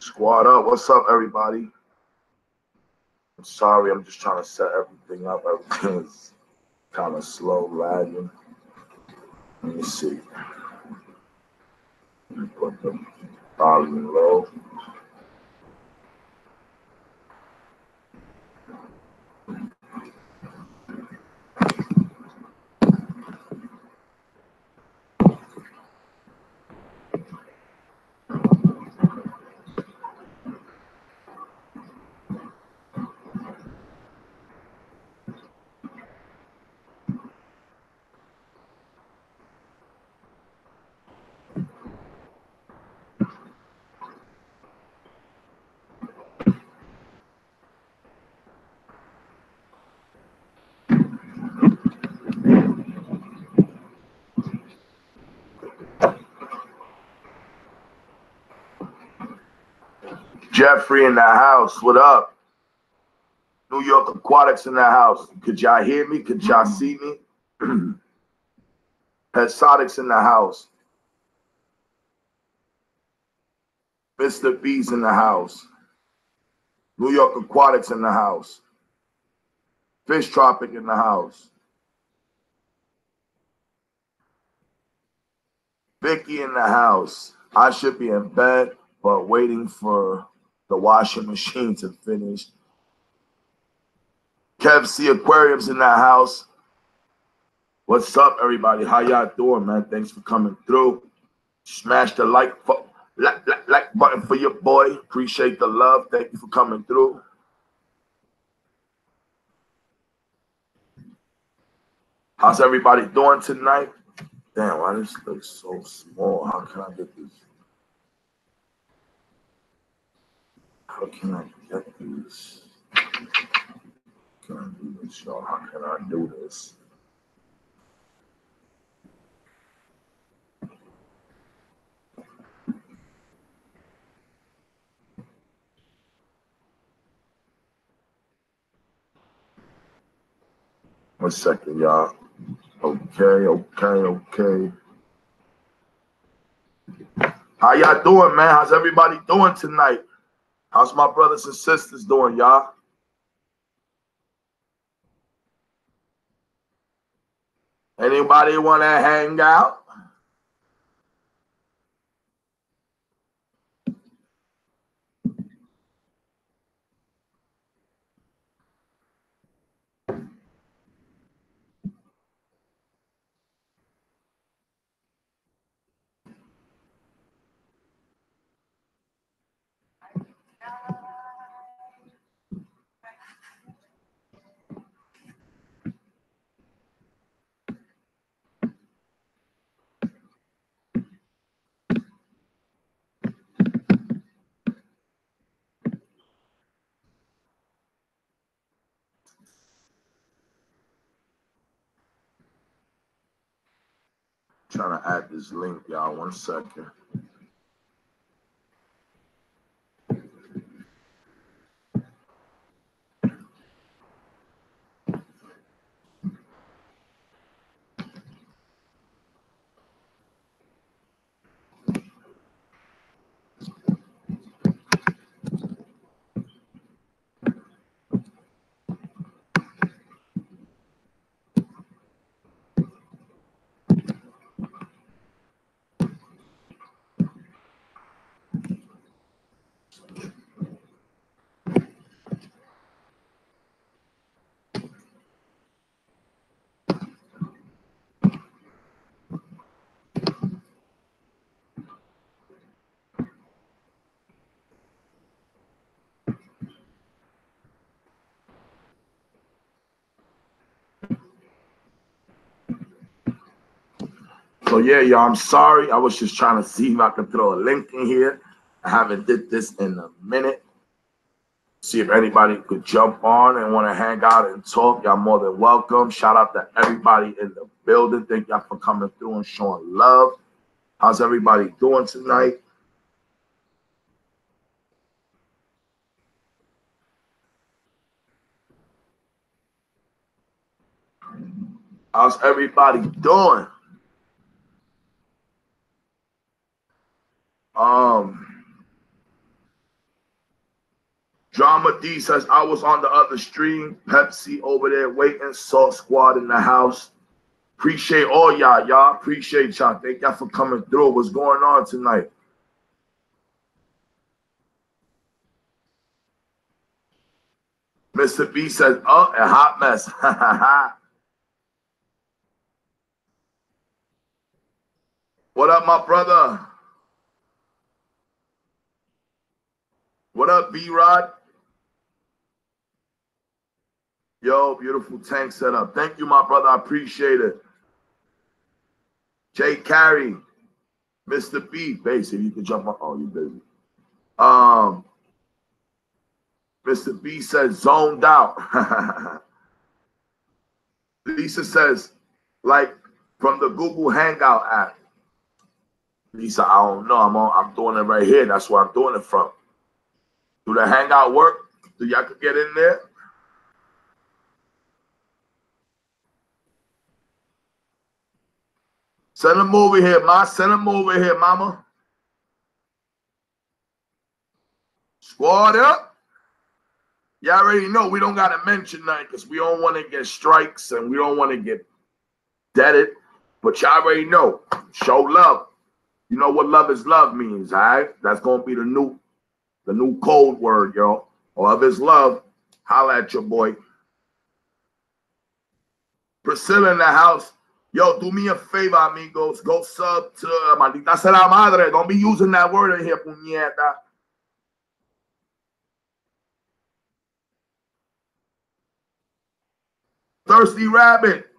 Squad up. What's up, everybody? I'm sorry, I'm just trying to set everything up. Everything is kind of slow, lagging. Let me see. Let me put the volume low. Jeffrey in the house. What up? New York Aquatics in the house. Could y'all hear me? Could y'all see me? Exotics in the house. Mr. B's in the house. New York Aquatics in the house. Fish Tropic in the house. Vicky in the house. I should be in bed, but waiting for the washing machine to finish. Kev C Aquariums in the house. What's up, everybody? How y'all doing, man? Thanks for coming through. Smash the like button for your boy. Appreciate the love. Thank you for coming through. How's everybody doing tonight? Damn, why this looks so small? How can I get this? How can I get this? Can I do this, y'all? How can I do this? One second, y'all. Okay. How y'all doing, man? How's everybody doing tonight? How's my brothers and sisters doing, y'all? Anybody want to hang out? Trying to add this link, y'all. 1 second. So yeah, y'all, I'm sorry. I was just trying to see if I could throw a link in here. I haven't did this in a minute. See if anybody could jump on and want to hang out and talk. Y'all more than welcome. Shout out to everybody in the building. Thank y'all for coming through and showing love. How's everybody doing tonight? How's everybody doing? Mama D says, I was on the other stream. Pepsi over there waiting. Salt Squad in the house. Appreciate all y'all. Y'all appreciate y'all. Thank y'all for coming through. What's going on tonight? Mr. B says, oh, a hot mess. What up, my brother? What up, B-Rod? Yo, beautiful tank setup. Thank you, my brother. I appreciate it. Jay Carey, Mr. B, base. If you can jump on. Oh, you busy. Mr. B says zoned out. Lisa says, like from the Google Hangout app. Lisa, I don't know. I'm doing it right here. That's where I'm doing it from. Do the Hangout work? Do y'all can get in there? Send them over here, Ma. Send them over here, Mama. Squad up. Y'all already know we don't got to mention nothing because we don't want to get strikes and we don't want to get deaded. But y'all already know. Show love. You know what love is love means, all right? That's going to be the new code word, yo. Love is love. Holla at your boy. Priscilla in the house. Yo, do me a favor, amigos. Go sub to Maldita sea la madre. Don't be using that word in here, puñeta. Thirsty Rabbit.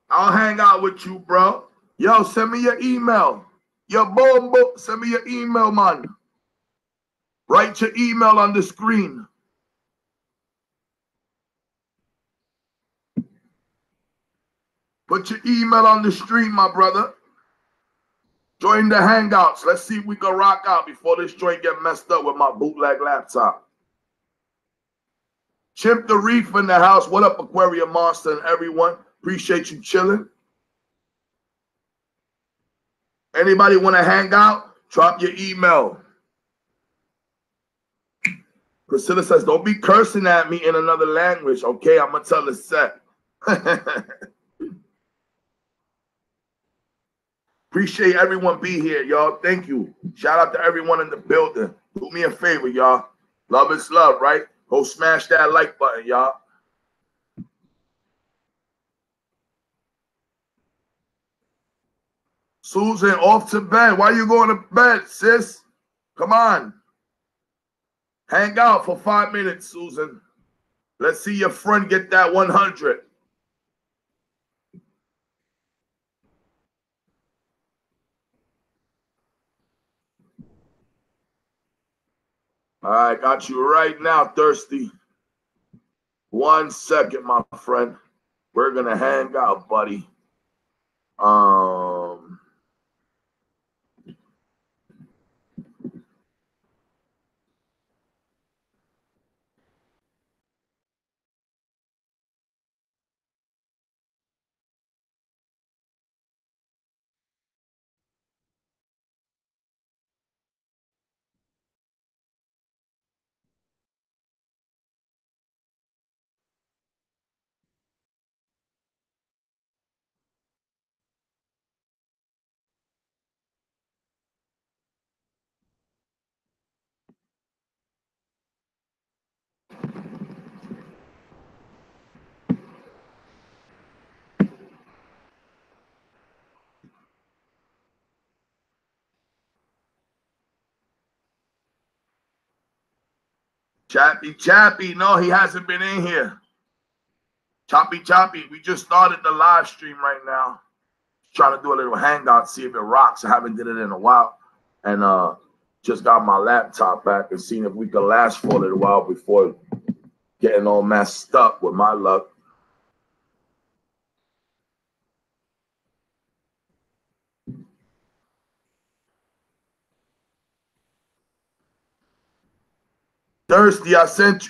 I'll hang out with you, bro. Yo, send me your email. Yo, boom, boom. Send me your email, man. Write your email on the screen. Put your email on the stream, my brother. Join the Hangouts. Let's see if we can rock out before this joint get messed up with my bootleg laptop. Chimp the Reef in the house. What up, Aquarium Monster and everyone? Appreciate you chilling. Anybody want to hang out? Drop your email. Priscilla says, don't be cursing at me in another language. Okay, I'm going to tell the set. Appreciate everyone be here, y'all. Thank you. Shout out to everyone in the building. Do me a favor, y'all. Love is love, right? Go smash that like button, y'all. Susan, off to bed. Why you going to bed, sis? Come on. Hang out for 5 minutes, Susan. Let's see your friend get that 100. All right, got you right now, Thirsty. 1 second, my friend. We're going to hang out, buddy. Chappy. No, he hasn't been in here. Choppy. We just started the live stream right now. Trying to do a little hangout, see if it rocks. I haven't did it in a while. And just got my laptop back and seeing if we could last for a little while before getting all messed up with my luck. Thirsty, I sent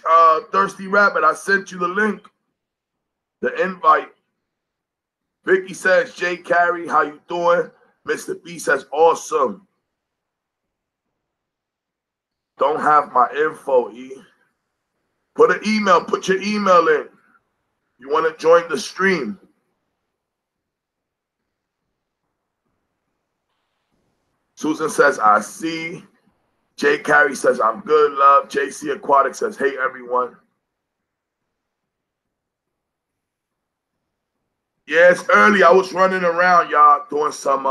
Thirsty Rabbit, I sent you the link, the invite. Vicky says, Jay Carey, how you doing? Mr. B says, awesome. Don't have my info, E. Put an email. Put your email in. You want to join the stream. Susan says, I see. Jay Carey says, I'm good, love. JC Aquatic says, hey, everyone. Yeah, it's early. I was running around, y'all, doing some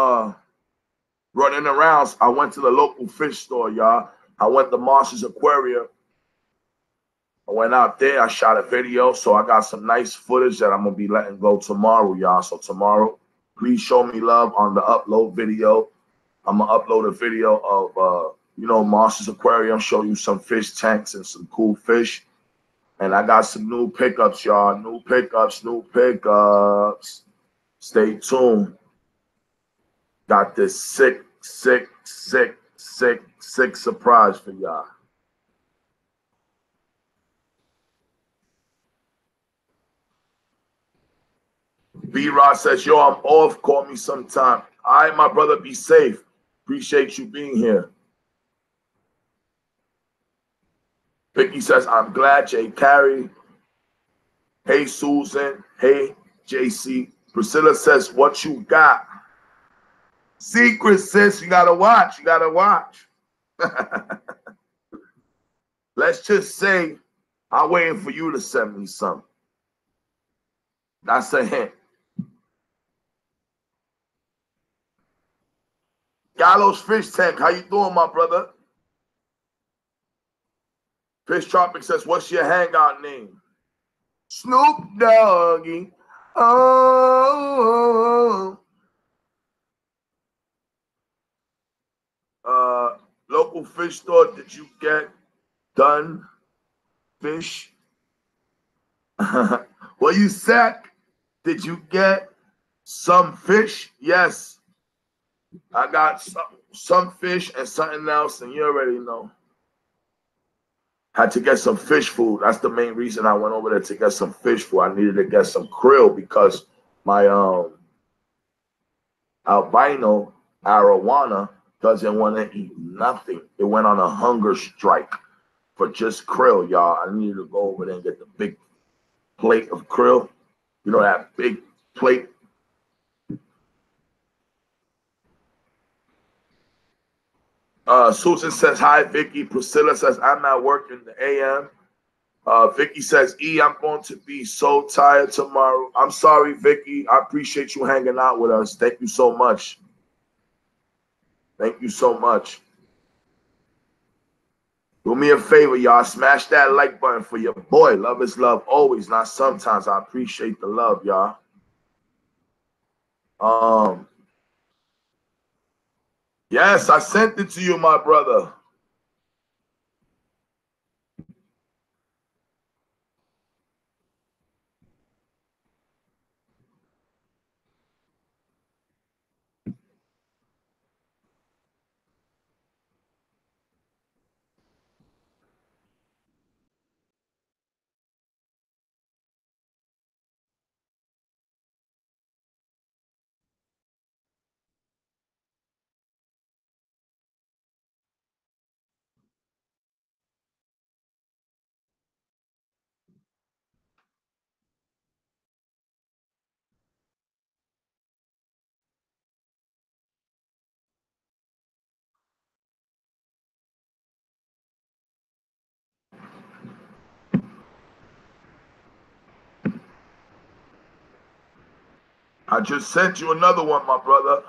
running around. I went to the local fish store, y'all. I went to Marsh's Aquarium. I went out there. I shot a video, so I got some nice footage that I'm going to be letting go tomorrow, y'all. So tomorrow, please show me love on the upload video. I'm going to upload a video of, you know, Marsh's Aquarium, show you some fish tanks and some cool fish. And I got some new pickups, y'all. New pickups. Stay tuned. Got this sick surprise for y'all. B-Rod says, yo, I'm off. Call me sometime. All right, my brother, be safe. Appreciate you being here. Vicky says, I'm glad. Jay Carey. Hey, Susan. Hey, JC. Priscilla says, what you got? Secret, sis. You got to watch. You got to watch. Let's just say I'm waiting for you to send me something. That's a hint. Gallows Fish Tank, how you doing, my brother? Fish Tropic says, what's your hangout name? Snoop Doggy. Oh. Local fish store, did you get done fish? Well, you said, did you get some fish? Yes. I got some fish and something else, and you already know. Had to get some fish food. That's the main reason I went over there, to get some fish food. I needed to get some krill because my albino arowana doesn't want to eat nothing. It went on a hunger strike for just krill, y'all. I needed to go over there and get the big plate of krill. You know, that big plate. Susan says, hi, Vicky. Priscilla says, I'm at work in the AM. Vicky says, I'm going to be so tired tomorrow. I'm sorry, Vicky. I appreciate you hanging out with us. Thank you so much. Thank you so much. Do me a favor, y'all. Smash that like button for your boy. Love is love always, not sometimes. I appreciate the love, y'all. Yes, I sent it to you, my brother. I just sent you another one, my brother.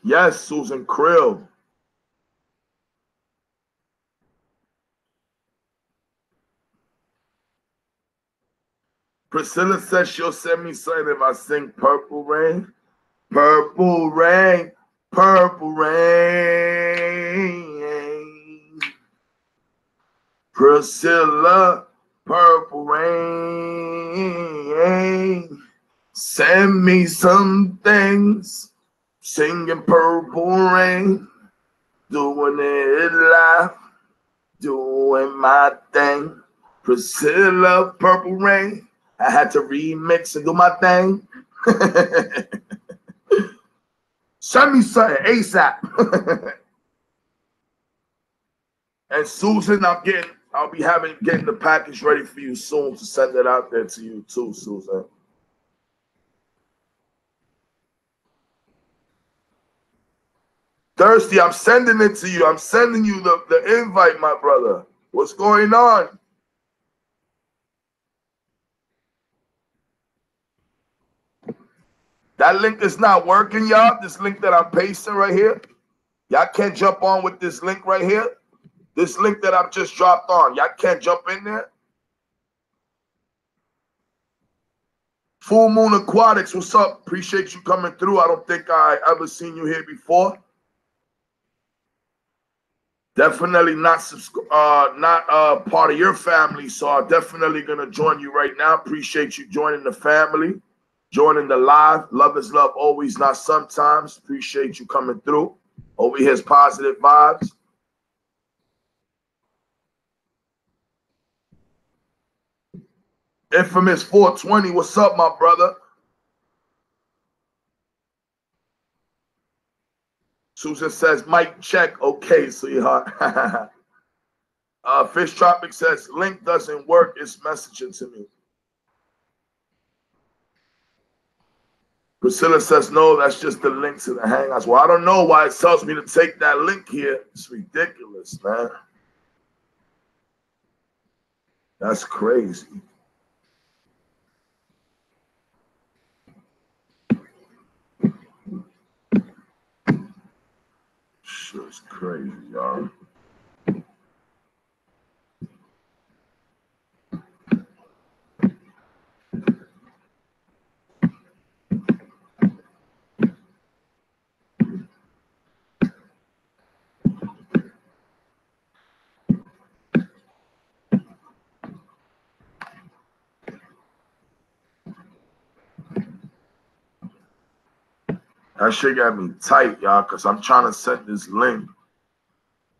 Yes, Susan Krill. Priscilla says she'll send me something if I sing Purple Rain. Purple Rain, Purple Rain. Priscilla, Purple Rain. Send me some things. Singing Purple Rain. Doing it live. Doing my thing. Priscilla, Purple Rain. I had to remix and do my thing. Send me something ASAP. And Susan, I'll be getting the package ready for you soon to send it out there to you too, Susan. Thirsty, I'm sending it to you. I'm sending you the invite, my brother. What's going on? That link is not working, y'all. This link that I'm pasting right here. Y'all can't jump on with this link right here. This link that I've just dropped on. Y'all can't jump in there. Full Moon Aquatics, what's up? Appreciate you coming through. I don't think I ever seen you here before. Definitely not part of your family, so I'm definitely gonna join you right now. Appreciate you joining the family, joining the live. Love is love, always, not sometimes. Appreciate you coming through. Over here's positive vibes. Infamous 420, what's up, my brother? Susan says, mic check. Okay, sweetheart. Fish Tropic says, link doesn't work. It's messaging to me. Priscilla says, no, that's just the link to the Hangouts. Well, I don't know why it tells me to take that link here. It's ridiculous, man. That's crazy. Shit's crazy, y'all. That shit got me tight, y'all, because I'm trying to send this link.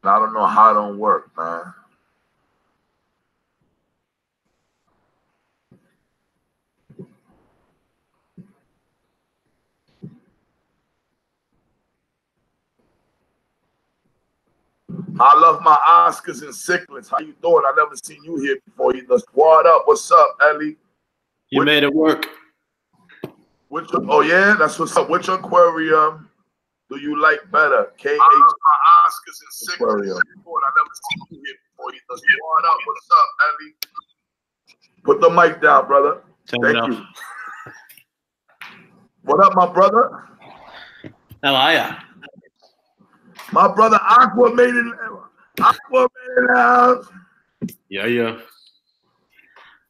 And I don't know how it don't work, man. I love my Oscars and Cichlids. How you doing? I never seen you here before. You just what up? What's up, Ellie? You made it work. Oh yeah, that's what's up. Which aquarium do you like better? KH. My Oscars and Cichlids. I never seen you here before. You just what up? What's up, Ellie? Put the mic down, brother. Thank you. What up, my brother? How are ya? My brother Aqua made it. Aqua made it out. Yeah.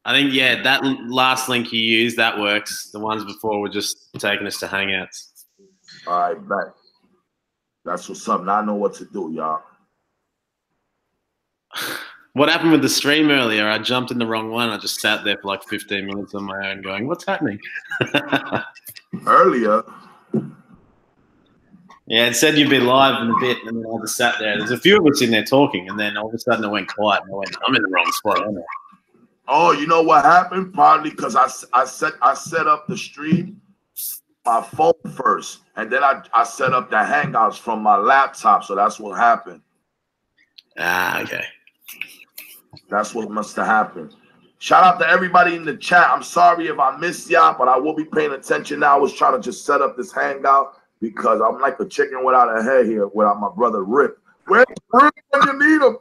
I think, yeah, that last link you used, that works. The ones before were just taking us to Hangouts. All right, bet. That's what's up. Now I know what to do, y'all. What happened with the stream earlier? I jumped in the wrong one. I just sat there for like 15 minutes on my own going, what's happening? Earlier? Yeah, it said you'd be live in a bit, and then I just sat there. There's a few of us in there talking, and then all of a sudden it went quiet, and I went, I'm in the wrong spot, aren't I? Oh, you know what happened? Probably because I set up the stream, my phone first, and then I set up the Hangouts from my laptop, so that's what happened. Ah, okay. That's what must have happened. Shout out to everybody in the chat. I'm sorry if I missed y'all, but I will be paying attention now. I was trying to just set up this Hangout because I'm like a chicken without a head here without my brother Rip. Where's Rip when you need him?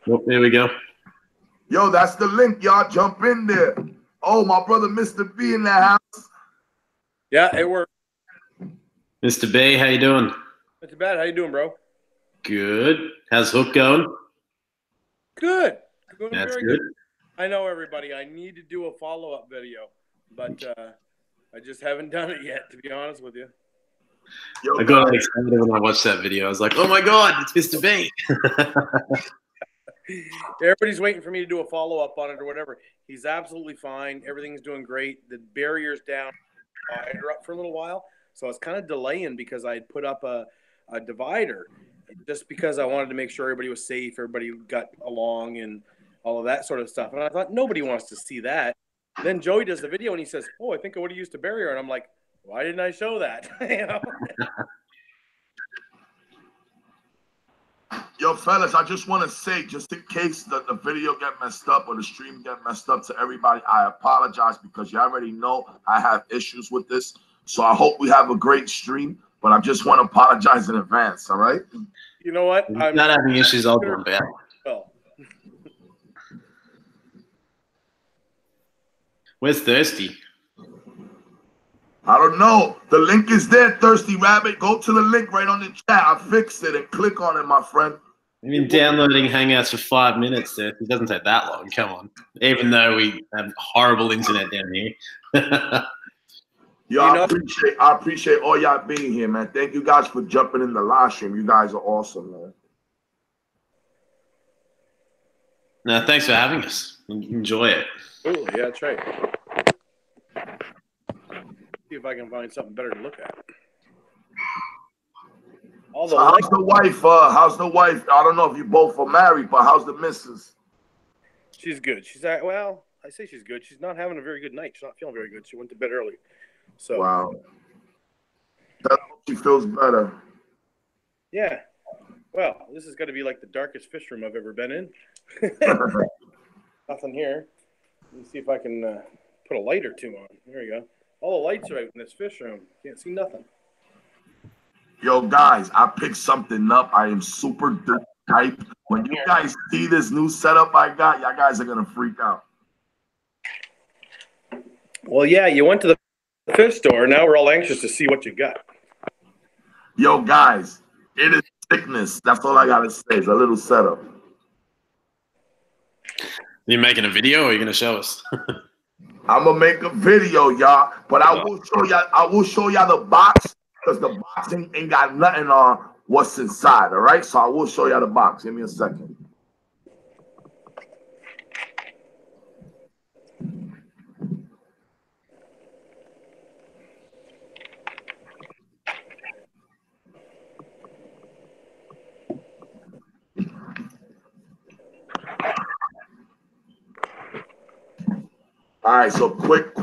Oh, there we go. Yo, that's the link. Y'all jump in there. Oh, my brother Mr. B in the house. Yeah, it worked. Mr. B, how you doing? Not too bad. How you doing, bro? Good. How's Hook going? Good. Going That's very good. I know, everybody. I need to do a follow-up video, but I just haven't done it yet, to be honest with you. Yo, I got excited when I watched that video. I was like, oh my God, it's Mr. B. Everybody's waiting for me to do a follow-up on it or whatever. He's absolutely fine. Everything's doing great. The barrier's down. Divider up for a little while. So I was kind of delaying because I had put up a divider just because I wanted to make sure everybody was safe, everybody got along and all of that sort of stuff. And I thought nobody wants to see that. Then Joey does the video and he says, "Oh, I think I would have used a barrier." And I'm like, "Why didn't I show that?" You know? Yo, fellas, I just want to say, just in case the video get messed up or the stream get messed up, to everybody, I apologize because you already know I have issues with this. So I hope we have a great stream, but I just want to apologize in advance, all right? You know what? I'm not having issues. I'll go back. Well, Where's Thirsty? I don't know. The link is there, Thirsty Rabbit. Go to the link right on the chat. I fixed it and click on it, my friend. I've been downloading Hangouts for 5 minutes, Thirsty. It doesn't take that long. Come on. Even though we have horrible internet down here. Yo, I appreciate all y'all being here, man. Thank you guys for jumping in the live stream. You guys are awesome, man. No, thanks for having us. Enjoy it. oh, yeah, that's right. See if I can find something better to look at. All the So how's the wife? How's the wife? I don't know if you both are married, but how's the missus? She's good. She's well, I say she's good. She's not having a very good night. She's not feeling very good. She went to bed early. So Wow. That hope she feels better. yeah. Well, this is going to be like the darkest fish room I've ever been in. Nothing here. Let me see if I can put a light or two on. There you go. All the lights are out in this fish room. Can't see nothing. Yo, guys, I picked something up. I am super duper hyped. When you guys see this new setup I got, y'all guys are gonna freak out. Well, yeah, you went to the fish store. Now we're all anxious to see what you got. Yo, guys, it is sickness. That's all I gotta say. It's a little setup. You making a video or are you gonna show us? I'm gonna make a video, y'all, but I will show y'all. I will show y'all the box because the box ain't got nothing on what's inside. All right, so I will show y'all the box. Give me a second. All right, so quick.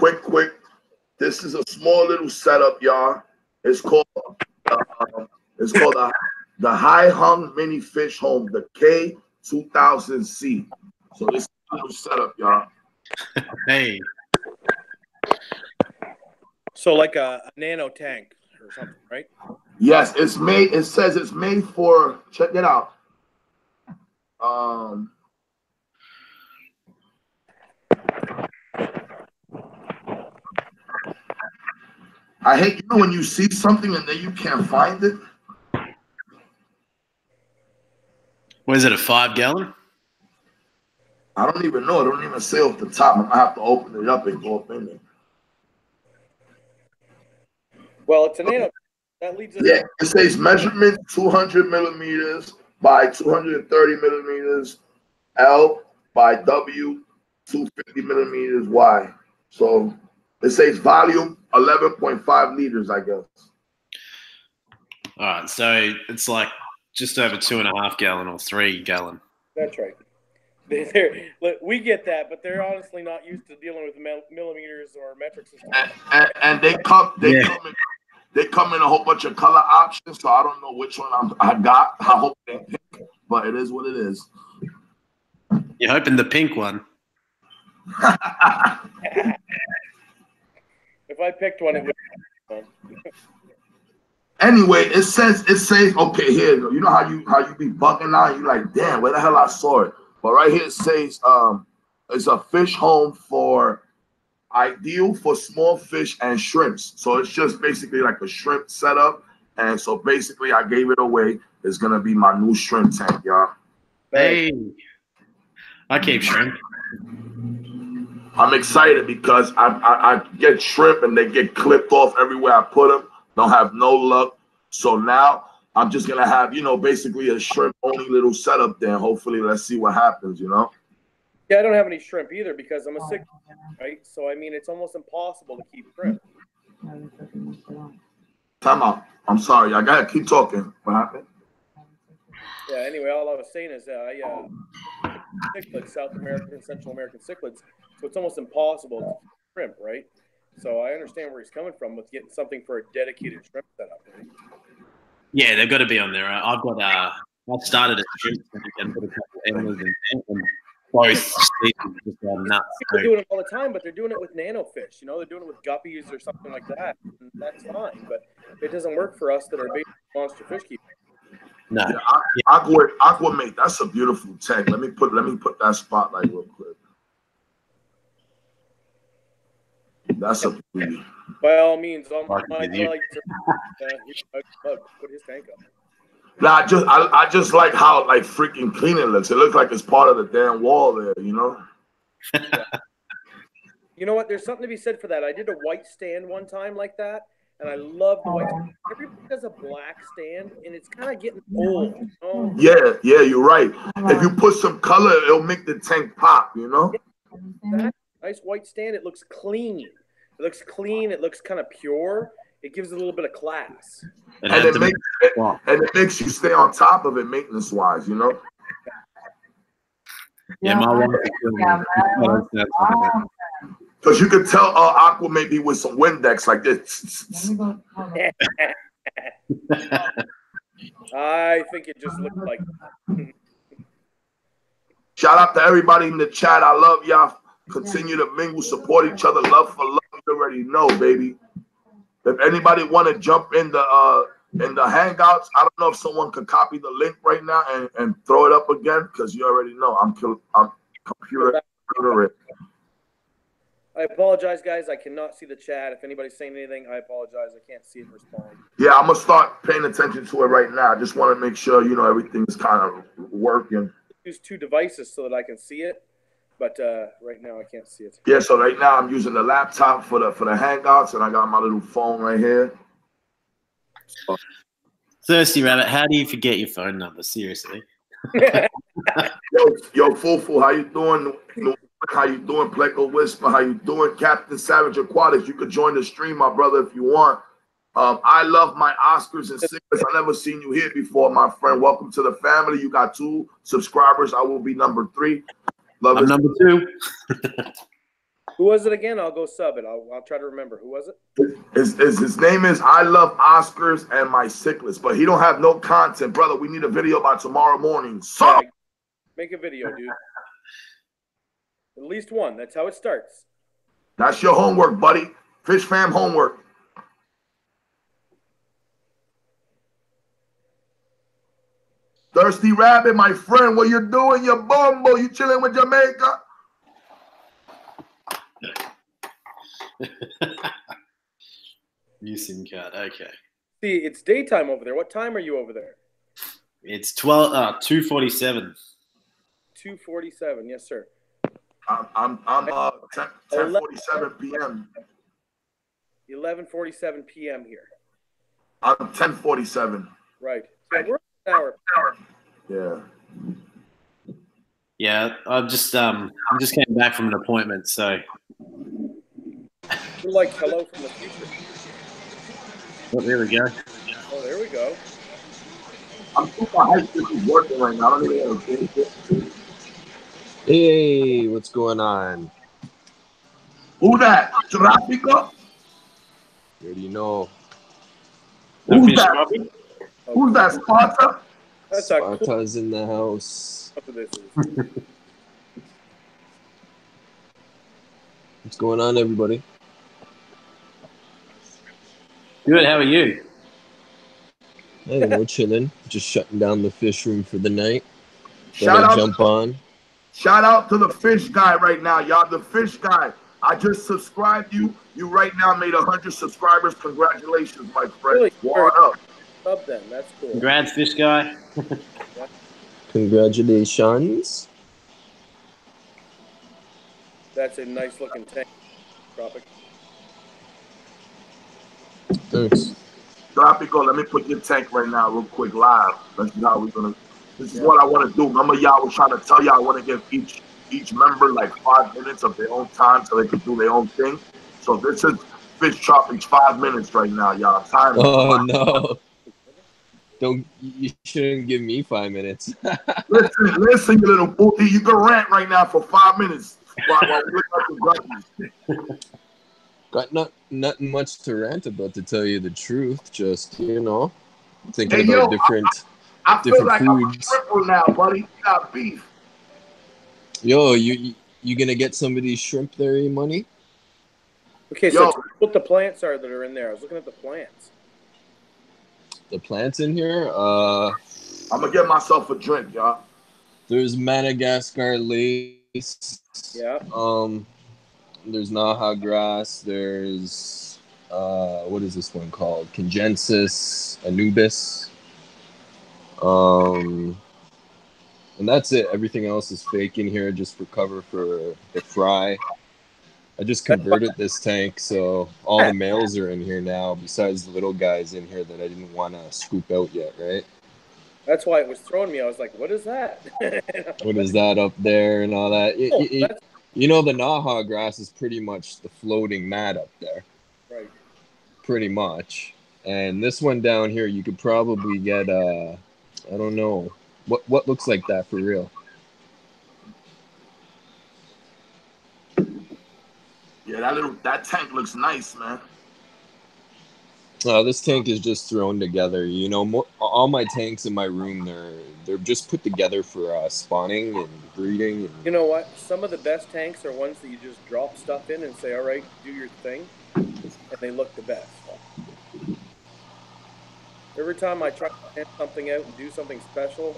This is a small little setup, y'all. It's called the High Hung Mini Fish Home, the K2000C. So this is a little setup, y'all. Hey. So like a nano tank or something, right? Yes, it's made. It says it's made for. Check it out. I hate when you see something and then you can't find it. What is it, a 5 gallon? I don't even know. It don't even say off the top. I'm gonna have to open it up and go up in there. Well, it's a nano. That leads us. Yeah, it says measurement 200 millimeters by 230 millimeters, L by W, 250 millimeters Y. So it says volume 11.5 liters, I guess. All right, so it's like just over 2.5 gallon or 3 gallon. That's right. Look, we get that, but they're honestly not used to dealing with millimeters or metric systems. And they come in a whole bunch of color options, so I don't know which one I got. I hope they pick, but it is what it is. You're hoping the pink one. If I picked one, it would. Anyway, it says okay, here you go. You know how you be bugging out, you like, damn, where the hell I saw it. But right here it says it's a fish home for ideal for small fish and shrimps. So it's just basically like a shrimp setup. And so basically I gave it away. It's gonna be my new shrimp tank, y'all. Hey, I keep shrimp. I'm excited because I get shrimp and they get clipped off everywhere I put them. Don't have no luck. So now I'm just gonna have, basically a shrimp only little setup there. Hopefully, let's see what happens, Yeah, I don't have any shrimp either because I'm a sick, right? So I mean, it's almost impossible to keep shrimp. Time out. I'm sorry. I gotta keep talking. What happened? Yeah. Anyway, all I was saying is cichlids, South American, Central American cichlids, so it's almost impossible to shrimp, right? So I understand where he's coming from with getting something for a dedicated shrimp setup. Right? Yeah, they've got to be on there. I've got I started a street and put a couple of endless in there, and both species just are nuts. People doing it all the time, but they're doing it with nanofish. You know, they're doing it with guppies or something like that. And that's fine, but it doesn't work for us that are basic monster fish keepers. No, yeah, AquaMate. That's a beautiful tank. Let me put that spotlight real quick. That's a beauty. By all means, on my put his tank up. Nah, I just like how like freaking clean it looks. It looks like it's part of the damn wall there, you know. Yeah. You know what? There's something to be said for that. I did a white stand one time like that, and I love the white stand. Everybody does a black stand, and it's kind of getting old. You know? Yeah, you're right. If you put some color, it'll make the tank pop, you know. That nice white stand. It looks clean. It looks clean. It looks kind of pure. It gives it a little bit of class. And it makes you stay on top of it maintenance wise, you know. Yeah, my wife. Because you could tell Aqua maybe with some Windex like this. I think it just looked like. Shout out to everybody in the chat. I love y'all. Continue to mingle, support each other. Love for love. You already know, baby. If anybody want to jump in the Hangouts, I don't know if someone could copy the link right now and throw it up again, because you already know I'm computer illiterate. I apologize, guys. I cannot see the chat. If anybody's saying anything, I apologize. I can't see it and respond. Yeah, I'm gonna start paying attention to it right now. I just want to make sure everything's kind of working. Use two devices so that I can see it, but right now I can't see it. Yeah, so right now I'm using the laptop for the Hangouts, and I got my little phone right here. Thirsty Rabbit, how do you forget your phone number? Seriously. yo, Fufu, how you doing? How you doing, Pleco Whisper? How you doing, Captain Savage Aquatics? You could join the stream, my brother, if you want. I love my Oscars and Signals. I never seen you here before, my friend. Welcome to the family. You got 2 subscribers. I will be number 3. Love I'm it. number 2. Who was it again? I'll go sub it. I'll try to remember. Who was it? His name is I Love Oscars and My Sicklets, but he don't have no content, brother. We need a video by tomorrow morning. So yeah, make a video, dude. At least one. That's how it starts. That's your homework, buddy. Fish fam homework. Thirsty Rabbit, my friend, what you doing? You bumbo. You chilling with Jamaica? New SIM card. Okay. See, it's daytime over there. What time are you over there? It's 2:47. 2:47. Yes, sir. I'm 10:47 p.m. 11:47 p.m. here. I'm 10:47. Right. So we're an hour. Yeah. Yeah, I just came back from an appointment, so. We're like hello from the future. Oh, there we go. Oh, there we go. I'm super hyped to be working right now. I don't even know. Hey, what's going on? Who that? Tráfico? Where do you know? Who's that? Who's that? Sparta? That's Sparta's in the house. What's going on, everybody? Good. How are you? Hey, we're chilling. Just shutting down the fish room for the night. Shout out, jump on. Shout out to the fish guy right now, y'all. The fish guy. I just subscribed you. You right now made 100 subscribers. Congratulations, my friend. Really? What up? Up then. That's cool. Congrats, fish guy. Congratulations. That's a nice looking tank. Tropic. Thanks. Tropico, let me put your tank right now real quick live. Let's see how we're gonna. This is what I want to do. Remember, y'all was trying to tell y'all I want to give each member like 5 minutes of their own time so they can do their own thing. So this is Fish Tropics 5 minutes right now, y'all. Time. Oh no! You shouldn't give me 5 minutes. listen, you little booty. You can rant right now for 5 minutes. While we look at the guppies. Got nothing much to rant about, to tell you the truth. Just, thinking Hey, about yo, different I feel different like I'm a foods. cripple now, buddy. You got beef. Yo, you gonna get some of these shrimp there, money? Okay, so Yo, tell me what the plants are that are in there. I was looking at the plants. The plants in here, I'm gonna get myself a drink, y'all. there's Madagascar lace. Yeah. There's Naha grass. There's what is this one called? Congensis anubis. And that's it. Everything else is fake in here, just for cover for the fry. I just converted this tank, so all the males are in here now, besides the little guys in here that I didn't want to scoop out yet, right? That's why it was throwing me. I was like, what is that? What is that up there and all that? Oh, that's The Naha grass is pretty much the floating mat up there. right. Pretty much. And this one down here, you could probably get, I don't know, what looks like that for real? Yeah, that tank looks nice, man. This tank is just thrown together. All my tanks in my room, they're just put together for spawning and breeding. You know what? Some of the best tanks are ones that you just drop stuff in and say, all right, do your thing. And they look the best. Every time I try to plan something out and do something special,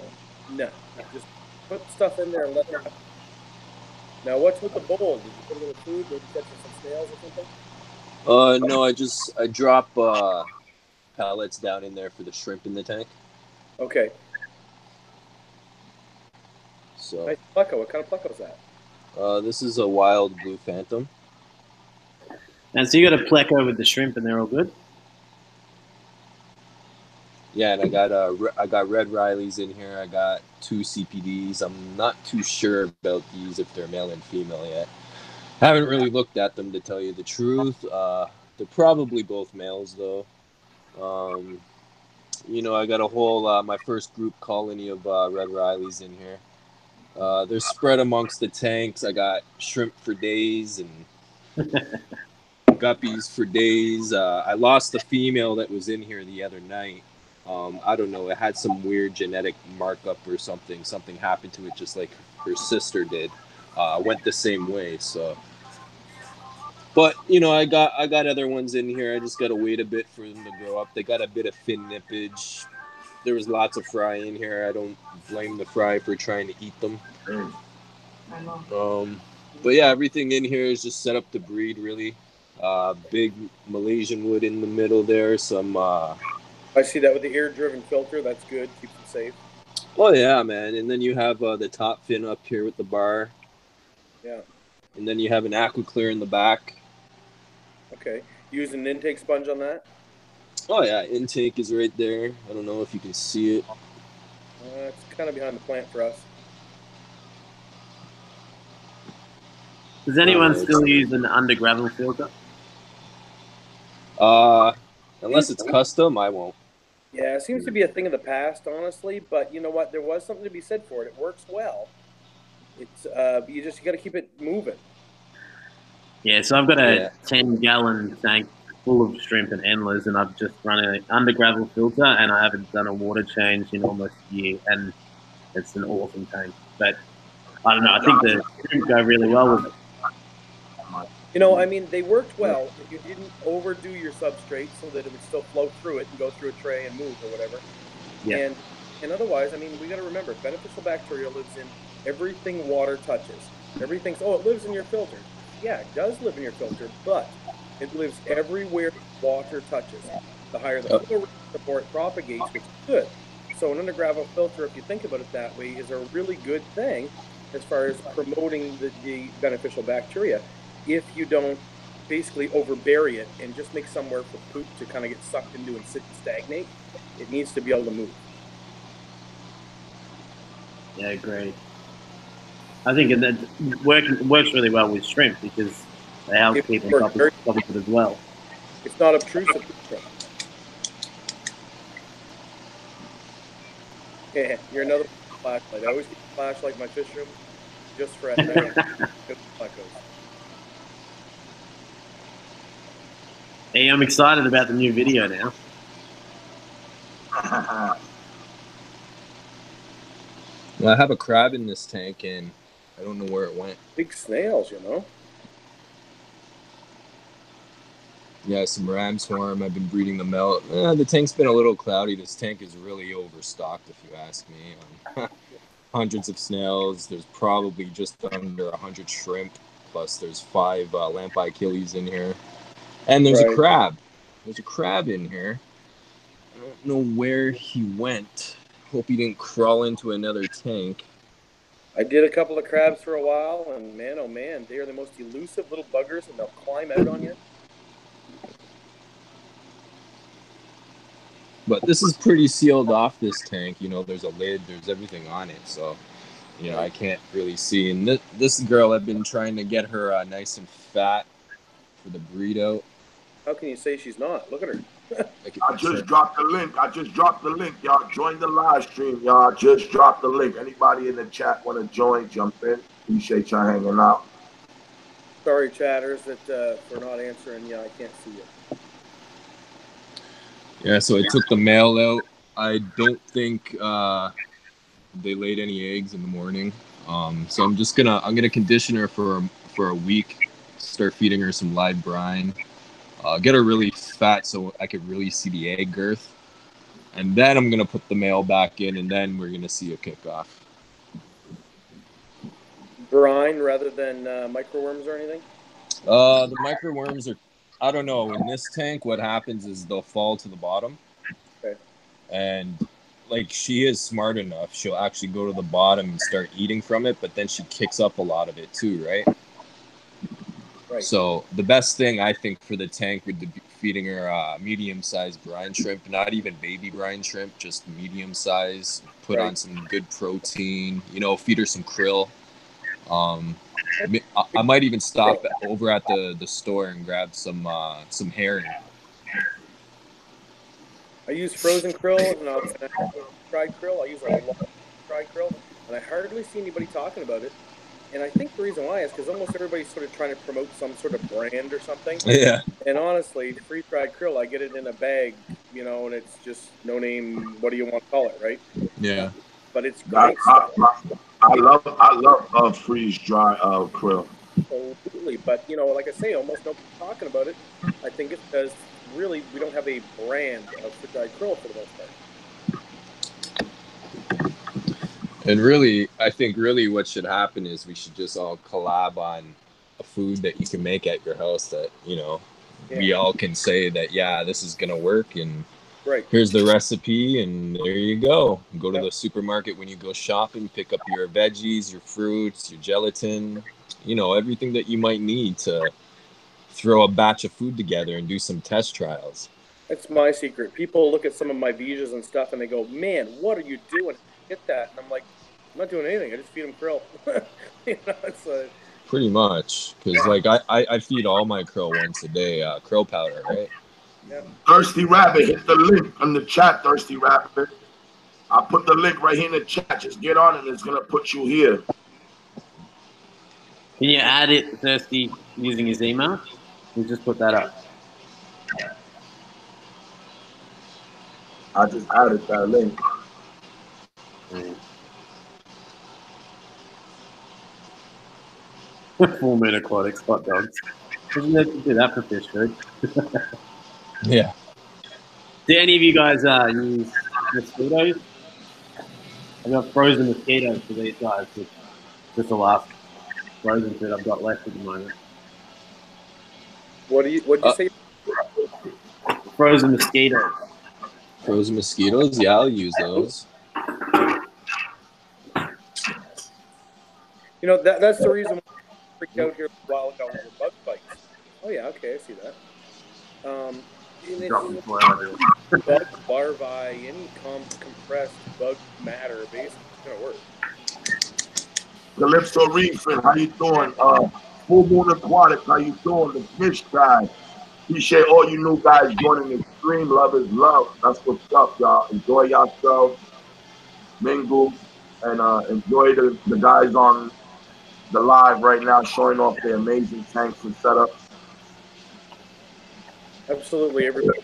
no. Just put stuff in there and let it happen. Now, what's with the bowl? Did you put a little food, maybe catch some snails or something? No, I drop pellets down in there for the shrimp in the tank. Okay. So Nice pleco. What kind of pleco is that? this is a wild blue phantom. And so you got a pleco with the shrimp, and they're all good. Yeah, and I got red Rileys in here. I got 2 CPDs. I'm not too sure about these, if they're male and female yet. Haven't really looked at them, to tell you the truth. They're probably both males though. I got a whole my first group colony of red Rileys in here. They're spread amongst the tanks. I got shrimp for days and guppies for days. I lost the female that was in here the other night. I don't know. It had some weird genetic markup or something. Something happened to it, just like her sister did. Went the same way. So, but I got other ones in here. I just gotta wait a bit for them to grow up. They got a bit of fin nippage. There was lots of fry in here. I don't blame the fry for trying to eat them. But yeah, everything in here is just set up to breed, really. Big Malaysian wood in the middle there. Some. I see that with the air-driven filter. That's good. Keeps them safe. Oh yeah, man. And then you have the top fin up here with the bar. Yeah. And then you have an AquaClear in the back. Okay. Use an intake sponge on that? Oh yeah, intake is right there. I don't know if you can see it. It's kind of behind the plant for us. Does anyone still use an under gravel filter? Unless it's custom, I won't. Yeah, it seems to be a thing of the past, honestly. But you know what? There was something to be said for it. It works well. It's you got to keep it moving. Yeah, so I've got a 10-gallon tank full of shrimp and endlers, and I've just run an under gravel filter, and I haven't done a water change in almost a year, and it's an awesome tank. But I don't know. I think the shrimp go really well with it. I mean, they worked well if you didn't overdo your substrate so that it would still flow through it and go through a tray and move or whatever. Yeah. And otherwise, I mean, we got to remember, beneficial bacteria lives in everything water touches. Everything's, it lives in your filter. Yeah, it does live in your filter, but it lives everywhere water touches. The higher the flow rate, the more it propagates, which is good. So an undergravel filter, if you think about it that way, is a really good thing as far as promoting the beneficial bacteria. If you don't basically overbury it and just make somewhere for poop to kind of get sucked into and sit and stagnate, it needs to be able to move. Yeah, great. I think it works really well with shrimp because they help keep on top of it as well. It's not obtrusive. Yeah, you're another flashlight. I always keep a flashlight in my fish room. just for at night. Hey, I'm excited about the new video now. Well, I have a crab in this tank, and I don't know where it went. Big snails, you know. Yeah, some ram's horn. I've been breeding them out. The tank's been a little cloudy. This tank is really overstocked, if you ask me. Hundreds of snails. There's probably just under 100 shrimp. Plus, there's 5 lampi Achilles in here. And there's a crab. There's a crab in here. I don't know where he went. Hope he didn't crawl into another tank. I did a couple of crabs for a while, and man, oh man, they are the most elusive little buggers, and they'll climb out on you. But this is pretty sealed off, this tank. You know, there's a lid, there's everything on it. So, you know, I can't really see. And this girl, I've been trying to get her nice and fat for the breed out. How can you say she's not? Look at her. I just dropped the link. I just dropped the link. Y'all join the live stream. Y'all just dropped the link. Anybody in the chat want to join, jump in. Appreciate y'all hanging out. Sorry, chatters, that for not answering. Yeah, I can't see you. Yeah, so I took the male out. I don't think they laid any eggs in the morning. So I'm gonna condition her for a week. Start feeding her some live brine. Get her really fat so I could really see the egg girth. And then I'm going to put the male back in, and then we're going to see a kickoff. Brine rather than microworms or anything? The microworms are, I don't know. In this tank, what happens is they'll fall to the bottom. Okay. And, like, she is smart enough. She'll actually go to the bottom and start eating from it, but then she kicks up a lot of it too, right? Right. So the best thing I think for the tank would be feeding her medium-sized brine shrimp, not even baby brine shrimp, just medium-sized. Put on some good protein. You know, feed her some krill. I might even stop over at the store and grab some herring. I use frozen krill and fried krill. I use a lot of fried krill, and I hardly see anybody talking about it. And I think the reason why is because almost everybody's sort of trying to promote some sort of brand or something. Yeah. And honestly, free-fried krill, I get it in a bag, you know, and it's just no name. What do you want to call it, right? Yeah. But it's great stuff. I love freeze-dry krill. Absolutely. But, you know, like I say, almost nobody's talking about it. I think it's because really we don't have a brand of free-fried krill for the most part. And really, I think really what should happen is we should just all collab on a food that you can make at your house that, you know, we all can say that, yeah, this is going to work. And here's the recipe. And there you go. Go to the supermarket when you go shopping, pick up your veggies, your fruits, your gelatin, you know, everything that you might need to throw a batch of food together and do some test trials. That's my secret. People look at some of my Vijas and stuff and they go, man, what are you doing? Get that. And I'm like, I'm not doing anything. I just feed them krill. You know, it's pretty much, because like I feed all my krill once a day, krill powder, right? Yeah. Thirsty Rabbit, hit the link in the chat. Thirsty Rabbit, I put the link right here in the chat. Just get on and it's gonna put you here. Can you add it, Thirsty, using his email? You just put that up. I just added that link. Full moon aquatics, hot dogs. Isn't that to do that for fish food? Yeah. Do any of you guys use mosquitoes? I've got frozen mosquitoes for these guys. It's just the last frozen food I've got left at the moment. What'd you say? Frozen mosquitoes. Frozen mosquitoes? Yeah, I'll use those. You know, that's the reason why I freaked out here a while ago with bug bites. Oh, yeah, okay, I see that. Bug larvae, any compressed bug matter, basically, it's going to work. Calypso Reefing, how you doing? Full Moon Aquatics, how you doing? The fish guy. Appreciate all you new guys joining the stream. Love is love. That's what's up, y'all. Enjoy yourselves. Mingle and enjoy the guys on the live right now, showing off their amazing tanks and setups. Absolutely, everybody.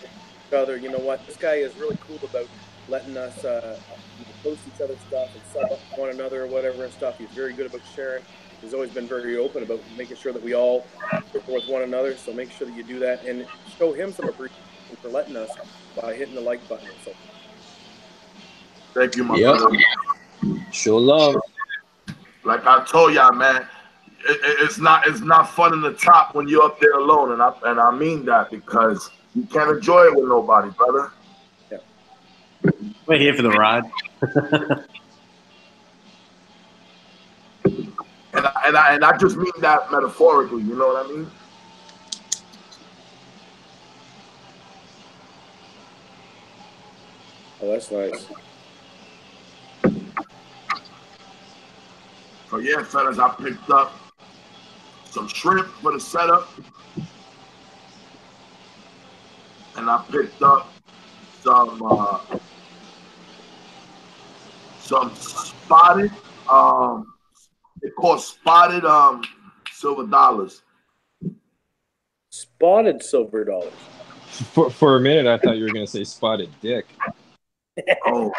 Other, you know what? This guy is really cool about letting us post each other's stuff and sub up to one another or whatever and stuff. He's very good about sharing. He's always been very open about making sure that we all work with one another. So make sure that you do that and show him some appreciation for letting us by hitting the like button and so. Thank you, my brother. Show love. Like I told y'all, man, it's not fun in the top when you're up there alone, and I mean that because you can't enjoy it with nobody, brother. Yeah. We're here for the ride. and I just mean that metaphorically, you know what I mean? Oh, that's nice. So yeah, fellas, I picked up some shrimp for the setup, and I picked up some spotted they call spotted silver dollars. Spotted silver dollars. For a minute, I thought you were gonna say spotted dick. Oh.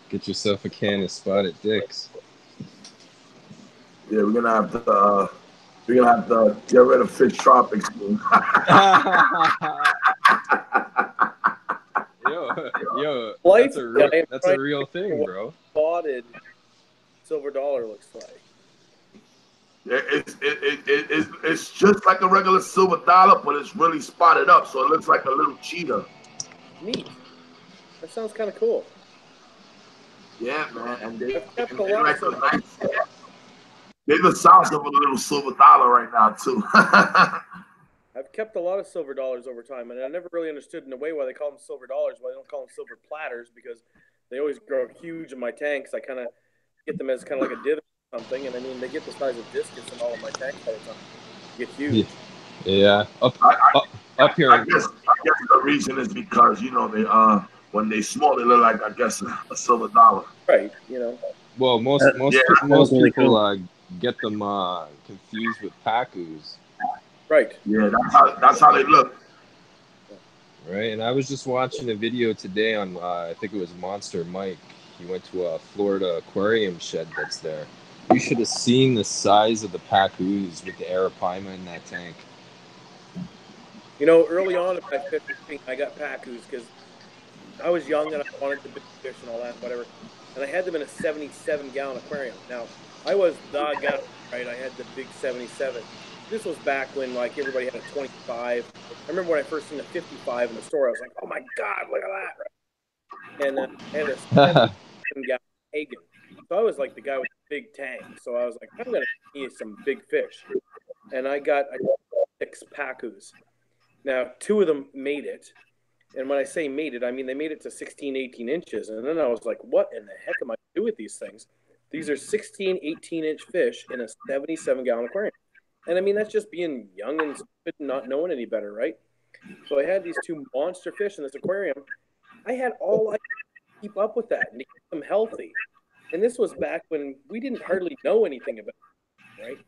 Get yourself a can of spotted dicks. Yeah, we're gonna have to get rid of Fish Tropics. yo, that's a real thing, bro. Spotted silver dollar looks like. It's just like a regular silver dollar, but it's really spotted up, so it looks like a little cheetah. Neat. That sounds kind of cool. Yeah, man, and they're They're the size of a little silver dollar right now too. I've kept a lot of silver dollars over time, and I never really understood in a way why they call them silver dollars, why they don't call them silver platters, because they always grow huge in my tanks. I kind of get them as kind of like a dither or something, and I mean, they get the size of discus in all of my tanks all the time. They get huge. Yeah. Up here. I guess the reason is because, you know, they when they small, they look like, I guess, a silver dollar. Right, you know. Well, most people get them confused with Pacus. Right. Yeah, that's how they look. Right, and I was just watching a video today on, I think it was Monster Mike. He went to a Florida aquarium shed that's there. You should have seen the size of the Pacus with the Arapaima in that tank. You know, early on in my fishing, I got Pacus because I was young and I wanted to big fish and all that, whatever. And I had them in a 77-gallon aquarium. Now, I was the guy, right? I had the big 77. This was back when, like, everybody had a 25. I remember when I first seen a 55 in the store, I was like, oh, my God, look at that. And I had a 77-gallon Hagen. So I was like the guy with the big tank. So I was like, I'm going to need some big fish. And I got 6 Pacus. Now, 2 of them made it. And when I say made it, I mean they made it to 16, 18 inches. And then I was like, what in the heck am I doing with these things? These are 16, 18-inch fish in a 77-gallon aquarium. And I mean, that's just being young and stupid and not knowing any better, right? So I had these 2 monster fish in this aquarium. I had all I could keep up with that and to keep them healthy. And this was back when we didn't hardly know anything about it, right?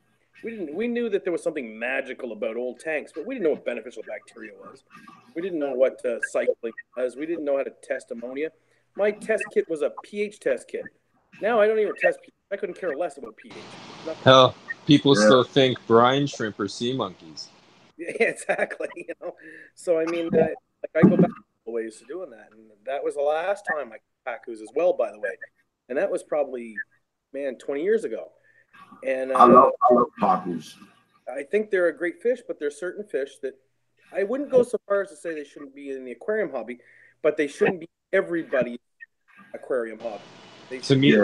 We knew that there was something magical about old tanks, but we didn't know what beneficial bacteria was. We didn't know what cycling was. We didn't know how to test ammonia. My test kit was a pH test kit. Now I don't even test pH. I couldn't care less about pH. Hell, people still think brine shrimp are sea monkeys. Yeah, exactly. You know, so I mean, like I go back a ways to doing that, and that was the last time I caught Pacus as well, by the way, and that was probably 20 years ago. And I love Pacus. I think they're a great fish, but there's certain fish that I wouldn't go so far as to say they shouldn't be in the aquarium hobby, but they shouldn't be everybody's aquarium hobby. To me,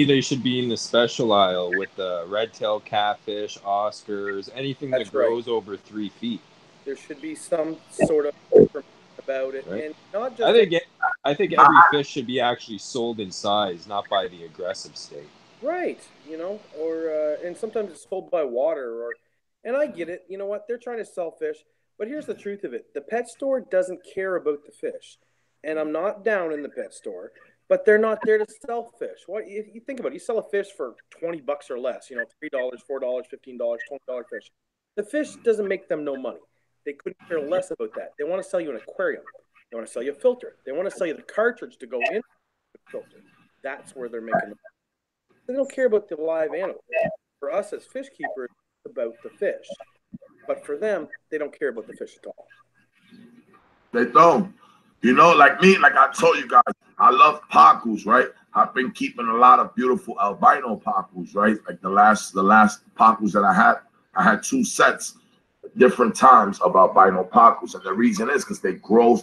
they should be in the special aisle with the red-tailed catfish, Oscars, anything that grows over 3 feet. There should be some sort of information about it, right? And not just. I think every fish should be actually sold in size, not by the aggressive state. Right, you know, or and sometimes it's sold by water, and I get it. You know what? They're trying to sell fish, but here's the truth of it: the pet store doesn't care about the fish. and I'm not down in the pet store, but they're not there to sell fish. What if you think about it, you sell a fish for $20 or less, $3, $4, $15, $20 fish. The fish doesn't make them no money. They couldn't care less about that. They want to sell you an aquarium. They want to sell you a filter. They want to sell you the cartridge to go in the filter. That's where they're making the money. They don't care about the live animal. For us as fish keepers, it's about the fish. But for them, they don't care about the fish at all. They don't. Like me, like I told you guys, I love pacus, right? I've been keeping a lot of beautiful albino pacus, right? Like the last pacus that I had 2 sets at different times of albino pacus, and the reason is because they grow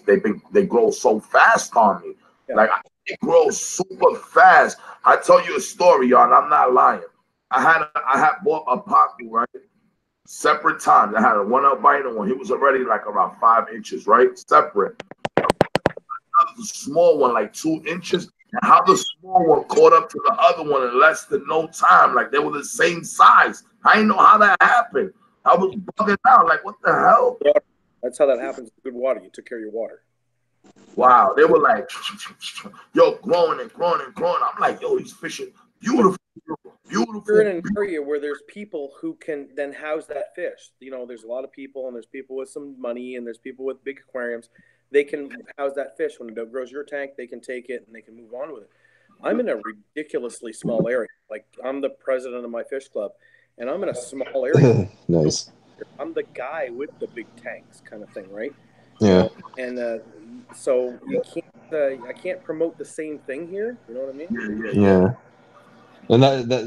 so fast on me. Yeah. Like it grows super fast. I tell you a story, y'all, and I'm not lying. I had bought a pacu, right? Separate times. I had one albino one. He was already like around 5 inches, right? Separate. The small one, like 2 inches. And how the small one caught up to the other one in less than no time. Like they were the same size. I didn't know how that happened. I was bugging out. Like, what the hell? That's how that happens with good water. You took care of your water. Wow. They were like, yo, growing and growing and growing. I'm like, yo, these fish are beautiful. Beautiful. You're in an area where there's people who can then house that fish. There's a lot of people, and there's people with some money, and there's people with big aquariums. They can house that fish. When it outgrows your tank, they can take it and they can move on with it. I'm in a ridiculously small area. Like, I'm the president of my fish club, and I'm in a small area. Nice. I'm the guy with the big tanks, kind of thing, right? Yeah. And so you can't. I can't promote the same thing here. You know what I mean? Yeah. And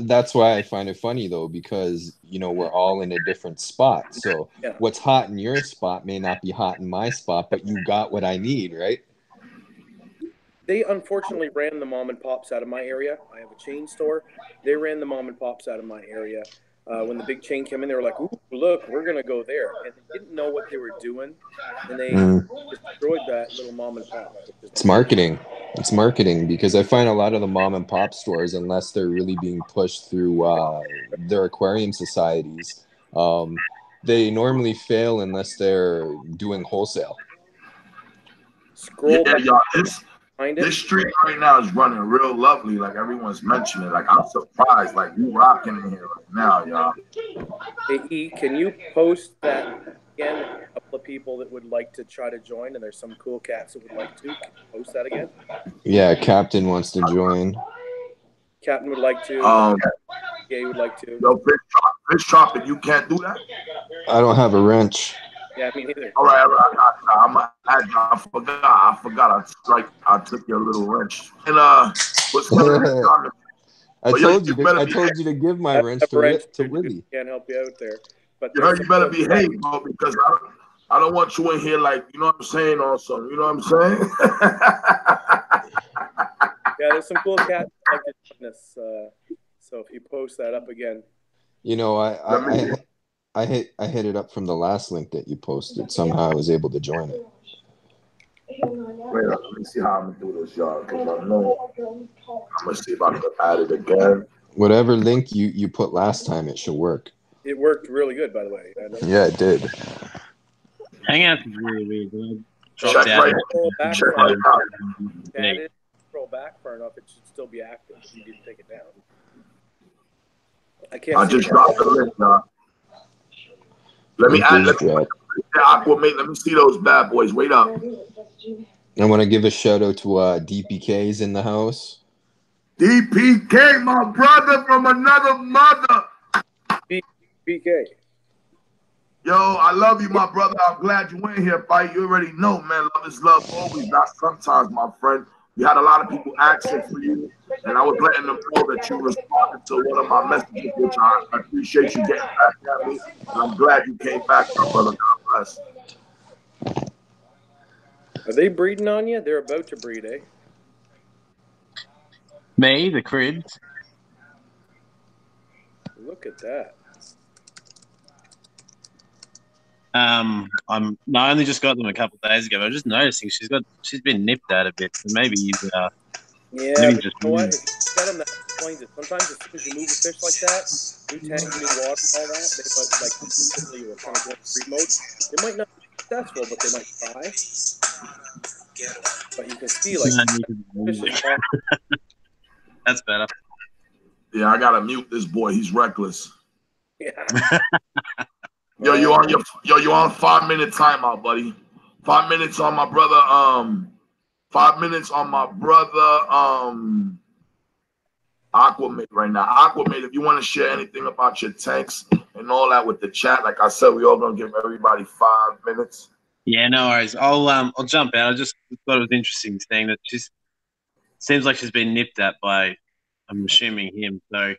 that's why I find it funny, though, because, we're all in a different spot. So what's hot in your spot may not be hot in my spot, but you got what I need, right? They unfortunately ran the mom and pops out of my area. I have a chain store. They ran the mom and pops out of my area. When the big chain came in, they were like, "Ooh, look, we're going to go there." And they didn't know what they were doing. And they destroyed that little mom and pop. It's marketing. It's marketing, because I find a lot of the mom and pop stores, unless they're really being pushed through their aquarium societies, they normally fail unless they're doing wholesale. Scroll back. Y'all, this street right now is running real lovely. Like everyone's mentioning. Like I'm surprised. Like you rocking in here right now, y'all. Hey, E, can you post that again? A couple of people that would like to try to join, and there's some cool cats that would like to. Can you post that again? Yeah, Captain wants to join. Captain would like to. Yeah, he would like to. Yo, fish chopping, you can't do that? I don't have a wrench. Yeah, me neither. All right. I forgot. I took your little wrench. And what's I told you to give my wrench to Willie. Can't help you out there. But you better behave, bro, because I don't want you in here like, you know what I'm saying, or something. You know what I'm saying? Yeah, there's some cool cats like to join us. So if you post that up again. I hit it up from the last link that you posted. Somehow I was able to join it. Wait, let me see how I'm gonna do this, y'all. Because I know I'm gonna see if I can add it again. Whatever link you put last time, it should work. It worked really good, by the way. Yeah, it did. Hangouts is really good. Check right now. Scroll back far enough, it should still be active if you didn't take it down. I just dropped the link, y'all. Let me see those bad boys. Wait up. I want to give a shout out to DPK's in the house. DPK, my brother from another mother. DPK. Yo, I love you, my brother. I'm glad you in here, fight. You already know, man. Love is love always, not sometimes, my friend. We had a lot of people asking for you, and I was letting them know that you responded to one of my messages, which I appreciate you getting back at me. And I'm glad you came back, my brother. God bless. Are they breeding on you? They're about to breed, eh? Me, the cribs. Look at that. I only just got them a couple of days ago. But I was just noticing she's been nipped at a bit. So maybe he's yeah, maybe just you know what? If you set them, that explains it. Sometimes as soon as you move a fish like that, new tank, new water, all that, they might like consistently or kind of go in free mode. They might not be successful, but they might try. But you can see like that's better. Yeah, I gotta mute this boy. He's reckless. Yeah. Yo, you on 5-minute timeout, buddy. 5 minutes on my brother. 5 minutes on my brother. Aquamate right now. Aquamate, if you want to share anything about your tanks and all that with the chat, like I said, we all gonna give everybody 5 minutes. Yeah, no worries. I'll jump out. I just thought it was interesting saying that seems like she's been nipped at by, I'm assuming, him. So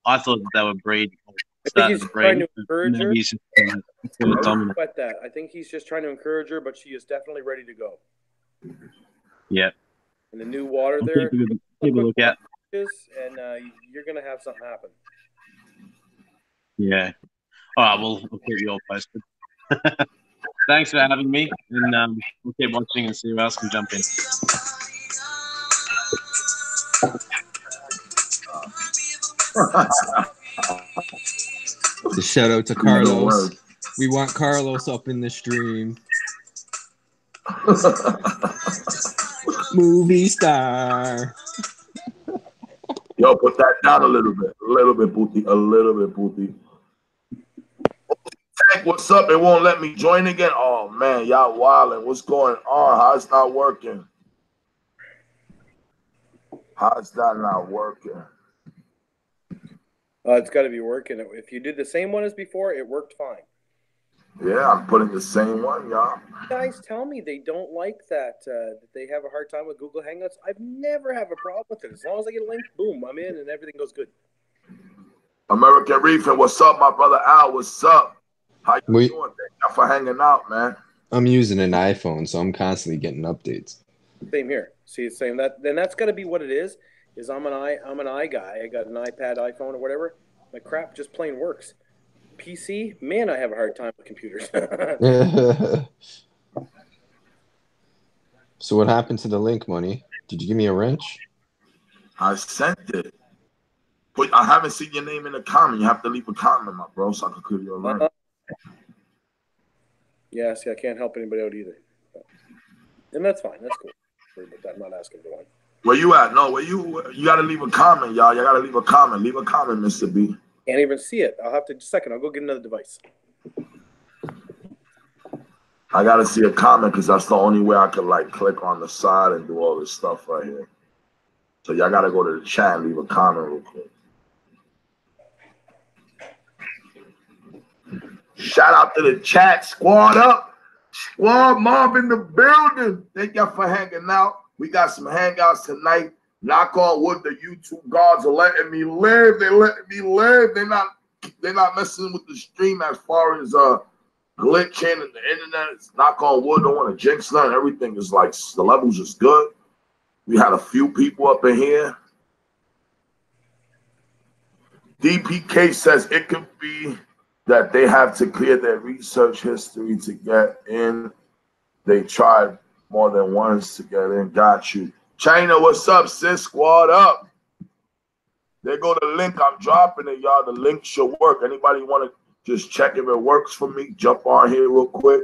I thought that they would breed. I think he's trying to encourage her. He's just Sweat that. I think he's just trying to encourage her, but she is definitely ready to go. Yeah. And the new water there. Keep a look at. And you're gonna have something happen. Yeah. All right. Well, I'll keep you all posted. Thanks for having me, and we'll keep watching and see who else can jump in. Shout out to Carlos. We want Carlos up in the stream. Movie star. Yo, put that down a little bit, Booty, a little bit, Booty. Tank, what's up? It won't let me join again. Oh man, y'all wildin'. What's going on? How it's not working? How is that not working? It's got to be working. If you did the same one as before, it worked fine. Yeah, I'm putting the same one, y'all. Guys tell me they don't like that, that they have a hard time with Google Hangouts. I've never have a problem with it. As long as I get a link, boom, I'm in and everything goes good. American Reefing, what's up, my brother Al? What's up? How you doing? Thank you for hanging out, man. I'm using an iPhone, so I'm constantly getting updates. Same here. See, same that. Then that's got to be what it is. I'm an i guy. I got an iPad, iPhone, or whatever. My crap just plain works. PC, man, I have a hard time with computers. So what happened to the link, Money? Did you give me a wrench? I sent it. But I haven't seen your name in the comment. You have to leave a comment, my bro, so I can give you a link. Yeah, see, I can't help anybody out either. And that's fine. That's cool. But I'm not asking for one. Where you at? No, you got to leave a comment, y'all. You got to leave a comment. Leave a comment, Mr. B. Can't even see it. I'll have to just a second. I'll go get another device. I got to see a comment because that's the only way I can like click on the side and do all this stuff right here. So y'all got to go to the chat and leave a comment real quick. Shout out to the chat. Squad up. Squad mob in the building. Thank y'all for hanging out. We got some hangouts tonight. Knock on wood, the YouTube gods are letting me live. They're letting me live. They're not messing with the stream as far as glitching and the internet. Knock on wood. Don't want to jinx nothing. Everything is like the levels is good. We had a few people up in here. DPK says it could be that they have to clear their research history to get in. They tried more than once to get in. Got you. China, what's up, sis? Squad up. There go the link. I'm dropping it, y'all. The link should work. Anybody want to just check if it works for me? Jump on here real quick.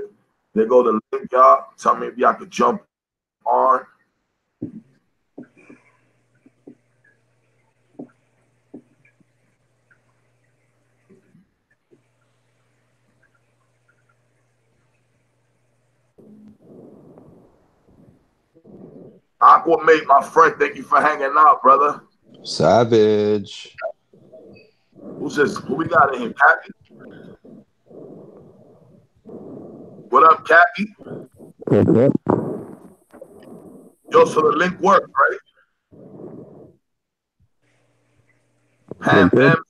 There go the link, y'all. Tell me if y'all could jump on. Aquamate, my friend, thank you for hanging out, brother. Savage. Who's this? Who we got in here? Cappy? What up, Cappy? Yo, so the link worked, right? Pam, Pam,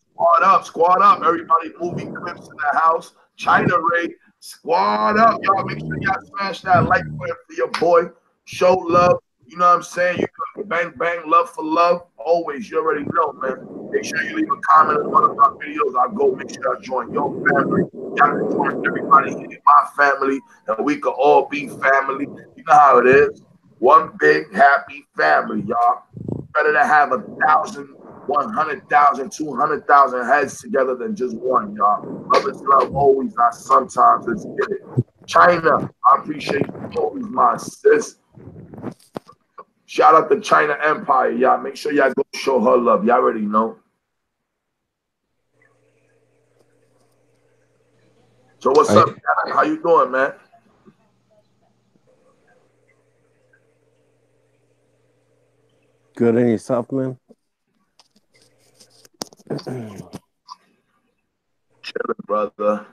squad up. Everybody, movie clips in the house. China Ray, squad up. Y'all make sure y'all smash that like button for your boy. Show love. You know what I'm saying? You can bang, bang, love for love. Always, you already know, man. Make sure you leave a comment on one of my videos. I'll go make sure I join your family. Y'all can join everybody in my family, and we can all be family. You know how it is. One big, happy family, y'all. Better to have 1,000, 100,000, 200,000 heads together than just one, y'all. Love is love, always, not sometimes. Let's get it. China, I appreciate you always, my sis. Shout out to China Empire, y'all. Make sure y'all go show her love. Y'all already know. So what's up, guys? How you doing, man? Good, and yourself, man? Chilling, brother.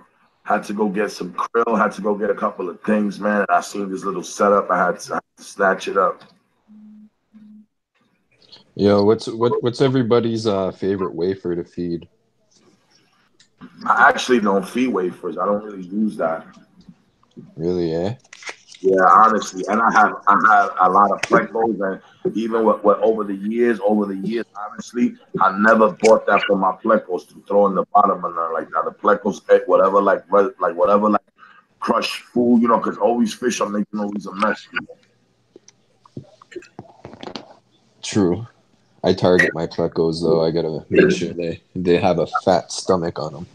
Had to go get some krill. Had to go get a couple of things, man. I seen this little setup. I had to snatch it up. Yo, what's everybody's favorite wafer to feed? I actually don't feed wafers. I don't really use that. Really, eh? Yeah, honestly, and I have a lot of plecos, and even what over the years, honestly, I never bought that for my plecos to throw in the bottom and like that. The plecos ate whatever, like whatever, like crushed food, you know, because always fish are making always a mess. You know? True. I target my plecos though. I gotta make sure they have a fat stomach on them.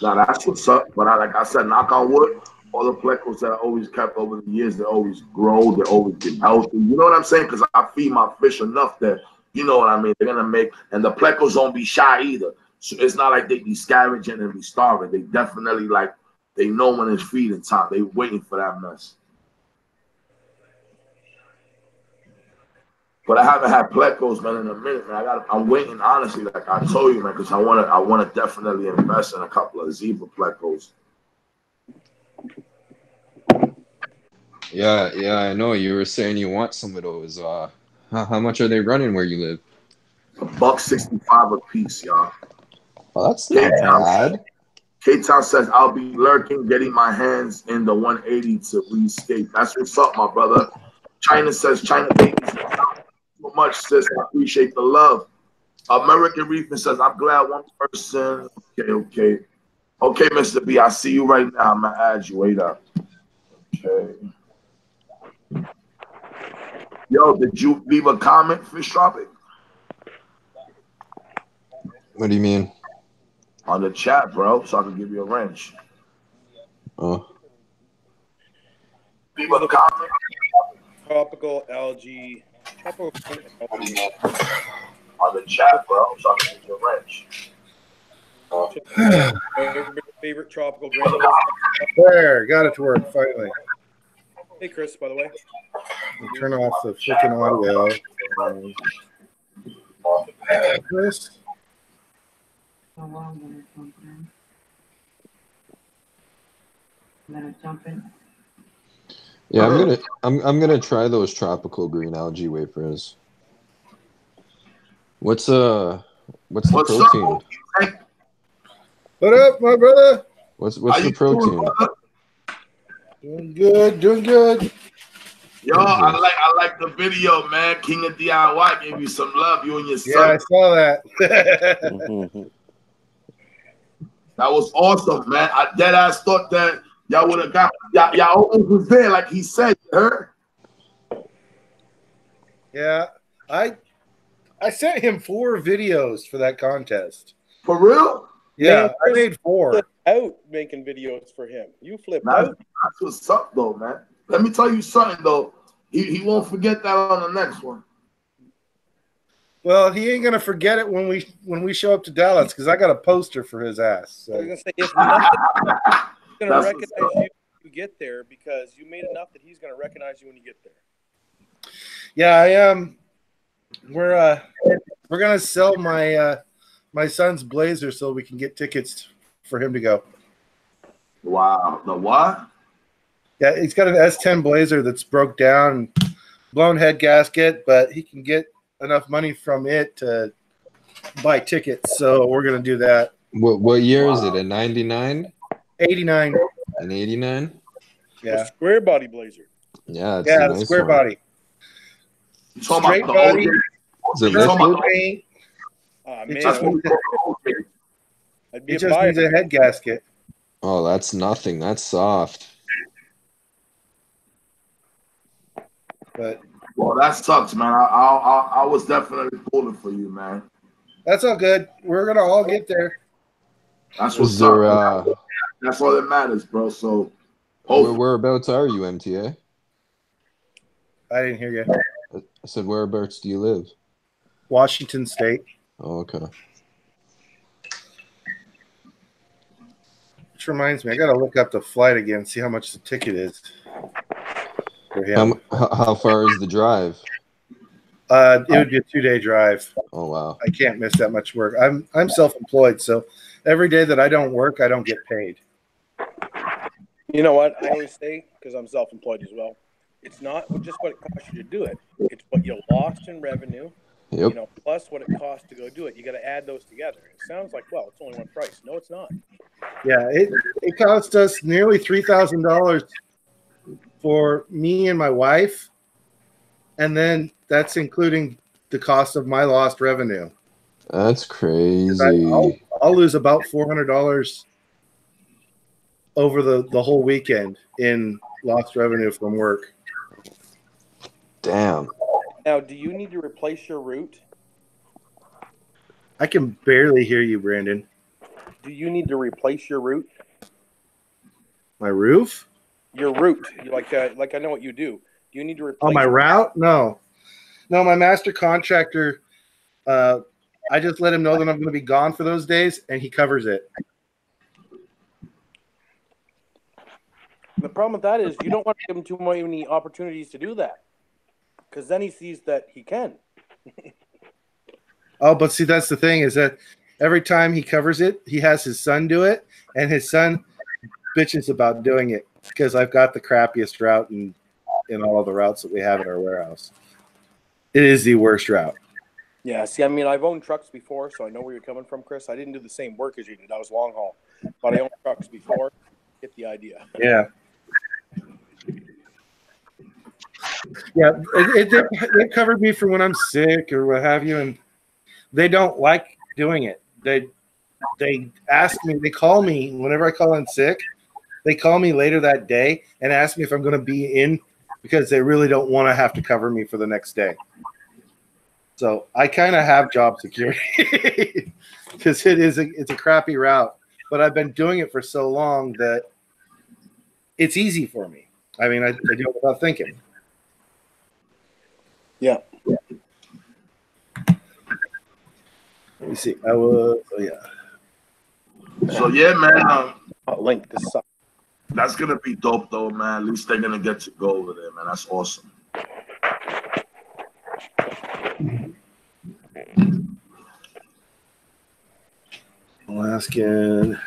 Now that's what's up. But like I said, knock on wood. All the plecos that I always kept over the years, they always grow, they always get healthy. You know what I'm saying? Because I feed my fish enough that, you know what I mean? They're going to make, and the plecos don't be shy either. So it's not like they be scavenging and be starving. They definitely, like, they know when it's feeding time. They waiting for that mess. But I haven't had plecos, man, in a minute, man. I'm waiting, honestly, like I told you, man, because I want to definitely invest in a couple of zebra plecos. Yeah, I know. You were saying you want some of those. How much are they running where you live? $1.65 a piece, y'all. Oh, that's not bad. K-Town says, I'll be lurking, getting my hands in the 180 to re-skate. That's what's up, my brother. China says, China baby, so much, sis. I appreciate the love. American Reefing says, I'm glad one person. Okay, Mr. B, I see you right now. I'm going to add you. Wait up. Okay. Yo, did you leave a comment, Fish Tropic? What do you mean? On the chat, bro, so I can give you a wrench. Oh. Leave a comment. Tropical algae. On the chat, bro, so I can give you a wrench. Everybody's favorite tropical granules. There, got it to work finally. Hey, Chris, by the way. Turn off the freaking audio. Chris? I'm gonna jump in. Yeah, I'm gonna try those tropical green algae wafers. What's the protein? What up, my brother? What's the protein? Doing good. Yo, I like the video, man. King of DIY gave you some love. You and your son. Yeah, I saw that. That was awesome, man. I dead ass thought that y'all would have got y'all almost was there, like he said. You heard? Yeah, I sent him 4 videos for that contest. For real? Yeah, Man, I made 4. Out making videos for him. You flipped out. That's what's up, though, man. Let me tell you something, though. He won't forget that on the next one. Well, he ain't gonna forget it when we show up to Dallas because I got a poster for his ass. So. I was gonna say if nothing, he's gonna recognize you when you get there because you made enough that he's gonna recognize you when you get there. Yeah, I am. We're gonna sell my my son's Blazer so we can get tickets for him to go. Wow, the what? Yeah, he's got an S10 Blazer that's broke down, blown head gasket, but he can get enough money from it to buy tickets. So we're gonna do that. What year is it? A 99? 89. An 89? Yeah. A square body Blazer. Yeah, it's yeah, a the nice square one. body. Straight body. Is it liquid? Paint. Man, It just needs a head gasket. Oh, that's nothing. That's soft. But well, that sucks, man. I was definitely pulling for you, man. That's all good. We're gonna all get there. That's what's up. That's all that matters, bro. So, whereabouts are you, MTA? I didn't hear you. I said, whereabouts do you live? Washington State. Oh, okay. Which reminds me, I got to look up the flight again, see how much the ticket is for him. How far is the drive? It would be a 2-day drive. Oh, wow. I can't miss that much work. I'm self-employed, so every day that I don't work, I don't get paid. You know what I always say, because I'm self-employed as well, it's not just what it costs you to do it. It's what you lost in revenue, Yep. you know, plus what it costs to go do it. You got to add those together. It sounds like, well, it's only one price. No, it's not. Yeah, it cost us nearly $3,000 for me and my wife, and then that's including the cost of my lost revenue. That's crazy. I'll lose about $400 over the whole weekend in lost revenue from work. Damn. Now, do you need to replace your route? I can barely hear you, Brandon. Do you need to replace your route? My roof? Your route, like I know what you do. Do you need to replace? Oh, my route? No, my master contractor. I just let him know that I'm going to be gone for those days, and he covers it. The problem with that is you don't want to give him too many opportunities to do that, because then he sees that he can. Oh, but see, that's the thing is that every time he covers it, he has his son do it, and his son bitches about doing it because I've got the crappiest route in all of the routes that we have at our warehouse. It is the worst route. Yeah, see, I mean, I've owned trucks before, so I know where you're coming from, Chris. I didn't do the same work as you did. I was long haul, but I owned trucks before. Get the idea. Yeah. Yeah, they covered me for when I'm sick or what have you, and they don't like doing it. They ask me, they call me whenever I call in sick. They call me later that day and ask me if I'm going to be in because they really don't want to have to cover me for the next day. So I kind of have job security because it's a crappy route, but I've been doing it for so long that it's easy for me. I mean, I do it without thinking. Yeah. Let me see. I will. Oh, yeah. So yeah, man. I'll link this up. That's gonna be dope, though, man. At least they're gonna get to go over there, man. That's awesome. Alaskan.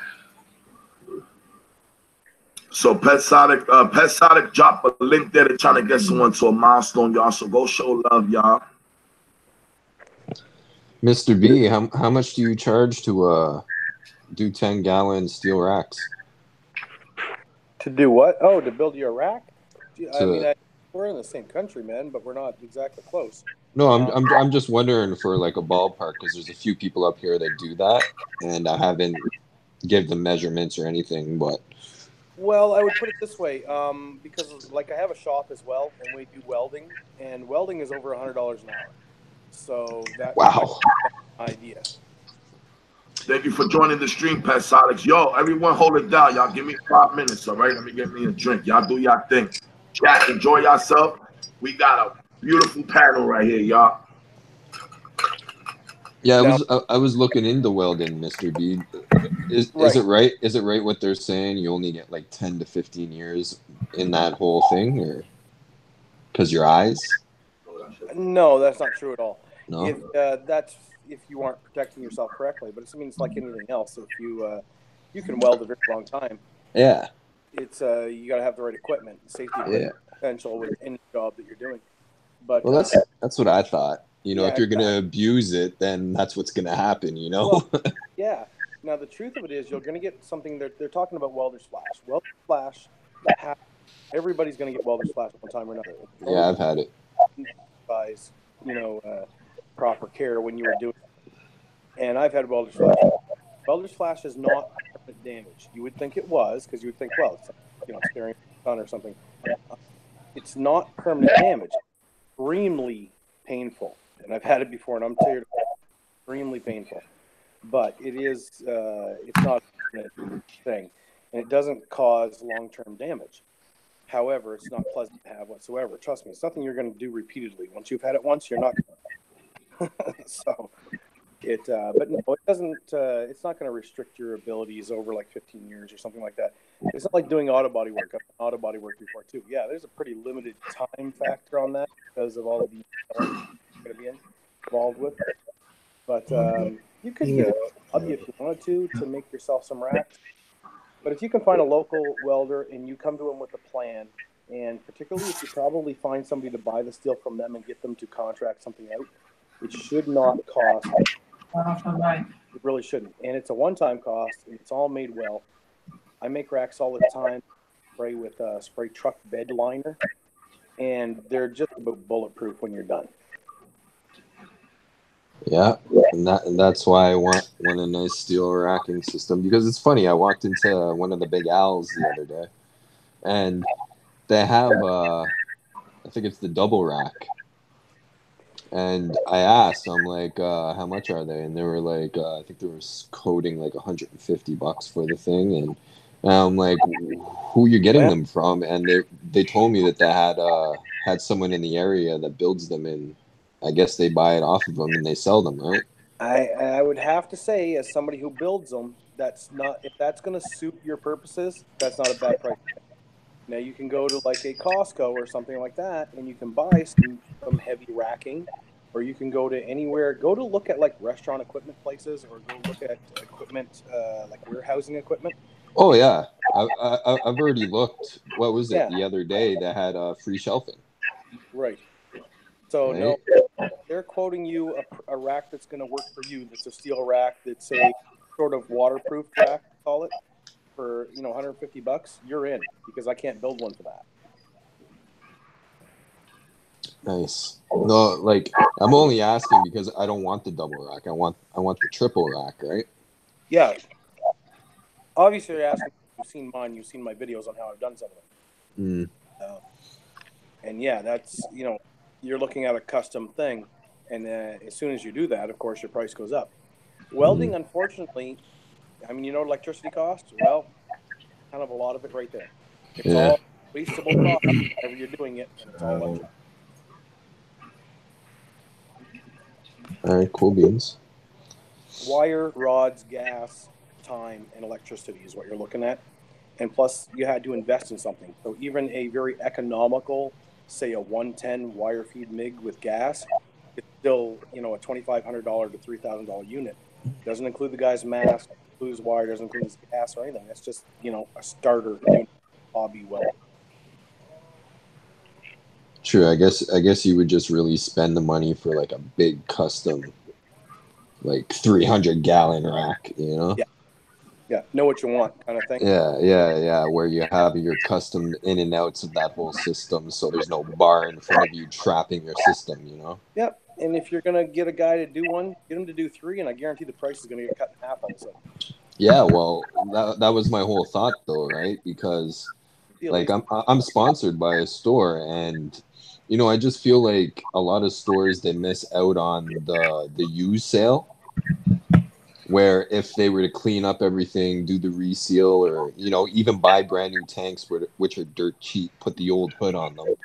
So Petsonic dropped a link there. They're trying to get someone to a milestone, y'all. So go show love, y'all. Mr. B, how much do you charge to do 10-gallon steel racks? To do what? Oh, to build your rack? I mean, we're in the same country, man, but we're not exactly close. No, I'm just wondering for like a ballpark because there's a few people up here that do that, and I haven't give them measurements or anything, but. Well, I would put it this way, because like I have a shop as well, and we do welding, and welding is over $100 an hour. So that Wow. idea. Thank you for joining the stream, Petsonics. Yo, everyone hold it down. Y'all give me 5 minutes, all right? Let me get me a drink. Y'all do y'all thing. Chat, enjoy yourself. We got a beautiful panel right here, y'all. Yeah, I was looking into welding, Mr. B. Is it right? Is it right what they're saying? You only get like 10 to 15 years in that whole thing, or because your eyes? No, that's not true at all. No, if you aren't protecting yourself correctly. But it's like anything else. If you can weld a very long time. Yeah. It's you got to have the right equipment. Safety equipment essential with any job that you're doing. But well, that's what I thought. You know, if you're gonna abuse it, then that's what's gonna happen. You know. Well, yeah. Now the truth of it is, you're gonna get something. They're talking about welder's flash. Welder's flash. Everybody's gonna get welder's flash one time or another. Yeah, I've had it. Advise, proper care when you were doing it. And I've had welder's flash. Welder's flash is not permanent damage. You would think it was, because you would think, well, it's staring at the sun or something. It's not permanent damage. Extremely painful. And I've had it before, and I'm tired of it. Extremely painful. But it is, it's not a permanent thing. And it doesn't cause long-term damage. However, it's not pleasant to have whatsoever. Trust me, it's nothing you're going to do repeatedly. Once you've had it once, you're not. So but no, it doesn't. It's not going to restrict your abilities over like 15 years or something like that. It's not like doing auto body work. I've done auto body work before too. Yeah, there's a pretty limited time factor on that because of all the details you're going to be involved with. But you could get a hobby if you wanted to make yourself some racks. But if you can find a local welder and you come to them with a plan, and particularly if you probably find somebody to buy the steel from them and get them to contract something out, it should not cost. It really shouldn't. And it's a one-time cost, and it's all made well. I make racks all the time, spray with a spray truck bed liner, and they're just about bulletproof when you're done. Yeah, and that's why I want a nice steel racking system, because it's funny. I walked into one of the Big Al's the other day, and they have I think it's the double rack, and I asked, I'm like, how much are they? And they were like, I think they were quoting like $150 for the thing, and I'm like, who you getting them from? And they told me that they had someone in the area that builds them, and I guess they buy it off of them and they sell them, right? I would have to say, as somebody who builds them, that's not, if that's going to suit your purposes, that's not a bad price. Now you can go to like a Costco or something like that, and you can buy some heavy racking, or you can go to anywhere. Go to look at like restaurant equipment places, or go look at equipment like warehousing equipment. Oh yeah, I've already looked. What was it the other day that had free shelving? Right. So no, they're quoting you a rack that's going to work for you. That's a steel rack. That's a sort of waterproof rack, call it, for $150. You're in, because I can't build one for that. Nice. No, like I'm only asking because I don't want the double rack. I want the triple rack, right? Yeah. Obviously, you're asking. You've seen mine. You've seen my videos on how I've done some of them. And yeah, that's you're looking at a custom thing, and as soon as you do that, of course, your price goes up. Welding, unfortunately, I mean, electricity costs? Well, kind of a lot of it right there. It's all wastable cost whenever you're doing it, and it's all electric. All right, cool beans. Wire, rods, gas, time, and electricity is what you're looking at. And plus, you had to invest in something. So even a very economical, say a 110 wire feed MIG with gas, it's still, a $2,500 to $3,000 unit. Doesn't include the guy's mask, doesn't include his wire, doesn't include his gas or anything. It's just, a starter unit, hobby weld. True. I guess you would just really spend the money for like a big custom, like 300-gallon rack, Yeah, know what you want kind of thing. Yeah. Where you have your custom in and outs of that whole system, so there's no bar in front of you trapping your system, Yep. And if you're gonna get a guy to do one, get him to do 3, and I guarantee the price is gonna get cut in half on it. Yeah, well, that was my whole thought though, right? Because like I'm sponsored by a store, and I just feel like a lot of stores, they miss out on the used sale. Where if they were to clean up everything, do the reseal, or even buy brand new tanks which are dirt cheap, put the old hood on them,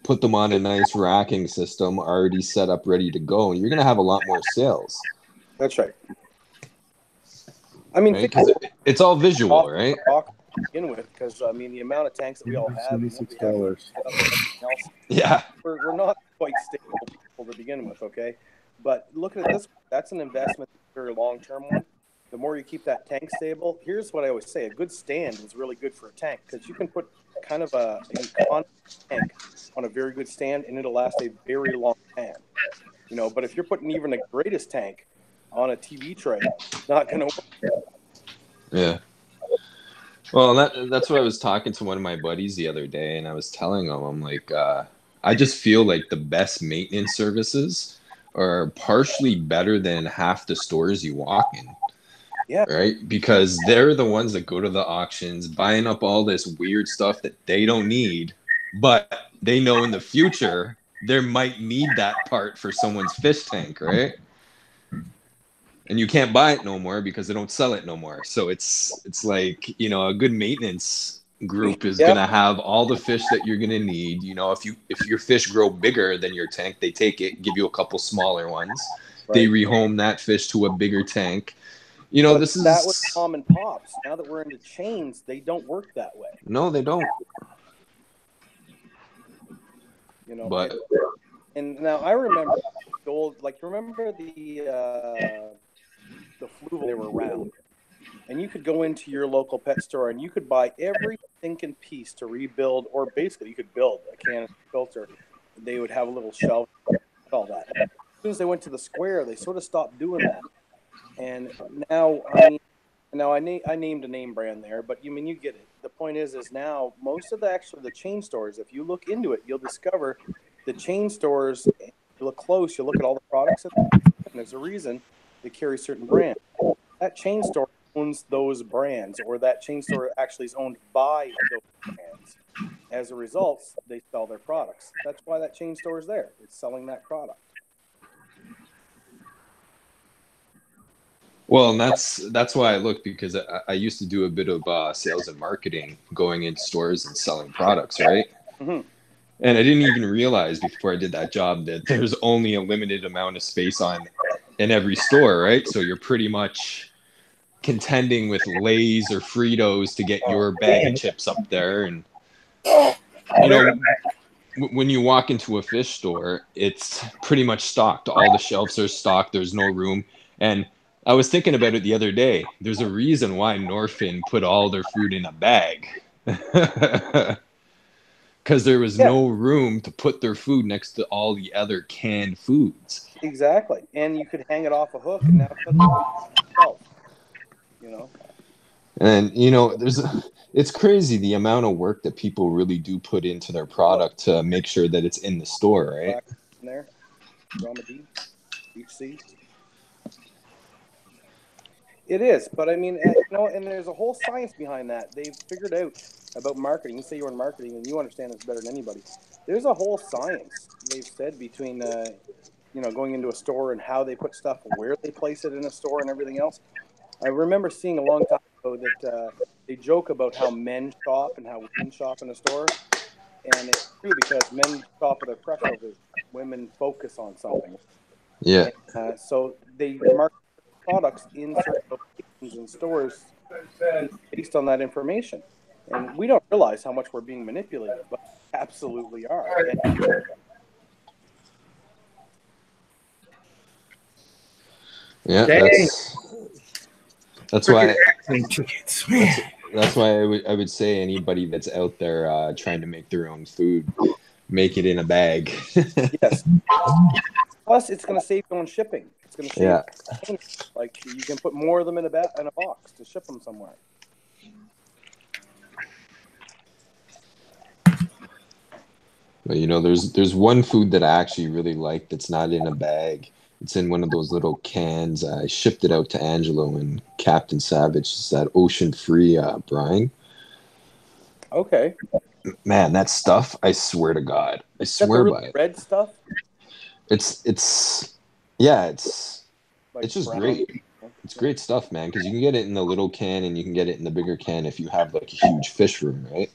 put them on a nice racking system already set up, ready to go, and you're gonna have a lot more sales. That's right. I mean, right? It's all visual, right? To begin with, because I mean, the amount of tanks that we all have, $76. Yeah, we're not quite stable people to begin with, okay? But look at this. That's an investment, very long-term one. The more you keep that tank stable, here's what I always say: a good stand is really good for a tank, because you can put kind of a tank on a very good stand, and it'll last a very long time. But if you're putting even the greatest tank on a TV tray, it's not going to work. Yeah. Well, that's what I was talking to one of my buddies the other day, and I was telling him, I'm like, I just feel like the best maintenance services are partially better than half the stores you walk in. Yeah. Right? Because they're the ones that go to the auctions, buying up all this weird stuff that they don't need, but they know in the future there might need that part for someone's fish tank, right? And you can't buy it no more because they don't sell it no more. So it's like, a good maintenance group is going to have all the fish that you're going to need. You know, if your fish grow bigger than your tank, they take it, give you a couple smaller ones. Right. They rehome that fish to a bigger tank. You know, but that was mom and pops. Now that we're into chains, they don't work that way. No, they don't. You know, but and now I remember the old, like, remember the fluval, they were round. And you could go into your local pet store and you could buy every thinking piece to rebuild, or basically you could build a can filter. They would have a little shelf, all that. As soon as they went to the square, they sort of stopped doing that. And now, I named a name brand there, but you get it. The point is now most of the chain stores, if you look into it, you'll discover the chain stores, you look close, you look at all the products, and there's a reason they carry certain brands. That chain store owns those brands, or that chain store actually is owned by those brands. As a result, they sell their products. That's why that chain store is there. It's selling that product. Well, and that's why I look, because I used to do a bit of sales and marketing, going into stores and selling products, right? Mm-hmm. And I didn't even realize before I did that job that there's only a limited amount of space in every store, right? So you're pretty much contending with Lay's or Fritos to get your bag of chips up there. And you know, when you walk into a fish store, it's pretty much stocked. All the shelves are stocked. There's no room. And I was thinking about it the other day. There's a reason why Norfin put all their food in a bag. Because there was no room to put their food next to all the other canned foods. Exactly. And you could hang it off a hook, and now it's you know. And you know, it's crazy the amount of work that people really do put into their product to make sure that it's in the store, right? In there, HC. It is, but I mean, you know, and there's a whole science behind that. They've figured out about marketing. You say you're in marketing, and you understand this better than anybody. There's a whole science they've said between, you know, going into a store and how they put stuff, where they place it in a store, and everything else. I remember seeing a long time ago that they joke about how men shop and how women shop in a store, and it's true because men shop with their preferences, women focus on something. Yeah. And, so they market products in certain locations and stores based on that information, and we don't realize how much we're being manipulated, but we absolutely are. Yeah, that's why. That's why I would say anybody that's out there trying to make their own food, make it in a bag. Yes. Plus, it's going to save you on shipping. It's going to save. Like, you can put more of them in a box to ship them somewhere. But you know, there's one food that I actually really like that's not in a bag. It's in one of those little cans. I shipped it out to Angelo and Captain Savage. It's that ocean-free brine. Okay. Man, that stuff, I swear to God. I swear by it. Red stuff? It's like just brown. Great. It's great stuff, man, because you can get it in the little can and you can get it in the bigger can if you have like a huge fish room, right?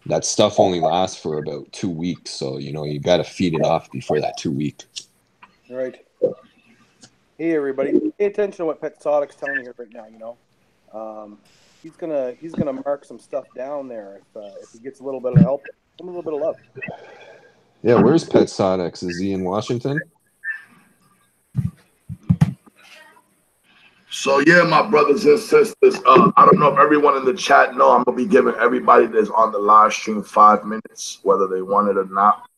That stuff only lasts for about 2 weeks, so you know you got to feed it off before that 2 weeks. Right. Hey everybody, pay attention to what Petsodic's telling you here right now. You know, he's gonna mark some stuff down there if he gets a little bit of help, a little bit of love. Yeah, where's Petsodix? Is he in Washington? So yeah, my brothers and sisters, I don't know if everyone in the chat know, I'm gonna be giving everybody that's on the live stream 5 minutes, whether they want it or not.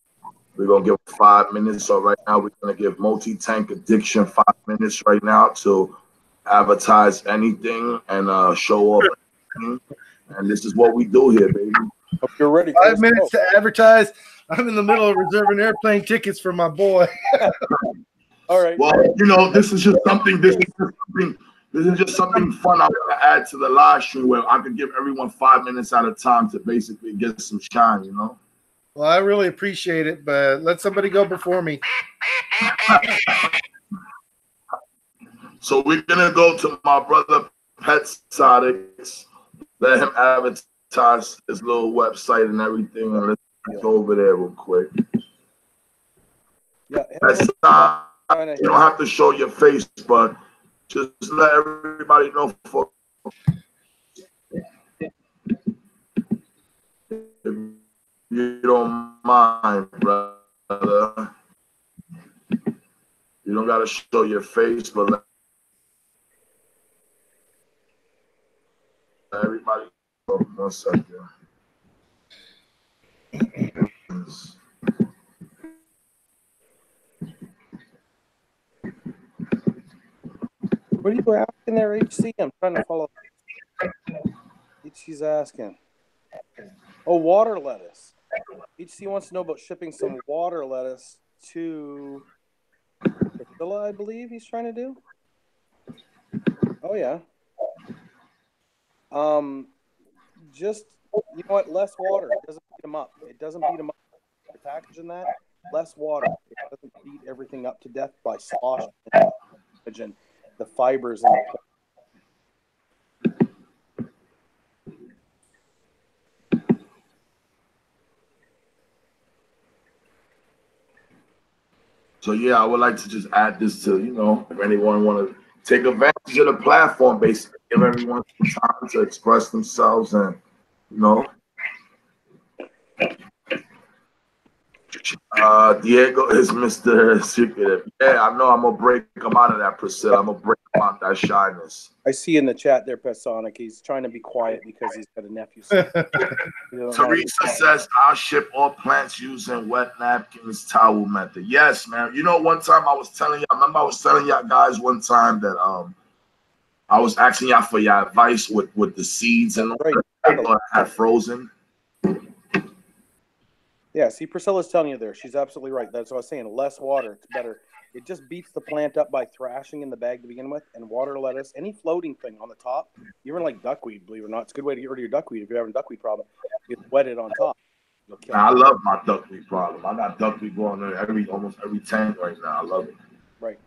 We're gonna give 5 minutes. So right now we're gonna give Multi-Tank Addiction 5 minutes right now to advertise anything and show off anything. And this is what we do here, baby. Hope you're ready. 5 minutes to advertise. I'm in the middle of reserving airplane tickets for my boy. All right. Well, you know, this is just something fun I want to add to the live stream where I could give everyone 5 minutes at a time to basically get some shine, you know? Well, I really appreciate it, but let somebody go before me. So we're going to go to my brother Petsodix. let him advertise his little website and everything, and let's go over there real quick. Yeah, That's not, you don't have to show your face, but just let everybody know for if you don't mind, brother. You don't gotta show your face, but let everybody know. 1 second. what are you asking there, HC? I'm trying to follow. HC's asking. Oh, water lettuce. HC wants to know about shipping some water lettuce to Priscilla, I believe he's trying to do. Oh yeah. Just, you know what? Less water. It doesn't beat them up. It doesn't beat them up. The package in that, less water. It doesn't beat everything up to death by slosh and the fibers in the. So yeah, I would like to just add this to, you know, if anyone want to take advantage of the platform, basically give everyone some time to express themselves and, you know. Diego is Mr. Secretive. Yeah, I know. I'm gonna break him out of that, Priscilla. I'm gonna break him out that shyness. I see in the chat there, Pesonic. He's trying to be quiet because he's got a nephew. Teresa says, I'll ship all plants using wet napkins towel method. Yes, man. You know, one time I was telling y'all, remember I was telling y'all guys one time that I was asking y'all for your advice with the seeds and all that I had frozen. Yeah, see, Priscilla's telling you there. She's absolutely right. That's what I was saying. Less water, it's better. It just beats the plant up by thrashing in the bag to begin with, and water lettuce, any floating thing on the top, even like duckweed, believe it or not. It's a good way to get rid of your duckweed if you're having a duckweed problem. You wet it on top. I love my duckweed problem. I got duckweed going in almost every tank right now. I love it. Right.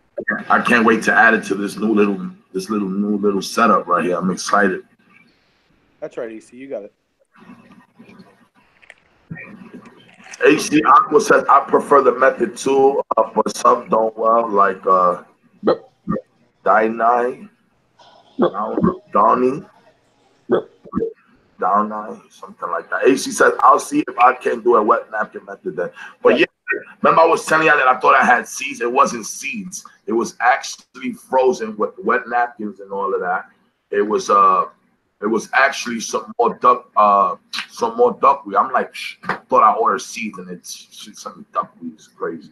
I can't wait to add it to this new little setup right here. I'm excited. That's right, EC. You got it. HC Aqua says, I prefer the method too, but some don't well, like Dynai, Downy, something like that. HC says, I'll see if I can do a wet napkin method then. But yeah, remember I was telling you that I thought I had seeds. It wasn't seeds. It was actually frozen with wet napkins and all of that. It was actually some more duckweed. I'm like, I thought I ordered seeds and it's some duckweed. It's crazy.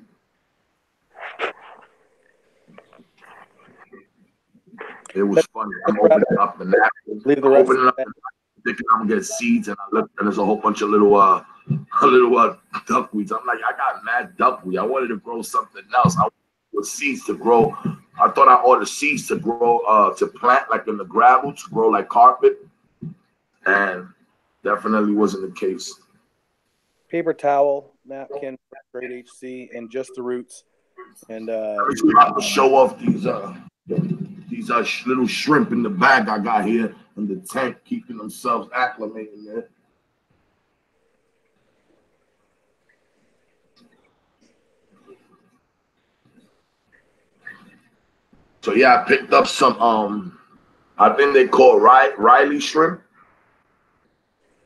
It was funny. I'm opening up the napkins. Thinking I'm gonna get seeds, and I look and there's a whole bunch of little duckweeds. I'm like, I got mad duckweed. I wanted to grow something else. I wanted seeds to grow. I thought I ordered seeds to grow to plant like in the gravel to grow like carpet, and definitely wasn't the case. Paper towel, napkin, great HC, and just the roots. And I'll show off these little shrimp in the bag I got here in the tank, keeping themselves acclimating there. So yeah, I picked up some I think they call Riley shrimp.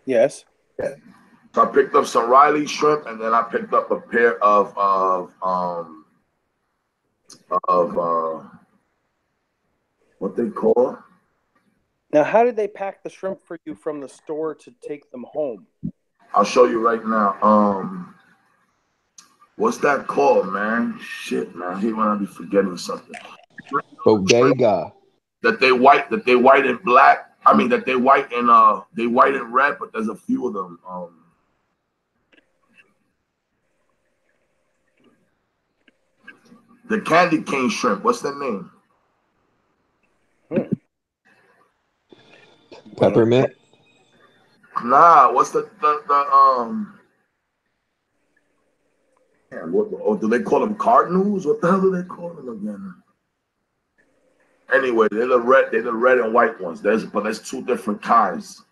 Yes. Yeah. So I picked up some Riley shrimp, and then I picked up a pair of what they call. Now, how did they pack the shrimp for you from the store to take them home? I'll show you right now. What's that called, man? Shit, man. I hate when I be forgetting something. Bodega. That they white and black. I mean that they white and red, but there's a few of them. The candy cane shrimp. What's their name? Peppermint. Nah. What's the do they call them cardinals? What the hell do they call them again? Anyway, they're the red and white ones. There's two different kinds.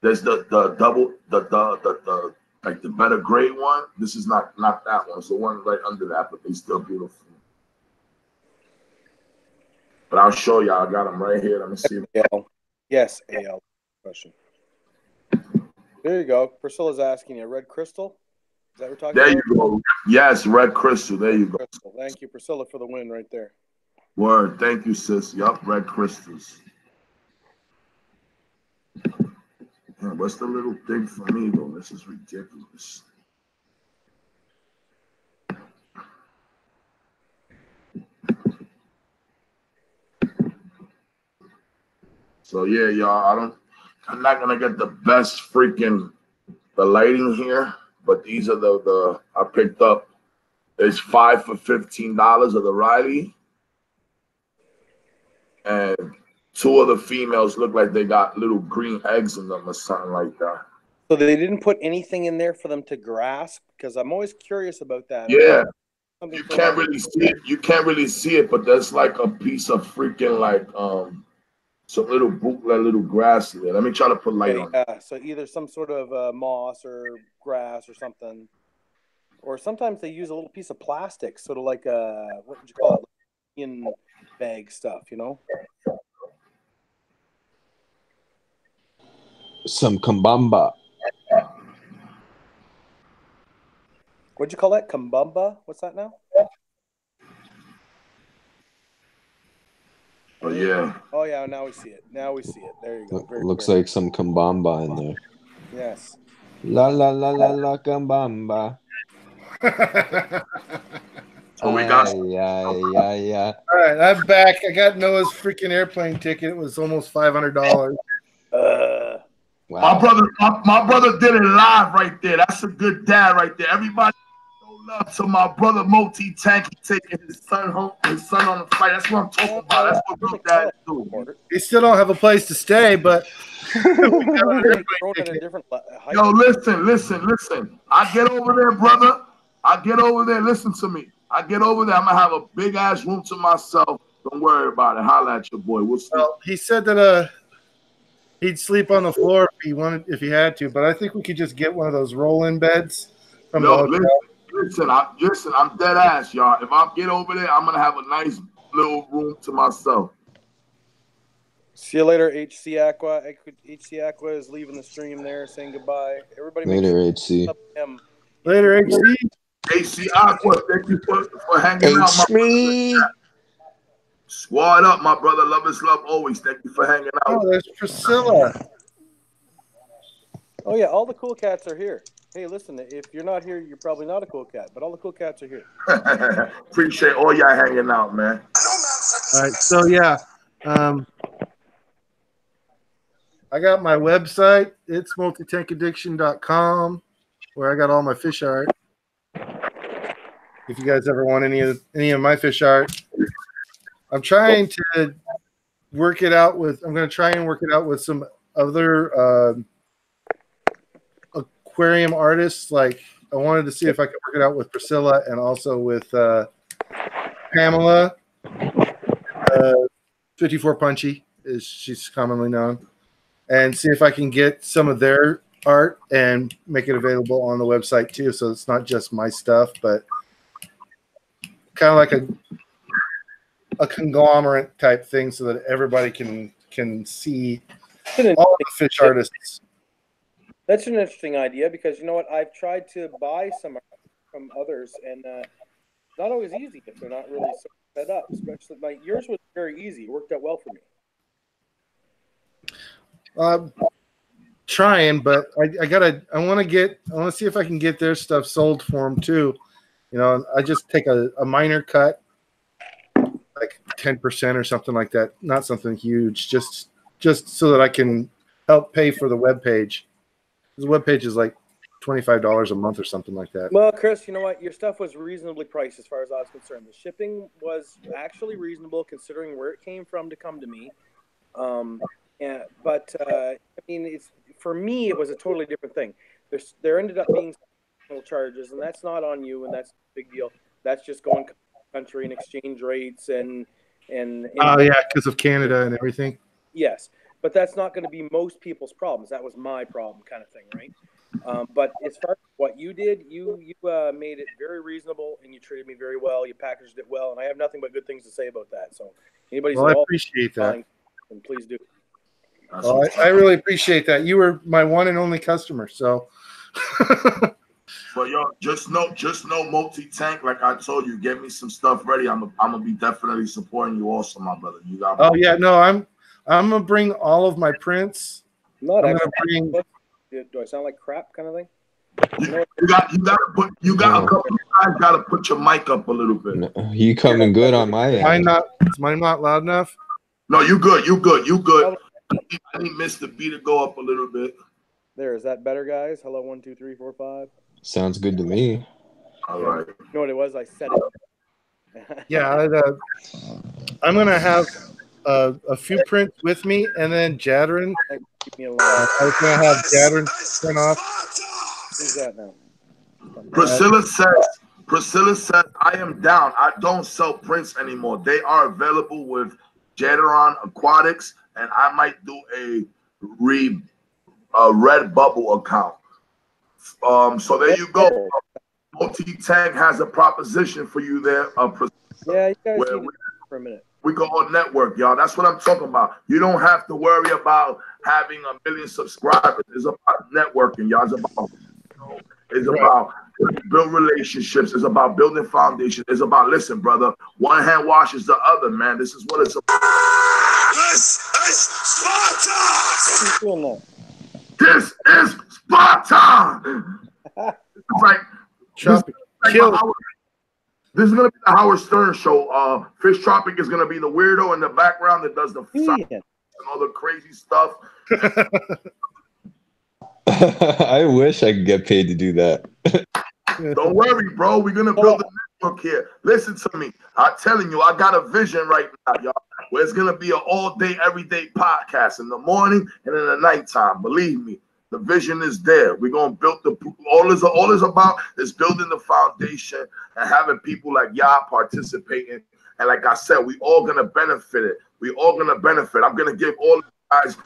There's the double the like the better grade one. This is not that one. It's the one right under that, but they still beautiful. But I'll show y'all. I got them right here. Let me see. Yes, AL question. There you go. Priscilla's asking you. Red crystal? Is that what we're talking There about? you go. Yes, red crystal. There you go. Crystal. Thank you, Priscilla, for the win right there. Word. Thank you, sis. Yup, red crystals. Man, what's the little thing for me, though? This is ridiculous. So, yeah, y'all, I'm not going to get the best freaking the lighting here, but these are the I picked up. It's 5 for $15 of the Riley. And 2 of the females look like they got little green eggs in them or something like that. So they didn't put anything in there for them to grasp? Because I'm always curious about that. Yeah. You can't really see it. You can't really see it, but there's like a piece of freaking like some little bootleg little grass in there. Let me try to put light on it. Yeah, so either some sort of moss or grass or something. Or sometimes they use a little piece of plastic, sort of like what would you call it? In bag stuff, you know? Some kambamba. What'd you call that? Kambamba? What's that now? Oh, yeah. Oh, yeah, now we see it. Now we see it. There you go. Looks like some kambamba in there. Yes. La la la la la kambamba. So we got. Yeah. All right, I'm back. I got Noah's freaking airplane ticket. It was almost $500. Wow. My brother did it live right there. That's a good dad right there. Everybody show love to my brother multi-tank. He taking his son home, his son on the flight. That's what I'm talking about. That's what real dads do. He still don't have a place to stay, but yo, listen. I get over there, brother. I get over there. Listen to me. I get over there. I'm gonna have a big ass room to myself. Don't worry about it. Holla at your boy. Well, he said that he'd sleep on the floor if he had to, but I think we could just get one of those roll-in beds from the hotel. Listen, I'm dead ass, y'all. If I get over there, I'm gonna have a nice little room to myself. See you later, HC Aqua. HC Aqua is leaving the stream there, saying goodbye. Everybody, later, HC. Later, HC. HC Aqua, thank you for hanging out. HC. Squad up, my brother. Love is love always. Thank you for hanging out. Oh, there's Priscilla. Oh, yeah, all the cool cats are here. Hey, listen, if you're not here, you're probably not a cool cat, but all the cool cats are here. Appreciate all y'all hanging out, man. All right, so yeah. I got my website. It's multitankaddiction.com, where I got all my fish art. If you guys ever want any of my fish art, I'm trying to work it out with. I'm going to try and work it out with some other aquarium artists. Like I wanted to see if I could work it out with Priscilla and also with Pamela. 54 Punchy is she's commonly known, and see if I can get some of their art and make it available on the website too. So it's not just my stuff, but kind of like a conglomerate type thing, so that everybody can see all the fish artists. That's an interesting idea because you know what? I've tried to buy some from others, and not always easy if they're not really set up. Especially like yours was very easy; it worked out well for me. Trying, but I want to see if I can get their stuff sold for them too. You know, I just take a minor cut, like 10% or something like that. Not something huge, just so that I can help pay for the webpage. The webpage is like $25 a month or something like that. Well, Chris, you know what? Your stuff was reasonably priced as far as I was concerned. The shipping was actually reasonable considering where it came from to come to me. But I mean, it's for me, it was a totally different thing. There ended up being some charges, and that's not on you, and that's a big deal. That's just going country and exchange rates and oh yeah, because of Canada and everything. Yes, but that's not going to be most people's problems. That was my problem, kind of thing, right? But as far as what you did, you made it very reasonable, and you treated me very well. You packaged it well, and I have nothing but good things to say about that. So, anybody's Well, I appreciate that. And please do. Well, I really appreciate that. You were my one and only customer, so. But yo, just know, multi-tank. Like I told you, get me some stuff ready. I'm gonna be definitely supporting you also, my brother. You got. Oh yeah, no, I'm gonna bring all of my prints. Not I'm actually. gonna bring. Do I sound like crap, kind of thing? You got a couple. You guys gotta put your mic up a little bit. No, you coming good on my end. Is mine not loud enough? No, you good. You good. I need Mr. B to go up a little bit. There, is that better, guys? Hello, 1, 2, 3, 4, 5. Sounds good to me. All right. You know what it was? I said it. Yeah, I'm gonna have a few prints with me, and then Jadrin. Keep me alone. I was gonna have Jadrin print off. Who's that now? Priscilla says, I am down. I don't sell prints anymore. They are available with Jadron Aquatics, and I might do a Red Bubble account. So there you go. Multi-Tank has a proposition for you there. Yeah, you guys need to for a minute. We go on network, y'all. That's what I'm talking about. You don't have to worry about having 1 million subscribers. It's about networking, y'all. It's about build relationships. It's about building foundations. It's about, listen, brother, one hand washes the other, man. This is what it's about. This is Sparta! This is Sparta! It's like, this is gonna be the Howard Stern show. Fish Tropic is gonna be the weirdo in the background that does the and all the crazy stuff. I wish I could get paid to do that. Don't worry, bro. We're gonna build a network here. Listen to me. I'm telling you, I got a vision right now, y'all, where it's gonna be an all-day, everyday podcast in the morning and in the nighttime. Believe me. The vision is there. We're gonna build all is about is building the foundation and having people like y'all participating. And like I said, we all gonna benefit it. We all gonna benefit. I'm gonna give all you guys,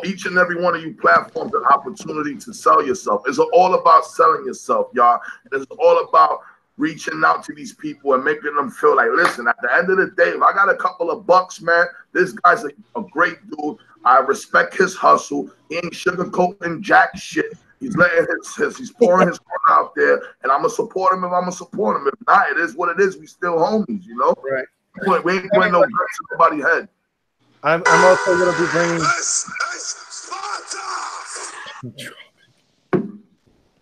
each and every one of you platforms, an opportunity to sell yourself. It's all about selling yourself, y'all. It's all about reaching out to these people and making them feel like, listen, at the end of the day, if I got a couple of bucks, man, this guy's a great dude. I respect his hustle. He ain't sugarcoating jack shit. He's letting he's pouring his heart out there, and I'm gonna support him if I'm gonna support him. If not, it is what it is. We still homies, you know. Right. We ain't putting no guns in nobody's head. I'm also gonna be bringing.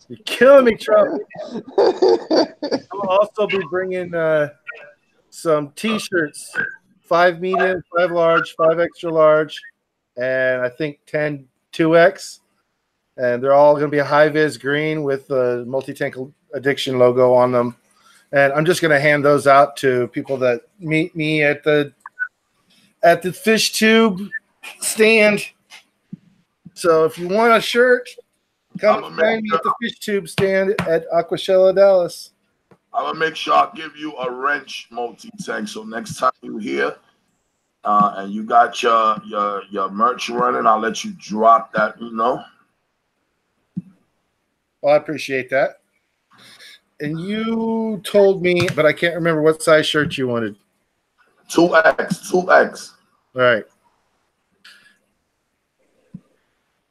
You're killing me, Trump. I'll also be bringing some T-shirts, 5 medium, 5 large, 5 extra large, and I think 10 2X. And they're all going to be a high-vis green with the Multi-Tank Addiction logo on them. And I'm just going to hand those out to people that meet me at the fish tube stand. So if you want a shirt, come find me at the fish tube stand at Aquascapes, Dallas. I'm gonna make sure I give you a wrench, Multi-Tank. So next time you're here, and you got your merch running, I'll let you drop that. You know. Well, I appreciate that. And you told me, but I can't remember what size shirt you wanted. 2X. All right.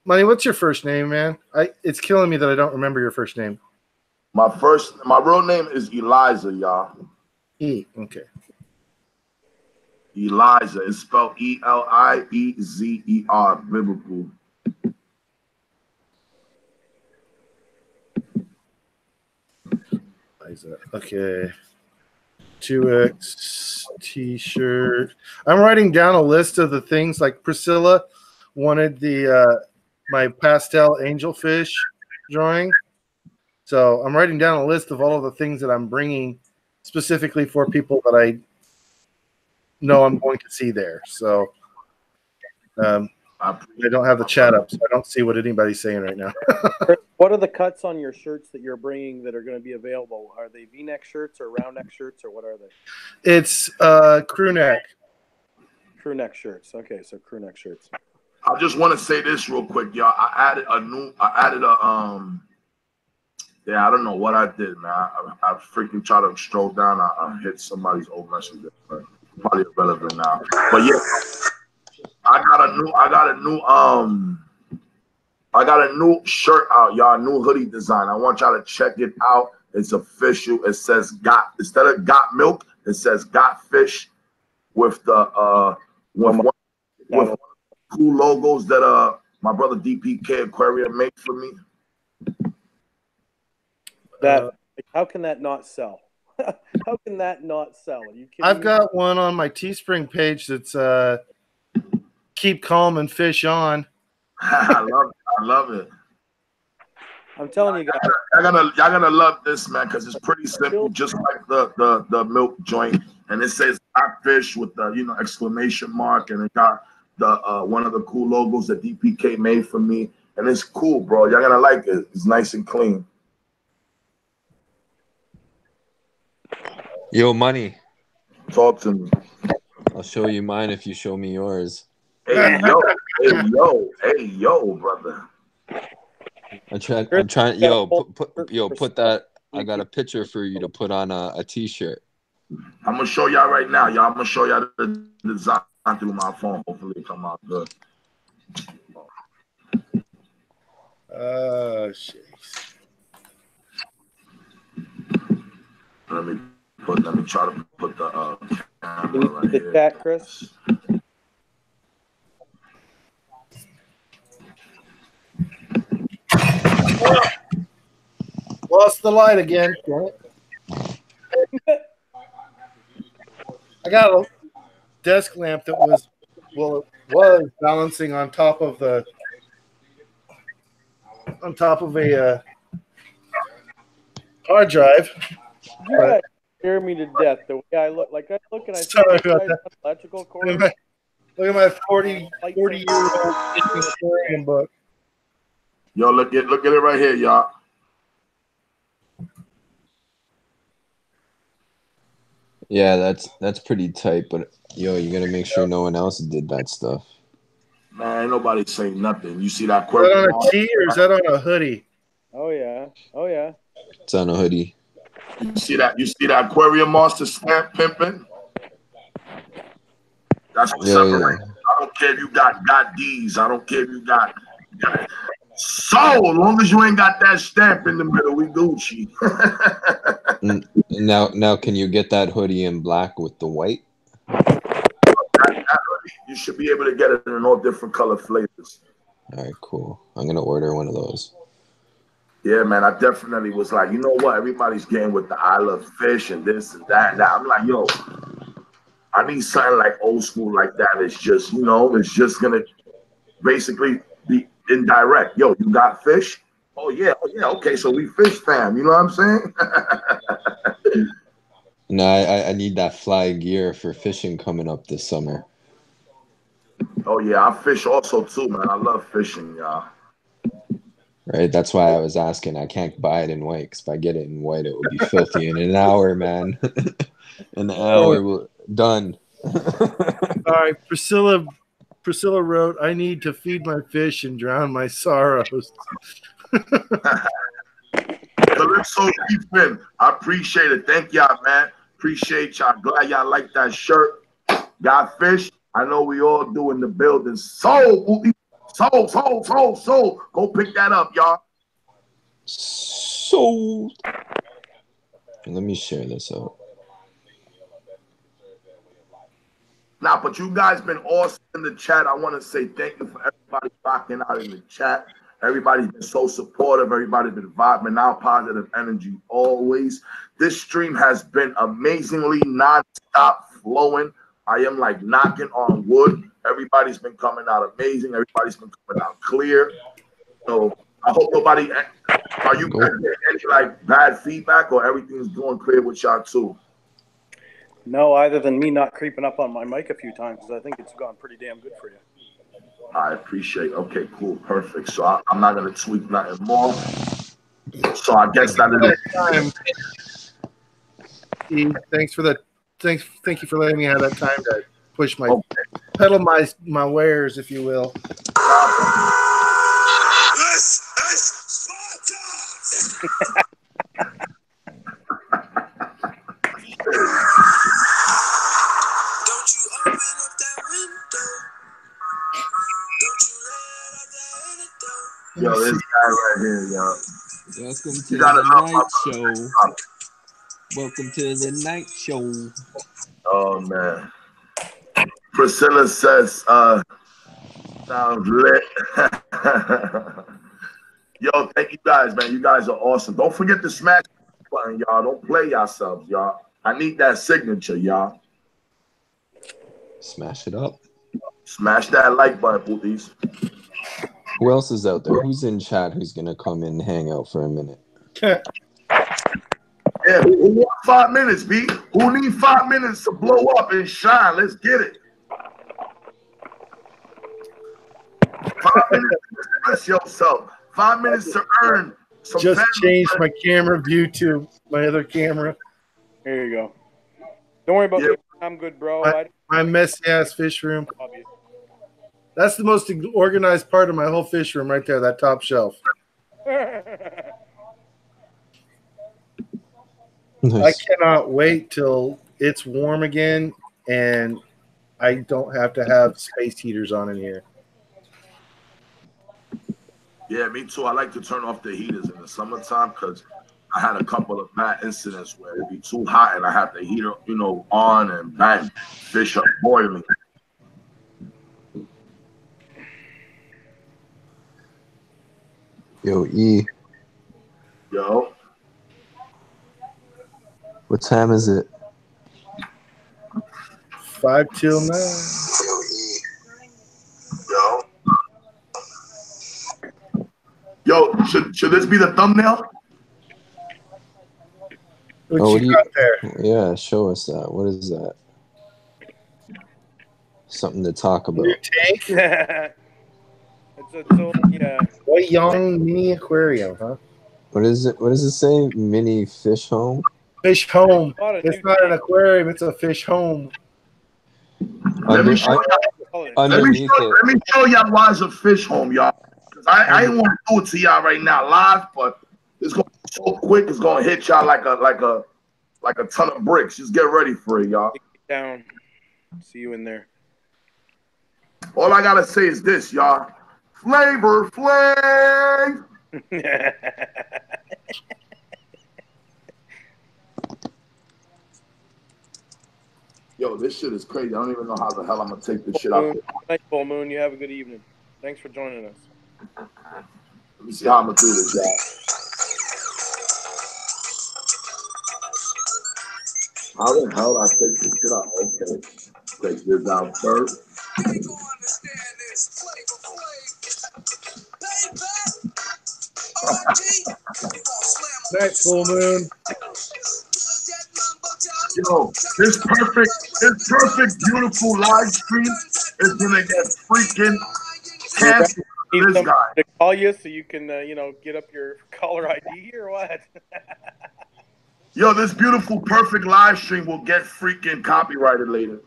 Money, what's your first name, man? It's killing me that I don't remember your first name. My real name is Eliza, y'all. Okay. Eliza. It's spelled Eliezer, biblical. Okay. 2X T-shirt. I'm writing down a list of the things. Like Priscilla wanted my pastel angelfish drawing. So I'm writing down a list of all of the things that I'm bringing specifically for people that I know I'm going to see there. So I don't have the chat up, so I don't see what anybody's saying right now. What are the cuts on your shirts that you're bringing that are going to be available? Are they V-neck shirts or round neck shirts, or what are they? It's crew neck. Crew neck shirts. Okay, so crew neck shirts. I just want to say this real quick, y'all. I added a yeah, I don't know what I did, man. I freaking tried to scroll down. I hit somebody's old message, but probably irrelevant now. But yeah, I got a new shirt out, y'all. New hoodie design. I want y'all to check it out. It's official. It says "Got" instead of "Got Milk." It says "Got Fish" with the with one of the cool logos that my brother DPK Aquarium made for me. That how can that not sell? How can that not sell? Are you kidding I've me? got one on my Teespring page that's "Keep Calm and Fish On." I love it. I'm telling you guys, Y'all gonna love this, man, because it's pretty simple, just like the milk joint, and it says "Got Fish" with the exclamation mark, and it got the one of the cool logos that DPK made for me, and it's cool, bro. Y'all gonna like it. It's nice and clean. Yo, Money. Talk to me. I'll show you mine if you show me yours. Hey yo, brother. I'm trying. Yo, put that. I got a picture for you to put on a T-shirt. I'm gonna show y'all right now, y'all. I'm gonna show y'all the design through my phone. Hopefully, it come out good. Shit. Let me try to put the camera right the here. chat, Chris. Lost the light again. I got a desk lamp that was balancing on top of a hard drive. You guys scare me to death. The way I look, and I see Sorry you about guys that. on electrical cord. Look at my 40-year-old aquarium book. Yo, look at it right here, y'all. Yeah, that's pretty tight, but yo, you gotta make sure no one else did that stuff. Man, ain't nobody saying nothing. You see that Is quirk? that on a tee or is that on a hoodie? Oh yeah. It's on a hoodie. You see that aquarium monster stamp pimping? That's what separates. I don't care if you got D's. I don't care if you got. So long as you ain't got that stamp in the middle, we Gucci. Now, can you get that hoodie in black with the white? You should be able to get it in all different color flavors. All right, cool. I'm gonna order one of those. Yeah, man, I definitely was like, you know what? Everybody's getting with the I love fish and this and that and that. I'm like, yo, I need something like old school like that. It's just, it's just gonna basically be indirect. Yo, you got fish? Oh yeah, okay, so we fish fam. You know what I'm saying? No, I need that fly gear for fishing coming up this summer. Oh yeah, I fish also too, man. I love fishing, y'all. Right, that's why I was asking. I can't buy it in white, because if I get it in white, it will be filthy in an hour, man. An hour, done. All right, Priscilla wrote, "I need to feed my fish and drown my sorrows." Calypso Ethan, I appreciate it. Thank y'all, man. Appreciate y'all. Glad y'all like that shirt. Got fish? I know we all do in the building. Soul. Go pick that up, y'all. So, let me share this out. Now, but you guys been awesome in the chat. I want to say thank you for everybody rocking out in the chat. Everybody's been so supportive. Everybody's been vibing out, positive energy always. This stream has been amazingly non-stop flowing. I am like knocking on wood. Everybody's been coming out amazing. Everybody's been coming out clear. So I hope nobody. Are you getting any like bad feedback, or everything's going clear with y'all too? No, other than me not creeping up on my mic a few times, I think it's gone pretty damn good for you. I appreciate. Okay, cool, perfect. So I'm not gonna tweak nothing more. So I guess that is time. Thanks for that. Thank you for letting me have that time to push my pedal my wares, if you will. This is Sparta! Don't you open up that window. Don't you let out that antidote. Yo, this guy right here, yo. Welcome to the night show. Welcome to the night show. Oh man. Priscilla says, sounds lit. Yo, thank you guys, man. You guys are awesome. Don't forget to smash the button, y'all. Don't play yourselves, y'all. I need that signature, y'all. Smash it up. Smash that like button, please. Who else is out there? Who's in chat who's going to come and hang out for a minute? Yeah, who want 5 minutes, B? Who need 5 minutes to blow up and shine? Let's get it. 5 minutes to express yourself. 5 minutes to earn some. Just changed my camera view to my other camera. There you go. Don't worry about me. I'm good, bro. My messy ass fish room. That's the most organized part of my whole fish room right there, that top shelf. Nice. I cannot wait till it's warm again and I don't have to have space heaters on in here. Yeah, me too. I like to turn off the heaters in the summertime because I had a couple of bad incidents where it'd be too hot and I have the heater, on and bang, fish up boiling. Yo, E. Yo. What time is it? 5 till 9. Yo, should this be the thumbnail? What you got there? Yeah, show us that. What is that? Something to talk about. Your tank? Yeah. What young mini aquarium, huh? What is it? What does it say? Mini fish home? Fish home. It's not an aquarium, it's a fish home. Let me show y'all why it's a fish home, y'all. I ain't want to do it to y'all right now live, but it's gonna be so quick. It's gonna hit y'all like a ton of bricks. Just get ready for it, y'all. Down. See you in there. All I gotta say is this, y'all. Flavor Flav. Yo, this shit is crazy. I don't even know how the hell I'm gonna take this shit out. Night, full moon. You have a good evening. Thanks for joining us. Let me see how I'm gonna do this, y'all. How the hell do I take this shit out? Okay. Take this out first. Night, full moon. Yo, this perfect, beautiful live stream is gonna get freaking canceled. This guy to call you so you can, get up your caller ID or what? Yo, this beautiful, perfect live stream will get freaking copyrighted later.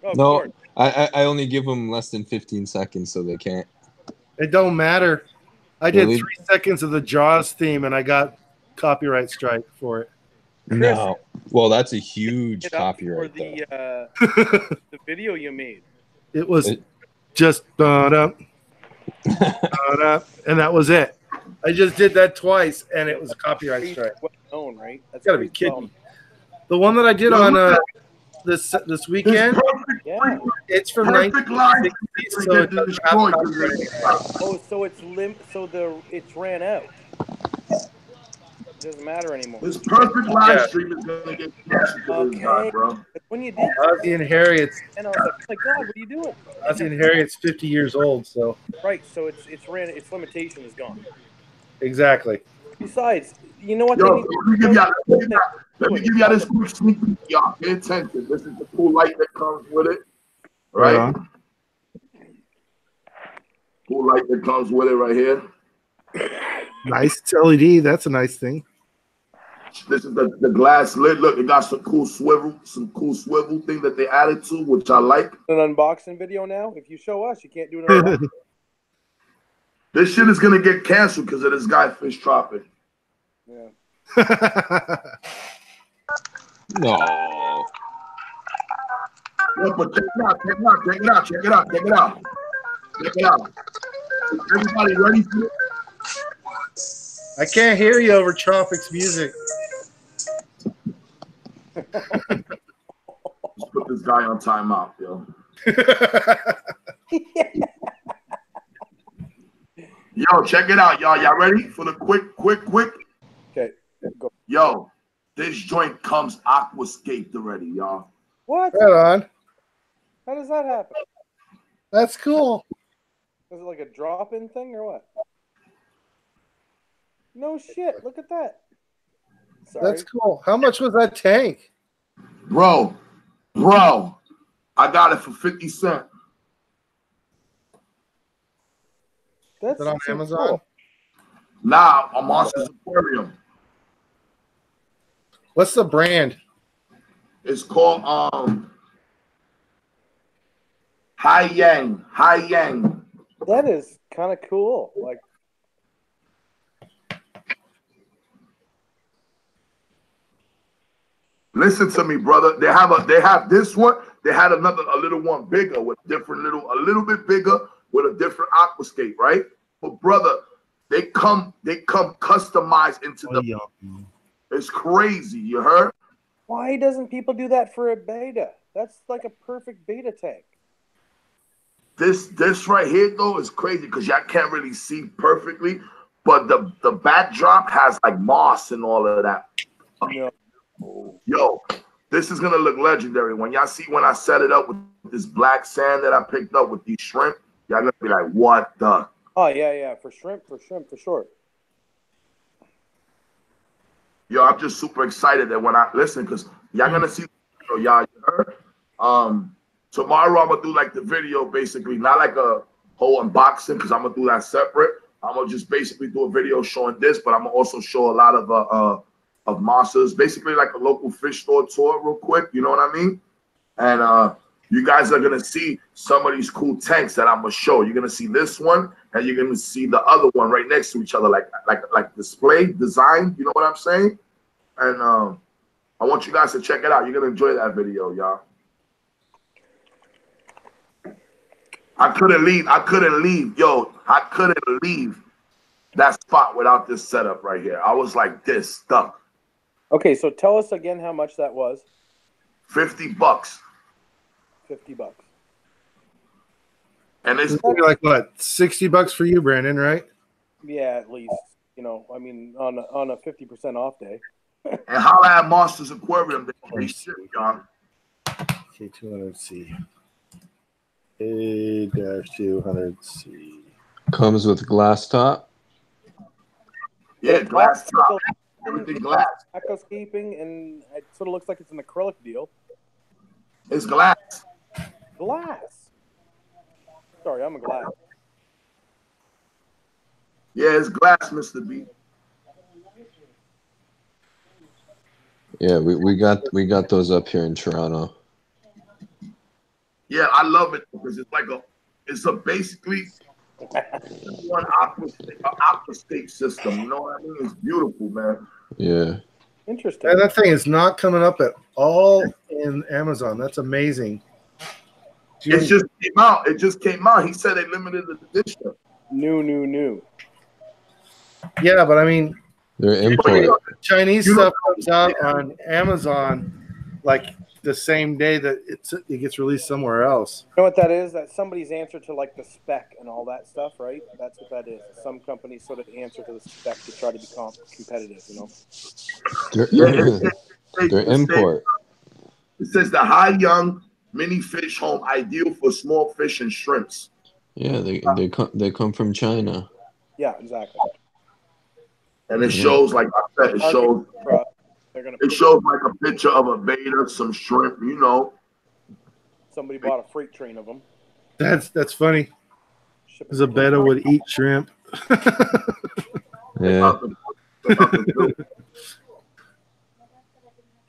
Oh, no, I only give them less than 15 seconds, so they can't. It don't matter. I did Really? 3 seconds of the Jaws theme, and I got copyright strike for it. No. Well, that's a huge copyright. For the the video you made. It was just up, and that was it. I just did that twice, and it was a copyright strike. Well known, right? That's gotta be kidding me. The one that I did on this weekend, it's from 1960, so it doesn't have copyright. Oh, so it's it's ran out. It doesn't matter anymore. This perfect live stream is gonna get canceled, bro. When you did Ozzy and Harriet's, and I was like, oh my God, what are you doing? Ozzy and Harriet's 50 years old, so right. So its limitation is gone. Exactly. Besides, you know what? Yo, let me give y'all this quick sneak peek, y'all. Pay attention. This is the cool light that comes with it, right? Cool light that comes with it right here. Nice LED. That's a nice thing. This is the glass lid. Look, it got some cool swivel thing that they added to, which I like. An unboxing video now. If you show us, you can't do it. This shit is gonna get canceled because of this guy Fish Tropic. Yeah. No. Yo, but check it out, check it out, check it out, check it out, check it out. Check it out. Is everybody ready for it? I can't hear you over Tropics music. Let's put this guy on timeout, yo. Yo, check it out, y'all. Y'all ready for the quick? Okay, go. Yo, this joint comes AQUASCAPE already, y'all. What? Right on. How does that happen? That's cool. Is it like a drop-in thing or what? No shit. Look at that. Sorry. That's cool. How much was that tank? Bro, I got it for 50 cents. That's Is it on so Amazon? cool. Nah, on Monsters Aquarium. What's the brand? It's called Hai Yang. That is kind of cool. Like, listen to me, brother. They have this one. They had a little one bigger with a little bit bigger with a different AQUASCAPE, right? But brother, they come customized into the. It's crazy. You heard? why doesn't people do that for a beta? That's like a perfect beta tank. This right here though is crazy because y'all can't really see perfectly, but the backdrop has like moss and all of that. No. Yo, this is gonna look legendary when y'all see when I set it up with this black sand that I picked up with these shrimp. Y'all gonna be like, what the? Oh yeah, for shrimp, for sure. Yo, I'm just super excited that when I listen, because y'all gonna see, y'all heard. Tomorrow I'm gonna do like the video, basically, not like a whole unboxing, because I'm gonna do that separate. I'm gonna just basically do a video showing this, but I'm gonna also show a lot of monsters, basically like a local fish store tour, real quick. You know what I mean? And you guys are gonna see some of these cool tanks that I'm gonna show. You're gonna see this one, and you're gonna see the other one right next to each other, like display design. You know what I'm saying? And I want you guys to check it out. You're gonna enjoy that video, y'all. I couldn't leave. Yo, I couldn't leave that spot without this setup right here. I was like this, stuck. Okay, so tell us again how much that was. $50. $50. And it's like what, $60 for you, Brandon, right? Yeah, at least. You know, I mean, on a 50% off day. And holla at Monsters Aquarium. They ship, y'all. K200C. A-200C. Comes with glass top. Yeah, glass top. Everything glass. Aquascaping, and it sort of looks like it's an acrylic deal. It's glass. Glass. Sorry, I'm a glass. Yeah, it's glass, Mr. B. Yeah, we got those up here in Toronto. Yeah, I love it because it's a basically one aquascape system. You know what I mean? It's beautiful, man. Yeah. Interesting. And that thing is not coming up at all in Amazon. That's amazing. It just came out. It just came out. He said a limited edition. New. Yeah, but I mean, They're imported. Chinese stuff comes out on Amazon like the same day that it gets released somewhere else. You know what that is? That's somebody's answer to like the spec and all that stuff, right? That's what that is. Some companies sort of answer to the spec to try to be competitive, you know? They're import. It says the high young mini fish home ideal for small fish and shrimps. Yeah, they come from China. Yeah, exactly. And it shows, like I said, it shows like a picture of a beta, some shrimp, you know. Somebody bought a freight train of them. That's funny. Because a betta would eat shrimp. Yeah.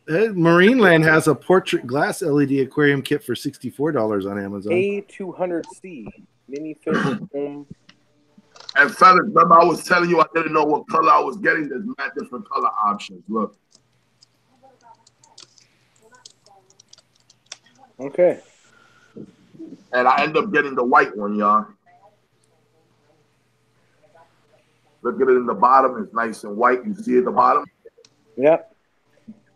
Marineland has a portrait glass LED aquarium kit for $64 on Amazon. A200C mini fish home. And And fellas, remember I was telling you I didn't know what color I was getting. There's mad different color options. Look. Okay. And I end up getting the white one, y'all. Look at it in the bottom. It's nice and white. You see at the bottom? Yep.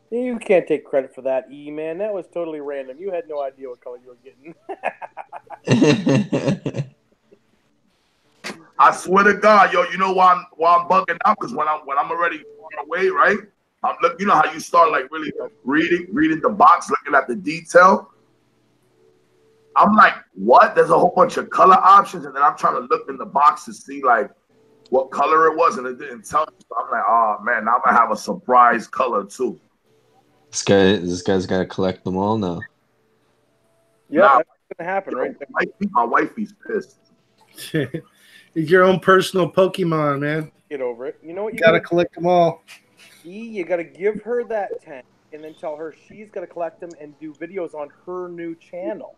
You can't take credit for that, E, man. That was totally random. You had no idea what color you were getting. I swear to God, yo, you know why I'm bugging out? Because when I'm already far away, right? I'm look, you know how you start like really reading the box, looking at the detail. I'm like, what? There's a whole bunch of color options, and then I'm trying to look in the box to see like what color it was, and it didn't tell me. So I'm like, oh man, now I'm gonna have a surprise color too. This guy's got to collect them all now. Yeah, Nah, that's gonna happen, right there. My wifey's pissed. It's your own personal Pokemon, man. Get over it. You know what? You gotta collect them all. You gotta give her that tank, and then tell her she's gonna collect them and do videos on her new channel.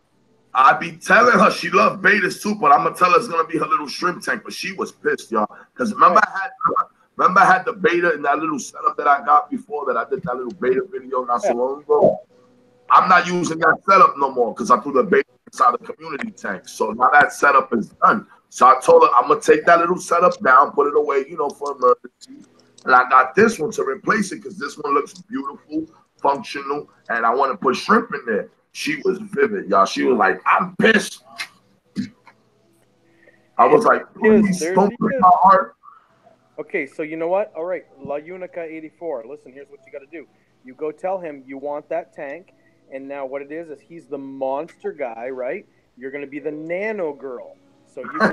I be telling her she loved betas too, but I'm gonna tell her it's gonna be her little shrimp tank. But she was pissed, y'all. Because remember I had the beta in that little setup that I got before that I did that little beta video not so long ago. I'm not using that setup no more because I threw the beta inside the community tank. So now that setup is done. So I told her I'm gonna take that little setup down, put it away, you know, for emergency. And I got this one to replace it because this one looks beautiful, functional, and I want to put shrimp in there. She was vivid, y'all. She was like, I'm pissed. I was like, please don't break my heart. Okay, so you know what? All right, La Unica 84. Listen, here's what you got to do. You go tell him you want that tank, and now what it is he's the monster guy, right? You're going to be the nano girl. So you go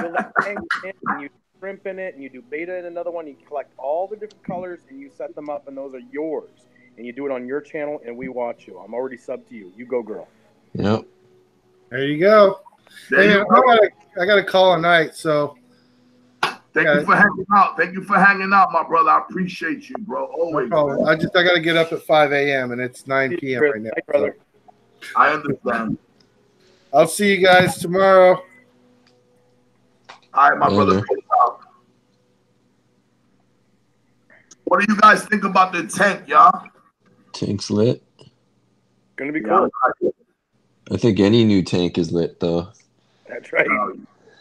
fill that tank in, and you shrimp in it, and you do beta in another one. You collect all the different colors, and you set them up, and those are yours. And you do it on your channel, and we watch you. I'm already subbed to you. You go, girl. Yep. There you go. Hey, man, I got a call tonight, so. Thank you for hanging out. Thank you for hanging out, my brother. I appreciate you, bro. Always. No I got to get up at 5 a.m. and it's 9 p.m. right now. Brother. So. I understand. I'll see you guys tomorrow. All right, my brother. What do you guys think about the tank, y'all? Tank's lit. Gonna be cool. I think any new tank is lit, though. That's right.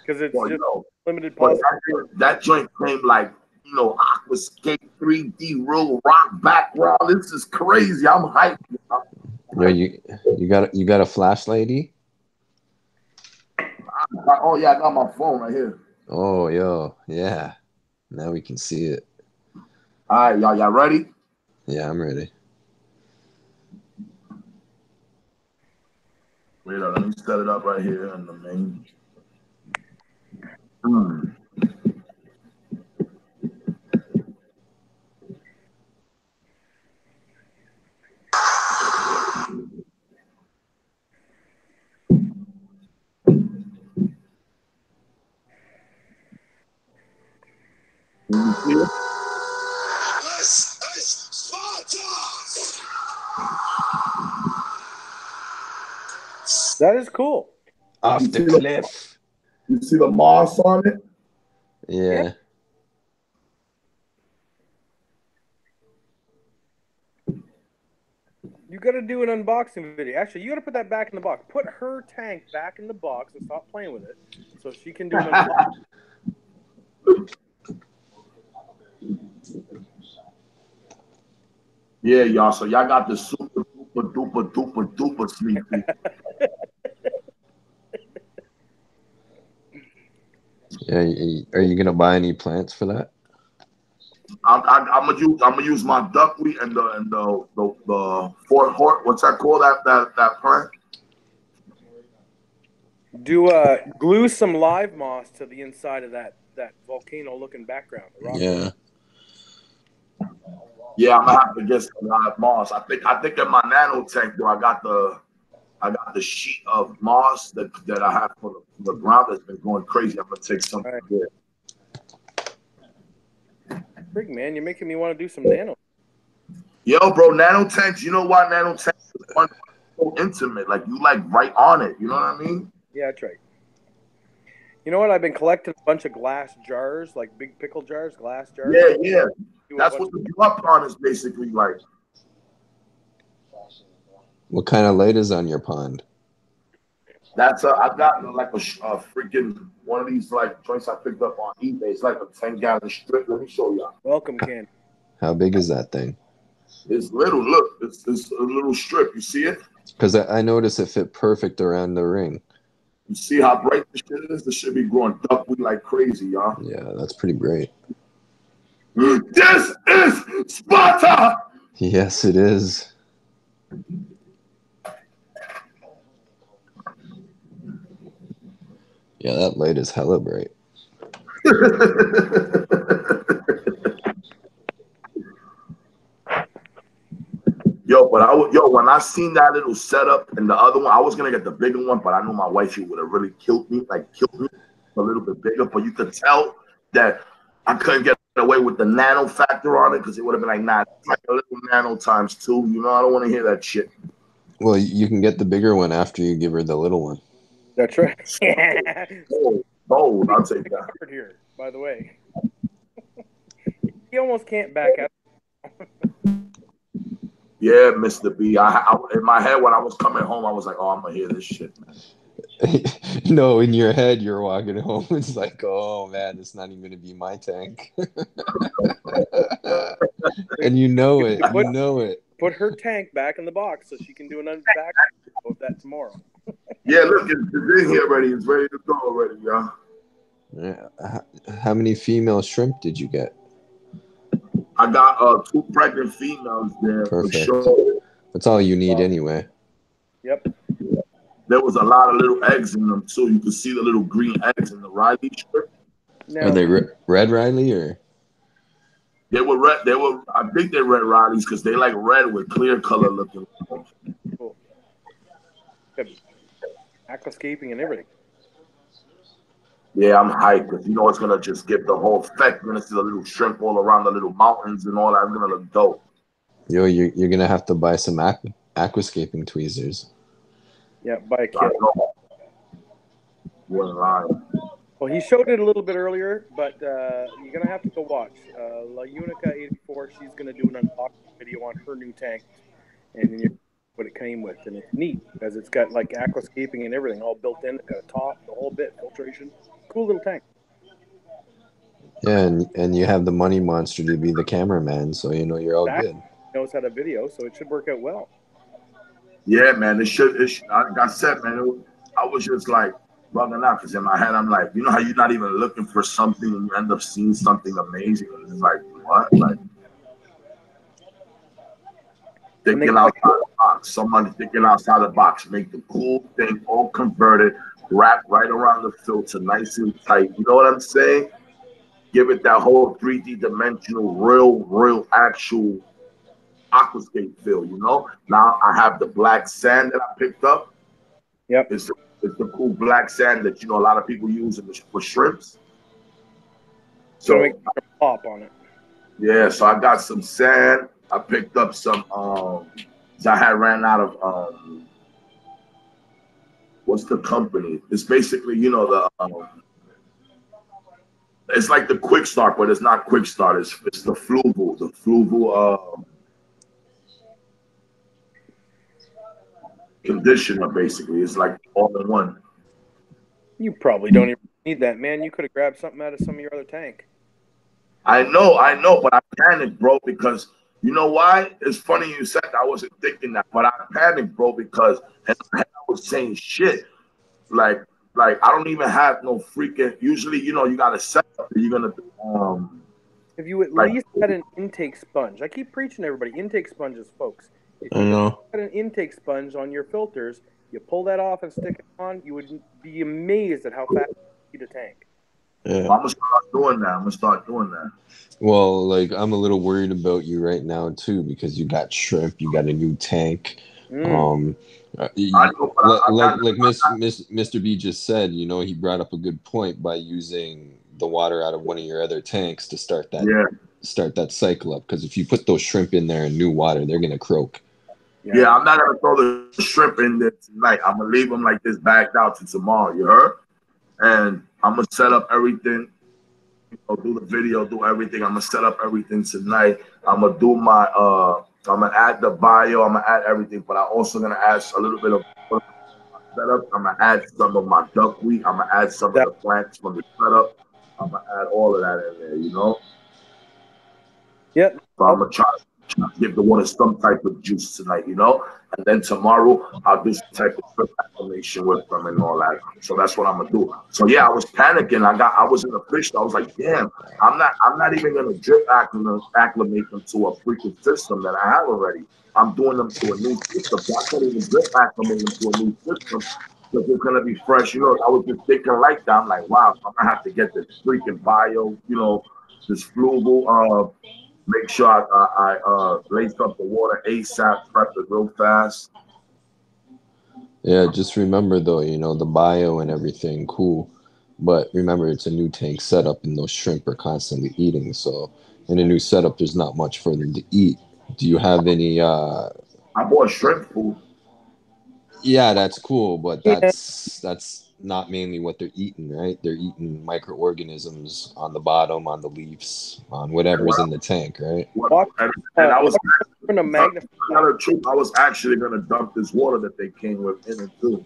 Because it's just limited possibility. That joint came like, you know, AQUASCAPE 3D real rock background. This is crazy. I'm hyped. Yo, you got a flashlight, E? Oh yeah, I got my phone right here. Oh, yo, yeah. Now we can see it. All right, y'all ready? Yeah, I'm ready. Wait, let me set it up right here in the main. That is cool. Off the cliff. You see the moss on it? Yeah. You got to do an unboxing video. Actually, you got to put that back in the box. Put her tank back in the box and stop playing with it so she can do an unboxing. Yeah, y'all. So y'all got the super duper sleepy. Yeah. Are you gonna buy any plants for that? I'm gonna use my duckweed and the Fort Hort. What's that called? That plant? Do glue some live moss to the inside of that volcano looking background. Yeah. Yeah, I'm gonna have to get some live moss. I think in my nano tank though, I got the sheet of moss that I have for the ground that's been going crazy. I'm gonna take something there. Frig, man, you're making me want to do some nano. Yo, bro, nano tanks. You know why nano tanks is fun? So intimate. Like you like right on it. You know what I mean? Yeah, that's right. You know what? I've been collecting a bunch of glass jars, like big pickle jars, glass jars. Yeah, yeah. That's what the drop pond is basically like. What kind of light is on your pond? That's I got like a freaking one of these like joints I picked up on eBay. It's like a 10-gallon strip. Let me show y'all. Welcome, Ken. How big is that thing? It's little. Look, it's a little strip. You see it? Because I noticed it fit perfect around the ring. You see how bright this shit is? This should be growing duckweed like crazy, y'all. Yeah, that's pretty great. This is Sparta! Yes, it is. Yeah, that light is hella bright. When I seen that little setup and the other one, I was gonna get the bigger one, but I knew my wife, she would have really killed me a little bit bigger. But you could tell that I couldn't get away with the nano factor on it because it would have been like, nah, it's like a little nano times 2. You know, I don't want to hear that shit. Well, you can get the bigger one after you give her the little one. That's right. I'll take that. Here, by the way, you almost can't back out. Yeah, Mr. B. I in my head when I was coming home, I was like, "Oh, I'm gonna hear this shit." No, in your head, you're walking home. It's like, "Oh man, it's not even gonna be my tank," and you know it. You know it. Put her tank back in the box so she can do an unboxing of that tomorrow. Yeah, look, it's in here already. It's ready to go already, y'all. Yeah. How many female shrimp did you get? I got 2 pregnant females there. Perfect. For sure. That's all you need anyway. Yep. There was a lot of little eggs in them too. You could see the little green eggs in the Riley strip. Are they red Riley or? They were red. I think they're red Rileys because they like red with clear color looking. Cool. Aquascaping and everything. Yeah, I'm hyped because you know it's gonna just give the whole effect. You're gonna see the little shrimp all around the little mountains and all that. It's gonna look dope. Yo, you're gonna have to buy some aquascaping tweezers. Yeah, buy a kit. Well, he showed it a little bit earlier, but you're gonna have to go watch. La Unica 84. She's gonna do an unboxing video on her new tank, and what it came with, and it's neat because it's got like aquascaping and everything all built in. It's got a top, the whole bit, filtration. Cool little tank. Yeah, and you have the money monster to be the cameraman, so you know you're all good. He knows how to video, so it should work out well. Yeah, man, it should. Like I said, man, I was just like bugging out because in my head I'm like, you know how you're not even looking for something and you end up seeing something amazing, and it's like, what? Like thinking outside the box. Someone thinking outside the box, make the cool thing all converted, wrap right around the filter, nice and tight. You know what I'm saying? Give it that whole 3D dimensional, real, actual aquascape feel. You know. Now I have the black sand that I picked up. Yep. It's the cool black sand that a lot of people use for shrimps. So make a pop on it. Yeah, so I got some sand. I picked up some. I had ran out of what's the company? It's basically the. It's like the Quick Start, but it's not Quick Start. It's the Fluval. The Fluval conditioner, basically. It's like all in one. You probably don't even need that, man. You could have grabbed something out of some of your other tank. I know, but I panicked, bro, because you know why? It's funny you said that. I wasn't thinking that, but I panicked, bro, because I was saying shit. Like I don't even have no freaking. Usually, you got to set up. You're gonna. If you at least had an intake sponge, I keep preaching to everybody, intake sponges, folks. If I know. had an intake sponge on your filters, you pull that off and stick it on, you would be amazed at how fast you heat a tank. Yeah. Well, I'm gonna start doing that. Well, like I'm a little worried about you right now too because you got shrimp, you got a new tank. Like Mr. B just said, he brought up a good point by using the water out of one of your other tanks to start that cycle up. Because if you put those shrimp in there in new water, they're gonna croak. Yeah, I'm not gonna throw the shrimp in there tonight. I'm gonna leave them like this bagged out to tomorrow. You heard? And I'm gonna set up everything. Do the video, do everything. I'm gonna set up everything tonight. I'm gonna do my I'm gonna add the bio. I'm gonna add everything, but I'm also gonna add a little bit of setup. I'm gonna add some of my duckweed. I'm gonna add some of the plants from the setup. I'm gonna add all of that in there. You know. Yep. So I'm gonna try to give the water some type of juice tonight, you know, and then tomorrow I'll do some type of drip acclimation with them and all that. So that's what I'm gonna do. So yeah, I was panicking. I was in the fish. I was like, damn, I'm not even gonna drip acclimate them to a freaking system that I have already. I'm doing them to a new system. So I can't even drip acclimate them to a new system because it's gonna be fresh. You know, I was just thinking like that. I'm like, wow, I'm gonna have to get this freaking bio, you know, this flugel. Make sure I lace up the water ASAP, prep it real fast. Yeah, just remember though, you know, the bio and everything, cool. But remember, it's a new tank setup and those shrimp are constantly eating. So in a new setup, there's not much for them to eat. Do you have any I bought shrimp food. Yeah, that's cool, but Yeah. that's not mainly what they're eating, right? They're eating microorganisms on the bottom, on the leaves, on whatever's in the tank, right? And I was going to magnify. I was actually gonna dump this water that they came with in it too.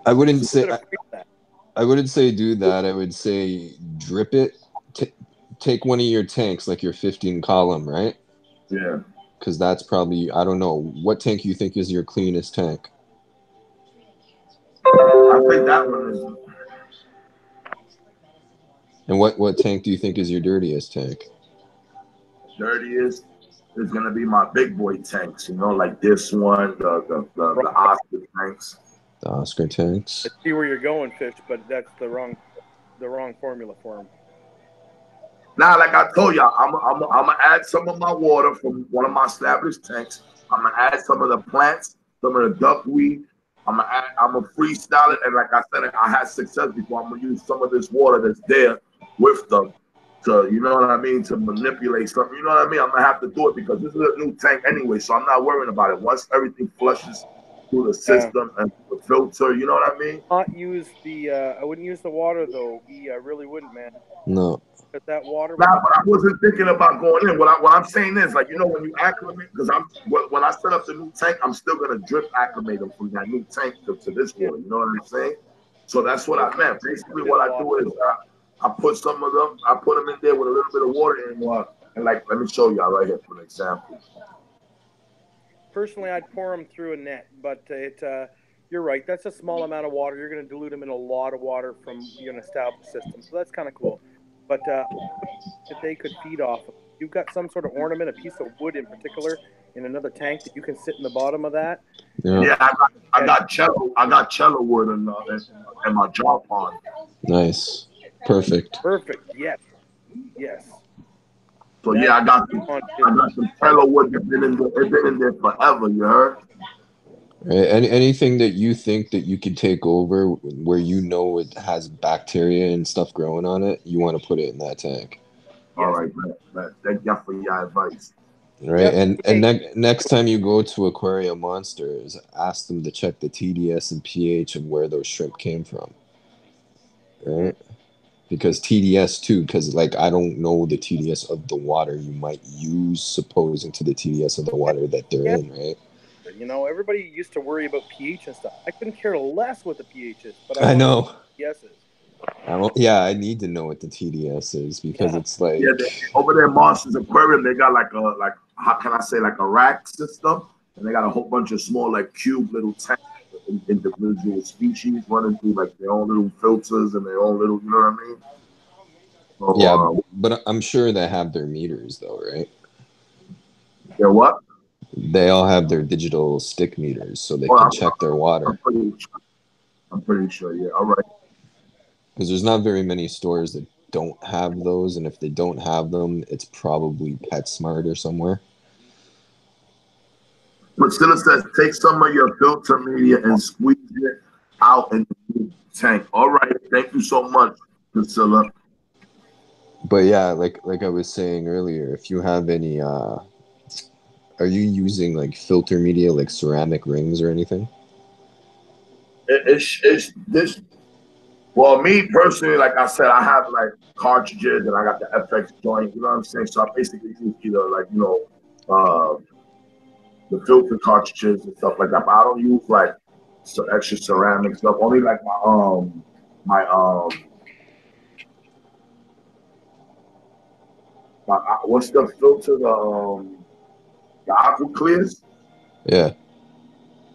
I wouldn't say do that. I would say drip it. Take one of your tanks, like your 15 column, right? Yeah. Because that's probably, I don't know, what tank you think is your cleanest tank? I think that one is. And what tank do you think is your dirtiest tank? Dirtiest is gonna be my big boy tanks, you know, like this one, the Oscar tanks. The Oscar tanks. I see where you're going, Fish, but that's the wrong formula for them. Now, like I told y'all, I'm gonna add some of my water from one of my established tanks. I'm gonna add some of the plants, some of the duckweed. I'm gonna freestyle it, and like I said, I had success before. I'm gonna use some of this water that's there with them to, you know what I mean, to manipulate something. You know what I mean? I'm gonna have to do it because this is a new tank anyway, so I'm not worrying about it. Once everything flushes through the system and the filter, you know what I mean? Not use the. I wouldn't use the water though. I really wouldn't, man. No. But that water. Nah, but I wasn't thinking about going in. What I'm saying is, like, you know, when you acclimate, because when I set up the new tank, I'm still gonna drip acclimate them from that new tank to this water. You know what I'm saying? So that's what I meant. Basically, what I do is I put some of them, I put them in there with a little bit of water and like, let me show y'all right here for an example. Personally, I'd pour them through a net, but you're right. That's a small amount of water. You're going to dilute them in a lot of water from an established system. So that's kind of cool. But that they could feed off of. You've got some sort of ornament, a piece of wood in particular, in another tank that you can sit in the bottom of that. Yeah, I got cello wood in my jaw pond. Nice. Perfect. Yes. So yeah, I got some cello wood that's been in there forever. You heard? Anything that you think that you could take over where you know it has bacteria and stuff growing on it, you want to put it in that tank. All right, man. Thank you for your advice. Right, and next time you go to Aquarium Monsters, ask them to check the TDS and pH of where those shrimp came from. Right? Because TDS too, because like I don't know the TDS of the water you might use, supposing to the TDS of the water that they're in, right? You know, everybody used to worry about pH and stuff. I couldn't care less what the pH is, but I know. TDS is. I need to know what the TDS is because it's like over there, Monsters Aquarium, they got like how can I say, like a rack system, and they got a whole bunch of small like cube little tanks, individual species running through like their own little filters and their own little, you know what I mean? So, yeah, but I'm sure they have their meters though, right? Their what? They all have their digital stick meters, so they can check their water. I'm pretty sure, yeah. All right. Because there's not very many stores that don't have those, and if they don't have them, it's probably PetSmart or somewhere. Priscilla says, take some of your filter media and squeeze it out in the tank. All right, thank you so much, Priscilla. But yeah, like I was saying earlier, if you have any, are you using like filter media, like ceramic rings or anything? It's this. Well, me personally, like I said, I have like cartridges and I got the FX joint. You know what I'm saying? So I basically use either like the filter cartridges and stuff like that. But I don't use like extra ceramic stuff. Only like my what's the filter? The aqua clears. Yeah.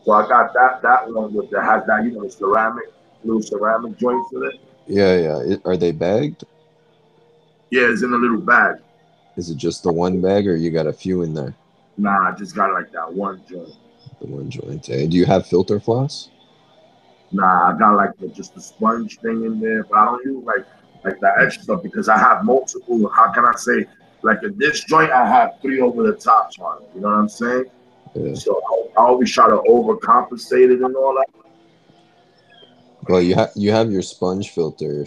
So I got that one that has that the ceramic little ceramic joints in it. Yeah. Are they bagged? Yeah, it's in a little bag. Is it just the one bag, or you got a few in there? Nah, I just got like that one joint. The one joint. Do you have filter floss? Nah, I got like just the sponge thing in there, but I don't use like the extra stuff because I have multiple. How can I say? Like in this joint, I have 3 over the tops on it. You know what I'm saying? Yeah. So I always try to overcompensate it and all that. Well, you have your sponge filter.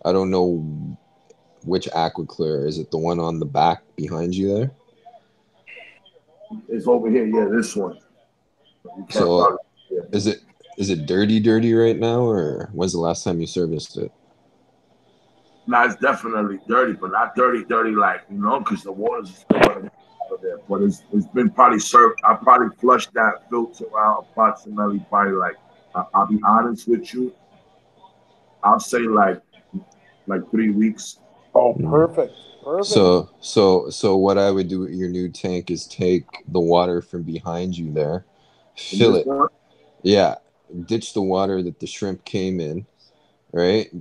I don't know which AquaClear. Is it the one on the back behind you there? It's over here. Yeah, this one. So is it dirty right now, or when's the last time you serviced it? Nah, it's definitely dirty, but not dirty like because the water's still running out of there. But it's been probably served. I probably flushed that filter out approximately probably like I'll be honest with you. I'll say like 3 weeks. Oh, perfect. So what I would do with your new tank is take the water from behind you there, fill it. One? Yeah, ditch the water that the shrimp came in, right?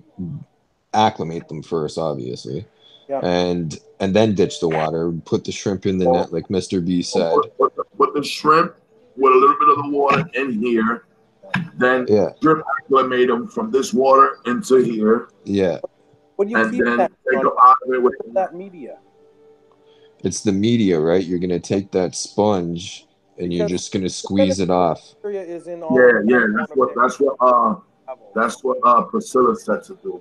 Acclimate them first, obviously. Yeah. And then ditch the water. Put the shrimp in the net, like Mr. B said. Put the shrimp with a little bit of the water in here. Then shrimp acclimate them from this water into here. Yeah. What do you and keep then that take them out of it with that media? It's the media, right? You're gonna take that sponge and you're just gonna squeeze it off. Is in all That's what Priscilla said to do.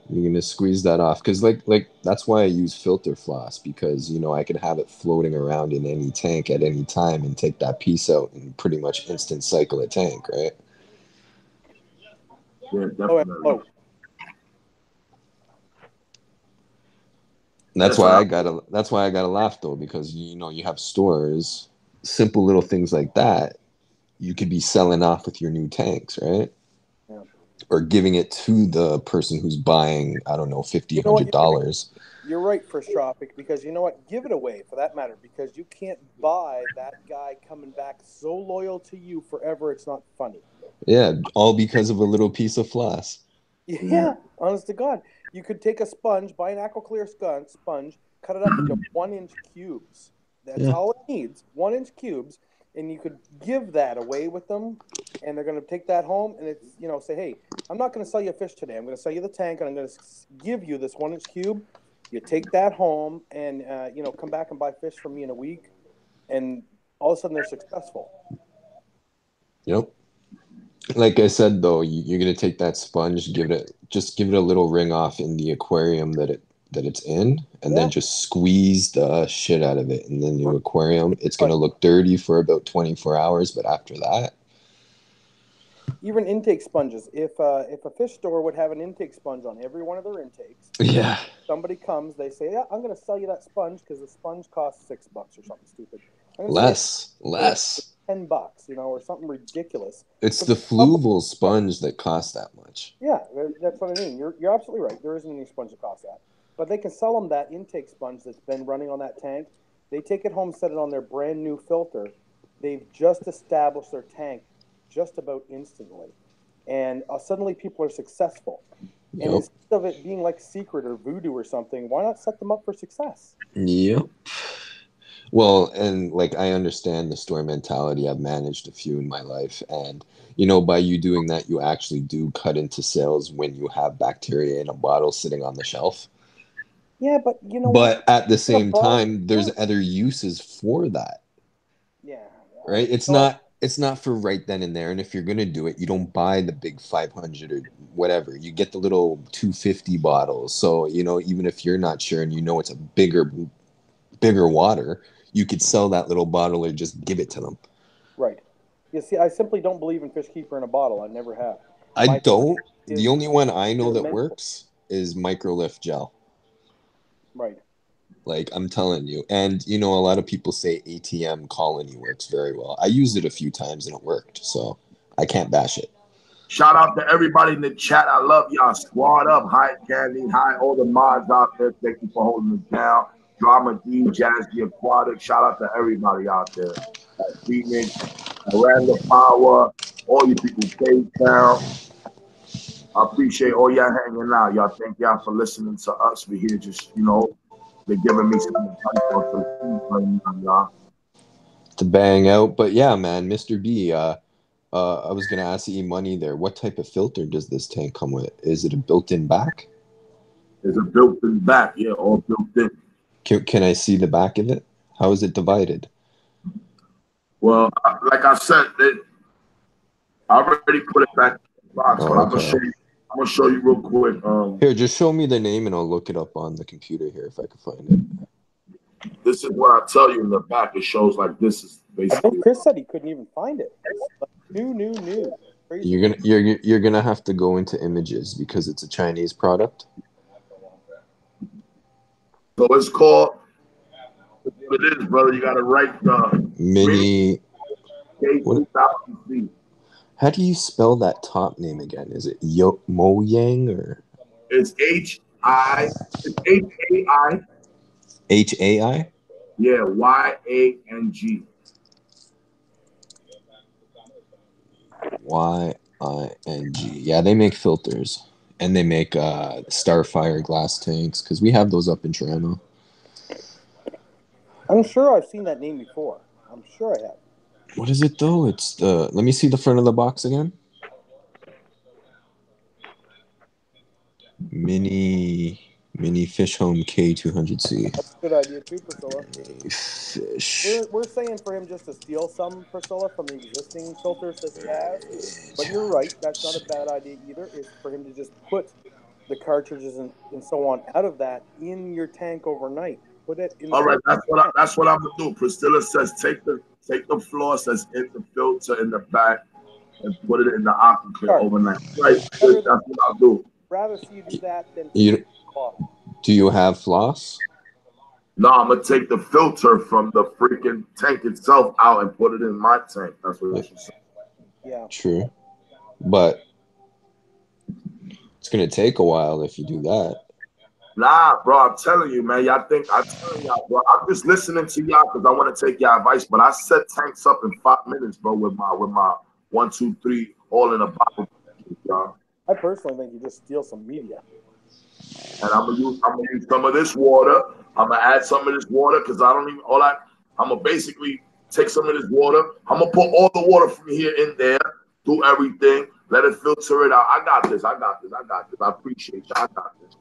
You're gonna squeeze that off because like that's why I use filter floss, because I could have it floating around in any tank at any time and take that piece out and pretty much instant cycle a tank, right? Yeah, definitely. And that's why I gotta laugh though, because you have stores, simple little things like that you could be selling off with your new tanks, right? Yeah. Or giving it to the person who's buying, I don't know, $50, $100. You're right, First Tropic, because you know what? Give it away for that matter, because you can't buy that guy coming back so loyal to you forever. It's not funny. Yeah, all because of a little piece of floss. Yeah, honest to God. You could take a sponge, buy an AquaClear sponge, cut it up into 1-inch cubes. That's all it needs, 1-inch cubes, and you could give that away with them, and they're going to take that home, and it's say, hey, I'm not going to sell you a fish today. I'm going to sell you the tank, and I'm going to give you this 1-inch cube. You take that home, and come back and buy fish from me in a week, and all of a sudden they're successful. Yep. Like I said, though, you're gonna take that sponge, give it a little ring off in the aquarium that it's in, and then just squeeze the shit out of it. And then the aquarium, it's gonna look dirty for about 24 hours, but after that, even intake sponges. If a fish store would have an intake sponge on every one of their intakes, somebody comes, they say, yeah, I'm gonna sell you that sponge because the sponge costs $6 or something stupid. Less. $10, or something ridiculous. It's the fluval sponge that costs that much. Yeah, that's what I mean. You're absolutely right. There isn't any sponge that costs that. But they can sell them that intake sponge that's been running on that tank. They take it home, set it on their brand new filter. They've just established their tank just about instantly. And suddenly people are successful. Yep. And instead of it being like secret or voodoo or something, why not set them up for success? Yep. Well, and like I understand the store mentality. I've managed a few in my life, and by you doing that, you actually do cut into sales when you have bacteria in a bottle sitting on the shelf. Yeah, but But at the same time, there's other uses for that. Yeah. Right? It's not for right then and there. And if you're gonna do it, you don't buy the big 500 or whatever. You get the little 250 bottles. So even if you're not sure and it's a bigger water, you could sell that little bottle or just give it to them. Right. You see, I simply don't believe in fish keeper in a bottle. I never have. I don't. The only one I know that works is Microlift Gel. Right. Like, I'm telling you. And, you know, a lot of people say ATM Colony works very well. I used it a few times and it worked, so I can't bash it. Shout out to everybody in the chat. I love y'all. Squad up. Hi, Candy. Hi, all the mods out there. Thank you for holding it down. Drama D, Jazzy Aquatic. Shout out to everybody out there. Phoenix, Miranda Power, all you people, K-Town. I appreciate all y'all hanging out. Y'all, thank y'all for listening to us. We're here just, you know, they're giving me some advice y'all. To bang out. But yeah, man, Mr. B, I was going to ask you money there. What type of filter does this tank come with? Is it a built-in back? It's a built-in back, yeah, all built in. Can I see the back of it? How is it divided? Well, like I said, I already put it back in the box, but I'm gonna show you real quick. Here, just show me the name and I'll look it up on the computer here if I can find it. This is what I tell you in the back. It shows like this is basically. I think Chris said he couldn't even find it. Like new. Crazy. You're gonna have to go into images because it's a Chinese product. So it's called. It is, brother. You gotta write the Mini. K2000C. How do you spell that top name again? Is it Mo Yang or? It's H-I. It's H-A-I. H-A-I? Yeah, Y-A-N-G. Y-I-N-G. Yeah, they make filters. And they make Starfire glass tanks, because we have those up in Toronto. I'm sure I've seen that name before. I'm sure I have. What is it, though? It's the... Let me see the front of the box again. Mini Fish Home K200C. That's a good idea, too, Priscilla. Fish. We're saying for him just to steal some, Priscilla, from the existing filters that he has. But you're right. That's not a bad idea either, is for him to just put the cartridges and so on out of that in your tank overnight. Put it in. All right, that's what I'm gonna do. Priscilla says take the floss that's in the filter in the back and put it in the AQUASCAPE overnight. Right, that's what I'll do. Rather see you do that than do you have floss? No, I'm gonna take the filter from the freaking tank itself out and put it in my tank. That's what she said. Yeah. True, but it's gonna take a while if you do that. Nah, bro, I'm telling you, man. I'm telling y'all, bro. I'm just listening to y'all because I want to take y'all advice. But I set tanks up in 5 minutes, bro, with my 1, 2, 3 all in a bottle, y'all. I personally think you just steal some media. And I'm gonna use some of this water. I'm gonna add some of this water because I'm gonna basically take some of this water. I'm gonna put all the water from here in there, do everything, let it filter it out. I got this. I appreciate you. I got this.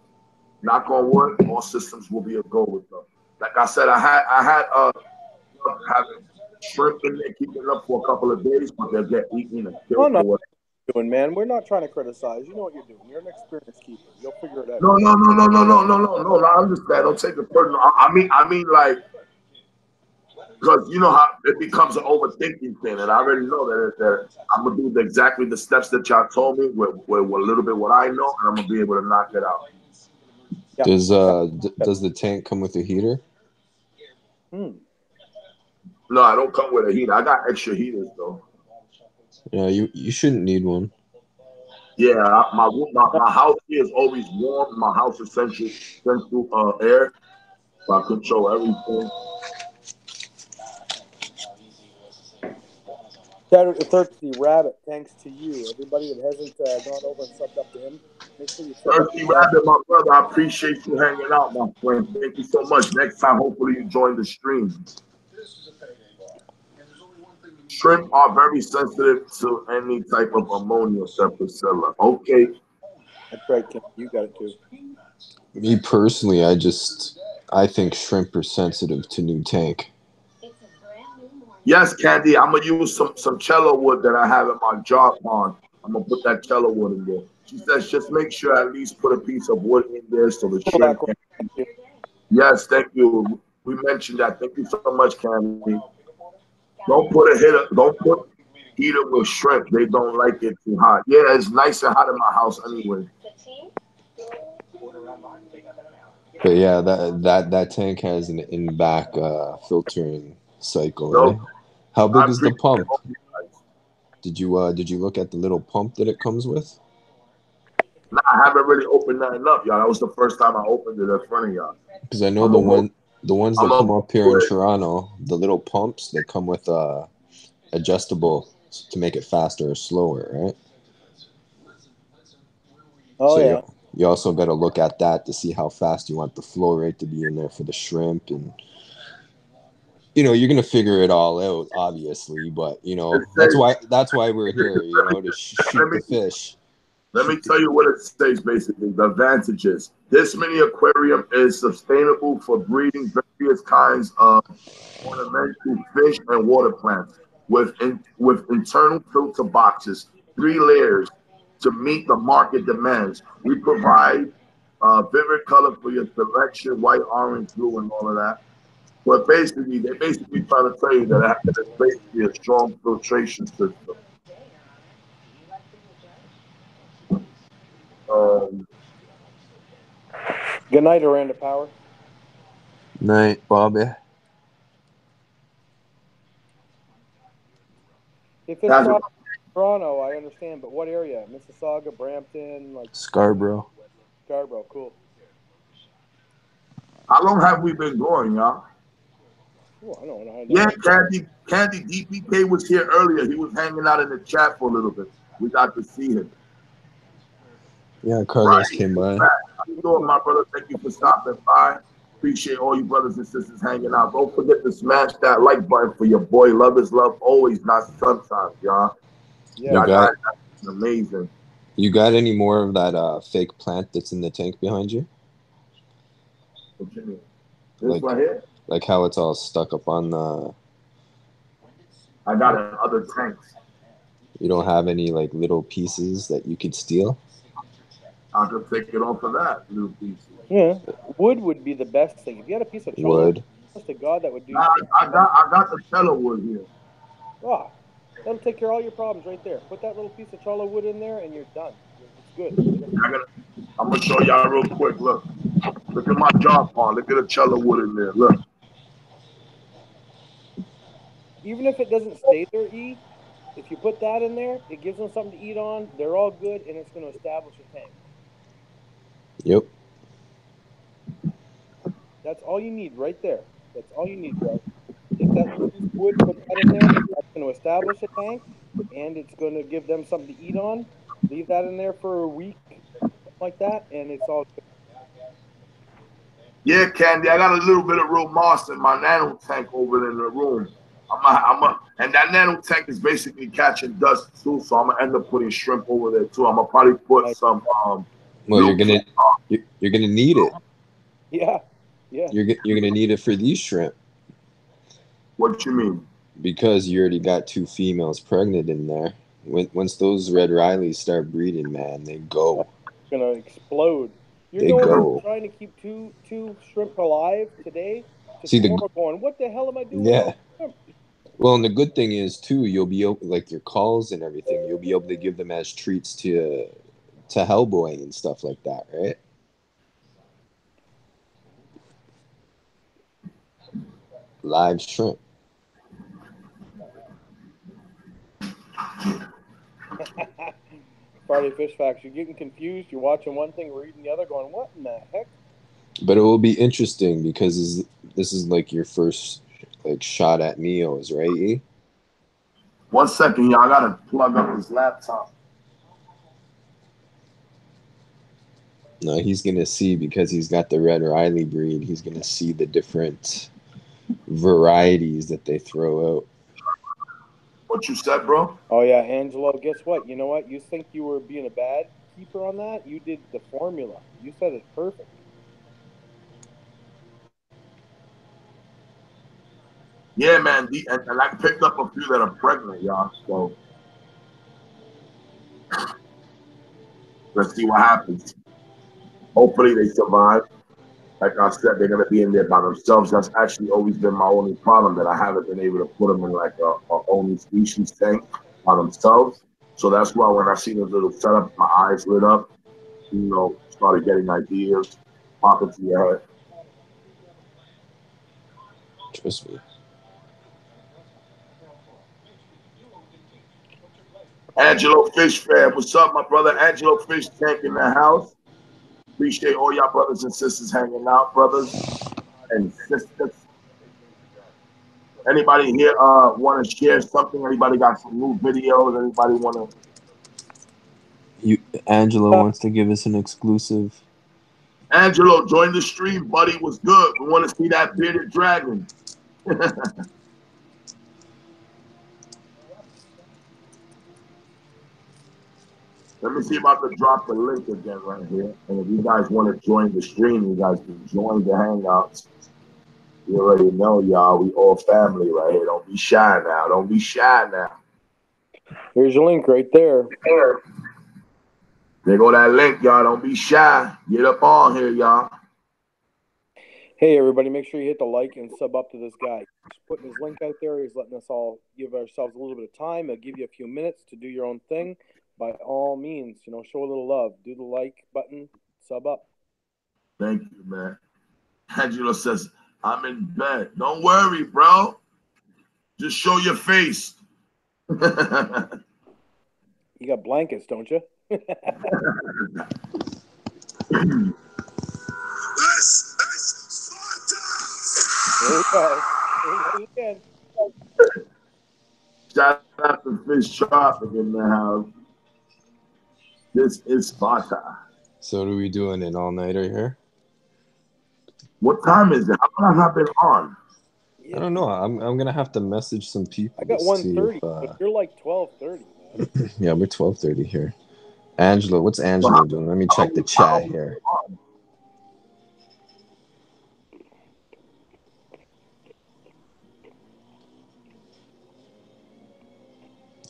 Knock on wood, all systems will be a go with them. Like I said, I had having shrimp in there, keeping it up for a couple of days, but they'll get eaten and killed. Doing, man. We're not trying to criticize. You know what you're doing. You're an experienced keeper. You'll figure it out. No. I understand. Don't take it personal. I mean, like, because you know how it becomes an overthinking thing, and I already know that I'm gonna do exactly the steps that y'all told me with a little bit what I know, and I'm gonna be able to knock it out. Yeah. Does the tank come with a heater? No, I don't come with a heater. I got extra heaters though. Yeah, you shouldn't need one. Yeah, my house here is always warm. My house is central air, so I control everything. Thirsty Rabbit, thanks to you. Everybody that hasn't gone over and subbed up to him, make sure you Thirsty Rabbit, my brother, I appreciate you hanging out, my friend. Thank you so much. Next time, hopefully you join the stream. Shrimp are very sensitive to any type of ammonia, Priscilla. Okay. That's right, Kim. You got it too. Me personally, I think shrimp are sensitive to new tank. Yes, Candy, I'm gonna use some cello wood that I have in my jar pond. I'm gonna put that cello wood in there. She says just make sure at least put a piece of wood in there so the shrimp can. Yes, thank you. We mentioned that. Thank you so much, Candy. Don't put Heater with shrimp. They don't like it too hot. Yeah, it's nice and hot in my house anyway. But yeah, that tank has an in-back filtering cycle, No, right? How I big is the appreciate pump? all you guys. Did you look at the little pump that it comes with? Nah, I haven't really opened nothing up, y'all. That was the first time I opened it in front of y'all. Because I know I'm a, the ones I'm that come a, up here in Toronto, the little pumps, they come with adjustable to make it faster or slower, right? Oh So yeah. you also got to look at that to see how fast you want the flow rate to be in there for the shrimp, and you're gonna figure it all out, obviously. But it that's says, why we're here, to shoot let the me fish. let me tell you what it says basically. The advantages. This mini aquarium is sustainable for breeding various kinds of ornamental fish and water plants with internal filter boxes, 3 layers to meet the market demands. We provide vivid color for your selection, white, orange, blue, and all of that. But basically, they basically try to tell you that it's basically a strong filtration system. Um, Good night, Aranda Power. Night, Bobby. If it's Toronto, I understand, but what area? Mississauga, Brampton, like Scarborough. Scarborough, cool. how long have we been going, y'all? Oh, I know. Yeah, Candy DPK was here earlier. He was hanging out in the chat for a little bit. We got to see him. Yeah, Carlos came by. How you doing, my brother? Thank you for stopping by. Appreciate all you brothers and sisters hanging out. Don't forget to smash that like button for your boy. Love is love always, not sometimes, y'all. Yeah, Y'all guys, that's amazing. You got any more of that fake plant that's in the tank behind you? What you mean? This right here? Like how it's all stuck up on the... I got it in other tanks. You don't have any like little pieces that you could steal? I could take it off of that little piece. Yeah, wood would be the best thing. If you had a piece of wood, honest to God, that would do. I got the cello wood here. Oh, that'll take care of all your problems right there. Put that little piece of challah wood in there, and you're done. It's good. I'm gonna show y'all real quick. Look at my job pond. Look at the cello wood in there. Look. Even if it doesn't stay there, if you put that in there, it gives them something to eat on. They're all good, and it's going to establish a tank. Yep. That's all you need right there. That's all you need, bro. Take that little piece of wood, put that in there. That's going to establish a tank, and it's going to give them something to eat on. Leave that in there for a week, something like that, and it's all good. Yeah, Candy, I got a little bit of real moss in my nano tank over in the room. And that nano tank is basically catching dust too, so I'm gonna end up putting shrimp over there too. I'm gonna probably put some. Well, you're gonna need it. Yeah. You're gonna need it for these shrimp. What you mean? Because you already got 2 females pregnant in there. Once those red Rileys start breeding, man, they go. It's gonna explode. You're trying to keep two shrimp alive today. See, tomorrow going, what the hell am I doing? Yeah. Well, and the good thing is too, you'll be able, like your calls and everything, you'll be able to give them as treats to Hellboy and stuff like that, right? Live shrimp. Friday Fish Facts. You're getting confused. You're watching one thing, reading the other, going, what in the heck? But it will be interesting because this is like your first like shot at Neos, right? E? 1 second, y'all. I gotta plug up this laptop. No, he's gonna see, because he's got the red Riley breed. He's gonna see the different varieties that they throw out. What you said, bro? Oh yeah, Angelo. Guess what? You know what? You think you were being a bad keeper on that? You did the formula. You said it perfect. Yeah, man. And I picked up a few that are pregnant, y'all. So let's see what happens. Hopefully they survive. Like I said, they're gonna be in there by themselves. That's actually always been my only problem, that I haven't been able to put them in like a only species tank. by themselves. So that's why when I see the little setup, my eyes lit up, started getting ideas pop into your head. Trust me. Angelo Fish fan, what's up, my brother? Angelo Fish Tank in the house. Appreciate all y'all brothers and sisters hanging out, brothers and sisters. Anybody here want to share something? Anybody got some new videos? Anybody want to? Angelo wants to give us an exclusive. Angelo, join the stream, buddy. What's good? We want to see that bearded dragon. Let me see if I can drop the link again right here. And if you guys want to join the stream, you guys can join the Hangouts. You already know, y'all. We all family right here. Don't be shy now. Don't be shy now. Here's your link right there. There go that link, y'all. Don't be shy. Get up on here, y'all. Hey, everybody, make sure you hit the like and sub up to this guy. He's putting his link out there. He's letting us all give ourselves a little bit of time. He'll give you a few minutes to do your own thing. By all means, show a little love. Do the like button, sub up. Thank you, man. Angelo says, I'm in bed. Don't worry, bro. Just show your face. You got blankets, don't you? There we go. Again. Shout out to Fish Tropic in the house. This is Sparta. So are we doing an all-nighter here? What time is it? How long have I been on? I don't know. I'm gonna have to message some people. I got 1:30, but you're like 12:30, man. Yeah, we're 12:30 here. Angelo, what's Angelo doing? Let me check the chat here.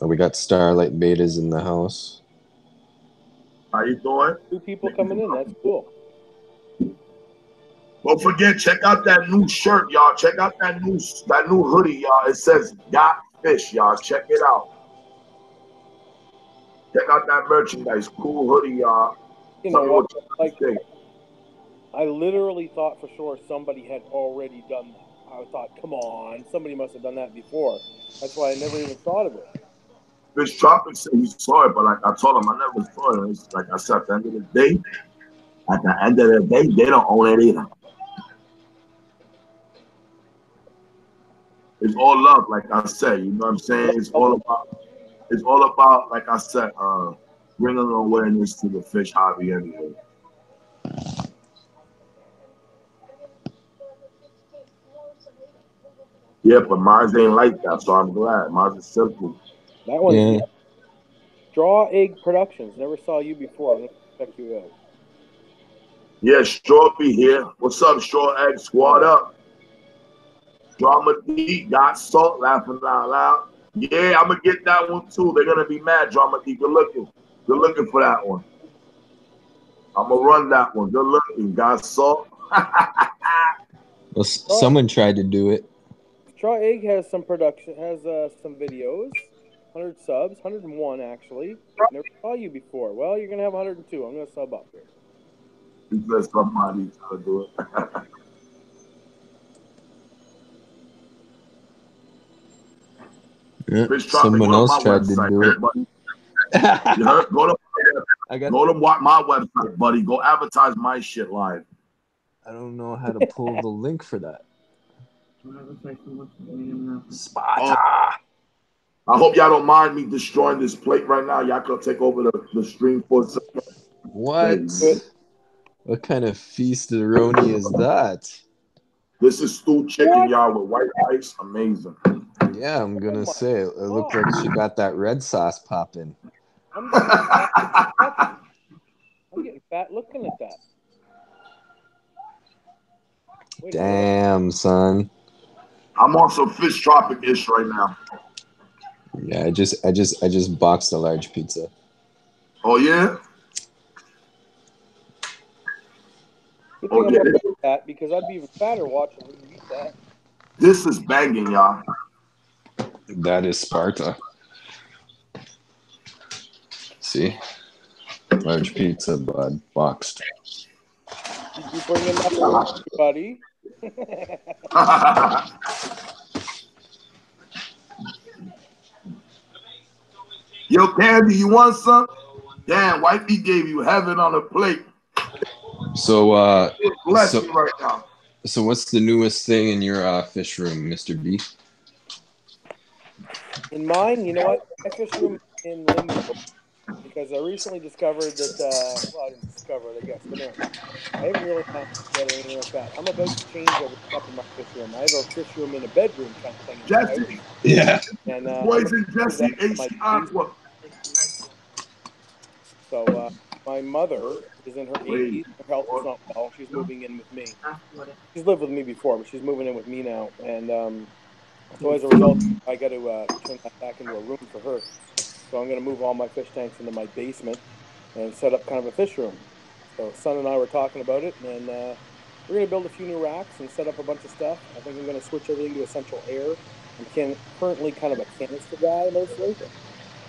Oh, we got Starlight Betas in the house. How you doing? 2 people coming in. That's cool. Don't forget, check out that new shirt, y'all. Check out that new hoodie, y'all. It says "Got Fish," y'all. Check it out. Check out that merchandise. Cool hoodie, y'all. You know what? I literally thought for sure somebody had already done that. I thought, come on, somebody must have done that before. That's why I never even thought of it. Fish Tropic said he saw it, but like I told him, I never saw it. It's like I said, at the end of the day, they don't own it either. It's all love, like I said. You know what I'm saying? It's all about, like I said, bringing awareness to the fish hobby anyway. Yeah, but mine ain't like that, so I'm glad. Mine is simple. That one's Straw Egg Productions. Never saw you before. I'm going to check you out. Yeah, Straw be here. What's up, Straw Egg? Squad up. Drama D, got salt, laughing out loud. Yeah, I'm going to get that one too. They're going to be mad, Drama D. Good looking. Good looking for that one. I'm going to run that one. Good looking. Got salt. Well, someone tried to do it. Straw Egg has some production, has some videos. 100 subs, 101 actually. Never saw you before. Well, you're going to have 102. I'm going to sub up here. Because somebody's going to do it. Yeah, someone else tried to do it. Go to my website, buddy. Go advertise my shit live. I don't know how to pull the link for that. Sparta. I hope y'all don't mind me destroying this plate right now. Y'all can take over the stream for a second. What? What kind of feast-a-roni is that? This is stewed chicken, y'all, with white rice. Amazing. Yeah, I'm gonna say it looked like she got that red sauce popping. I'm getting fat looking at that. Damn, son. I'm on some Fish Tropic-ish right now. Yeah, I just boxed a large pizza. Oh yeah? Good thing I'm not eating that because I'd be even fatter watching when you eat that. This is banging, y'all. That is Sparta. See? Large pizza, bud. Boxed. Did you bring enough, buddy? Yo, Candy, you want some? Damn, Wifey gave you heaven on a plate. So, Bless you right now. So what's the newest thing in your fish room, Mr. B? In mine, you know what? My fish room in limbo because I recently discovered that. Well, I didn't discover it, I guess, but anyway, I haven't really managed to get anything like that. I'm about to change everything up in my fish room. I have a fish room in a bedroom kind of thing in my house. Jesse. Yeah. And Poison I'm gonna Jesse, move that to my AC Aqua. So my mother is in her Wait. 80s. Her health is not well. She's moving in with me. She's lived with me before, but she's moving in with me now. And so as a result, I got to turn that back into a room for her. So I'm going to move all my fish tanks into my basement and set up kind of a fish room. So son and I were talking about it, and we're going to build a few new racks and set up a bunch of stuff. I think I'm going to switch everything to essential air. I'm currently kind of a canister guy mostly.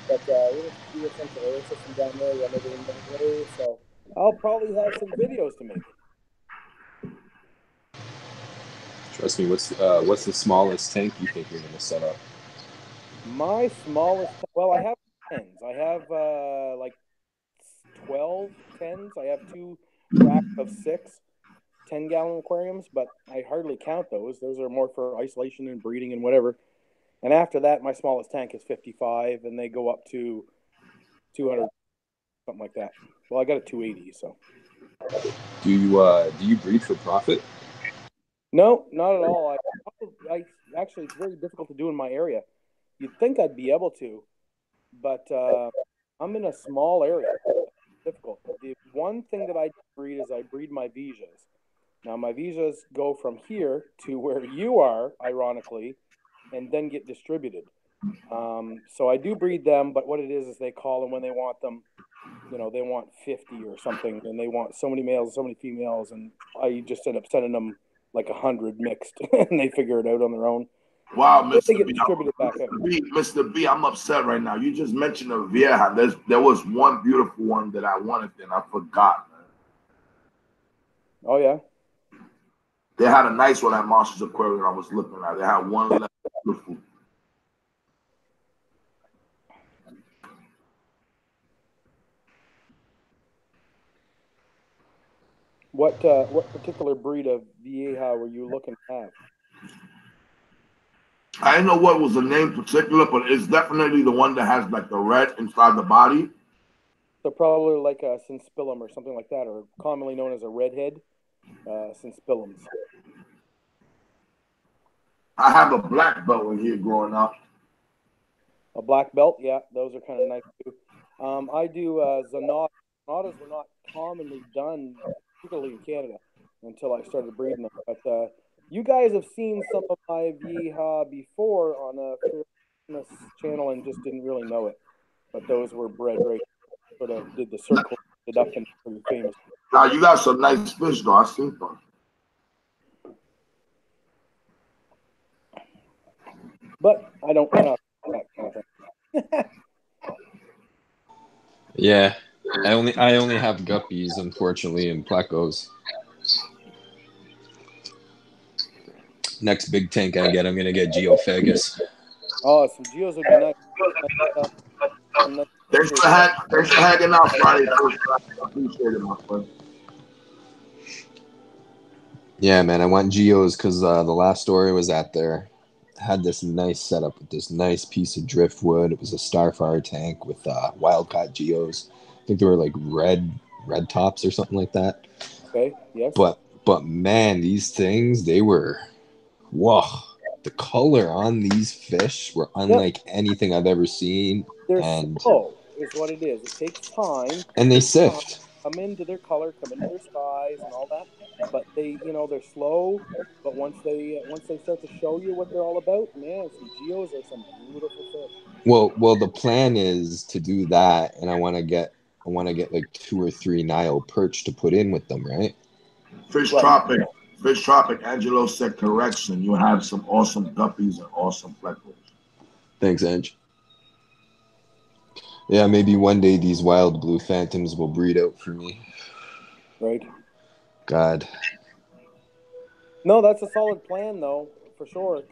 But we're going to do essential air system down there, run everything that way. So I'll probably have some videos to make. Trust me, what's the smallest tank you think you're gonna set up? My smallest, well, I have 10s. I have like 12 10s. I have 2 racks of 6 10-gallon aquariums, but I hardly count those. Those are more for isolation and breeding and whatever. And after that, my smallest tank is 55, and they go up to 200, something like that. Well, I got a 280, so. Do you breed for profit? No, not at all. I actually, it's very difficult to do in my area. You'd think I'd be able to, but I'm in a small area. It's difficult. The one thing that I breed is I breed my Vijas. Now, my Vijas go from here to where you are, ironically, and then get distributed. So I do breed them, but what it is they call them when they want them. You know, they want 50 or something, and they want so many males, so many females, and I just end up sending them like 100 mixed, and they figure it out on their own. Wow, They Mr. get B. distributed back out. Mr. B, I'm upset right now. You just mentioned a Vieja. There was one beautiful one that I wanted, and I forgot, man. Oh, yeah? They had a nice one at Monsters Aquarium I was looking at. They had one left. Beautiful. What particular breed of Vieja were you looking to have? I didn't know what was the name particular, but it's definitely the one that has like the red inside the body. So probably like a Synspillum or something like that, or commonly known as a redhead Synspillums. I have a black belt in here growing up. A black belt, yeah, those are kind of nice too. I do Zanadas. Zanadas were not commonly done, particularly in Canada, until I started breeding them. But you guys have seen some of my Vieja before on a famous channel and just didn't really know it. But those were bred right, sort of did the circle, ended up and pretty famous. Now you got some nice fish though. I seen them. But I don't have that kind of thing. Yeah, I only have guppies, unfortunately, and plecos. Next big tank I get, I'm gonna get Geophagus. Oh, some Geos would be nice. Thanks for hanging out Friday. I appreciate it, my friend. Yeah, man, I want Geos because the last story was at there. Had this nice setup with this nice piece of driftwood. It was a Starfire tank with wild-caught Geos. I think they were like red tops or something like that. Okay, yes. But man, these things, they were, whoa. The color on these fish were unlike anything I've ever seen. They're slow, is what it is. It takes time. And they sift. Come into their color, come into their size, and all that. But they, they're slow. But once they start to show you what they're all about, man, some Geos are some beautiful fish. Well, the plan is to do that, and I want to get like 2 or 3 Nile perch to put in with them, right? Fish Tropic. Angelo said correction. You have some awesome guppies and awesome plecos. Thanks, Ange. Yeah, maybe one day these wild blue phantoms will breed out for me. Right. God. No, that's a solid plan, though, for sure.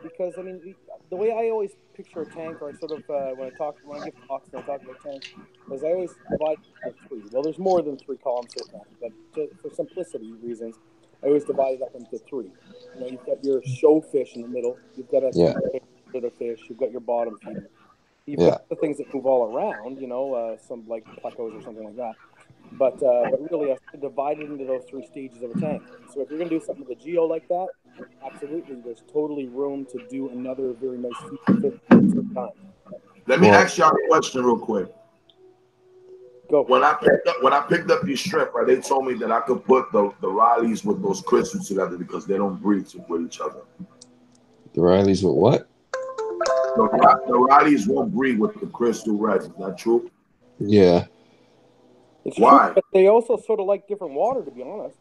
Because I mean, the way I always picture a tank, or I sort of when I give talks and I talk about tanks, is I always divide it into three. Well, there's more than three columns to a tank, but for simplicity reasons, I always divide it up into three. You know, you've got your show fish in the middle. You've got a Yeah. feeder fish. You've got your bottom feeder. You've Yeah. got the things that move all around. You know, some like plecos or something like that. But really, I divide it into those three stages of a tank. So if you're going to do something with a geo like that, absolutely, there's totally room to do another very nice feeder fish at the same time. Let me ask y'all a question real quick. Go. When I picked up these shrimp, right, they told me that I could put the Rileys with those crystals together because they don't breed with each other. The Rileys with what? The Rileys won't breed with the crystal reds. Is that true? Yeah. It's Why? true, but they also sort of like different water, to be honest.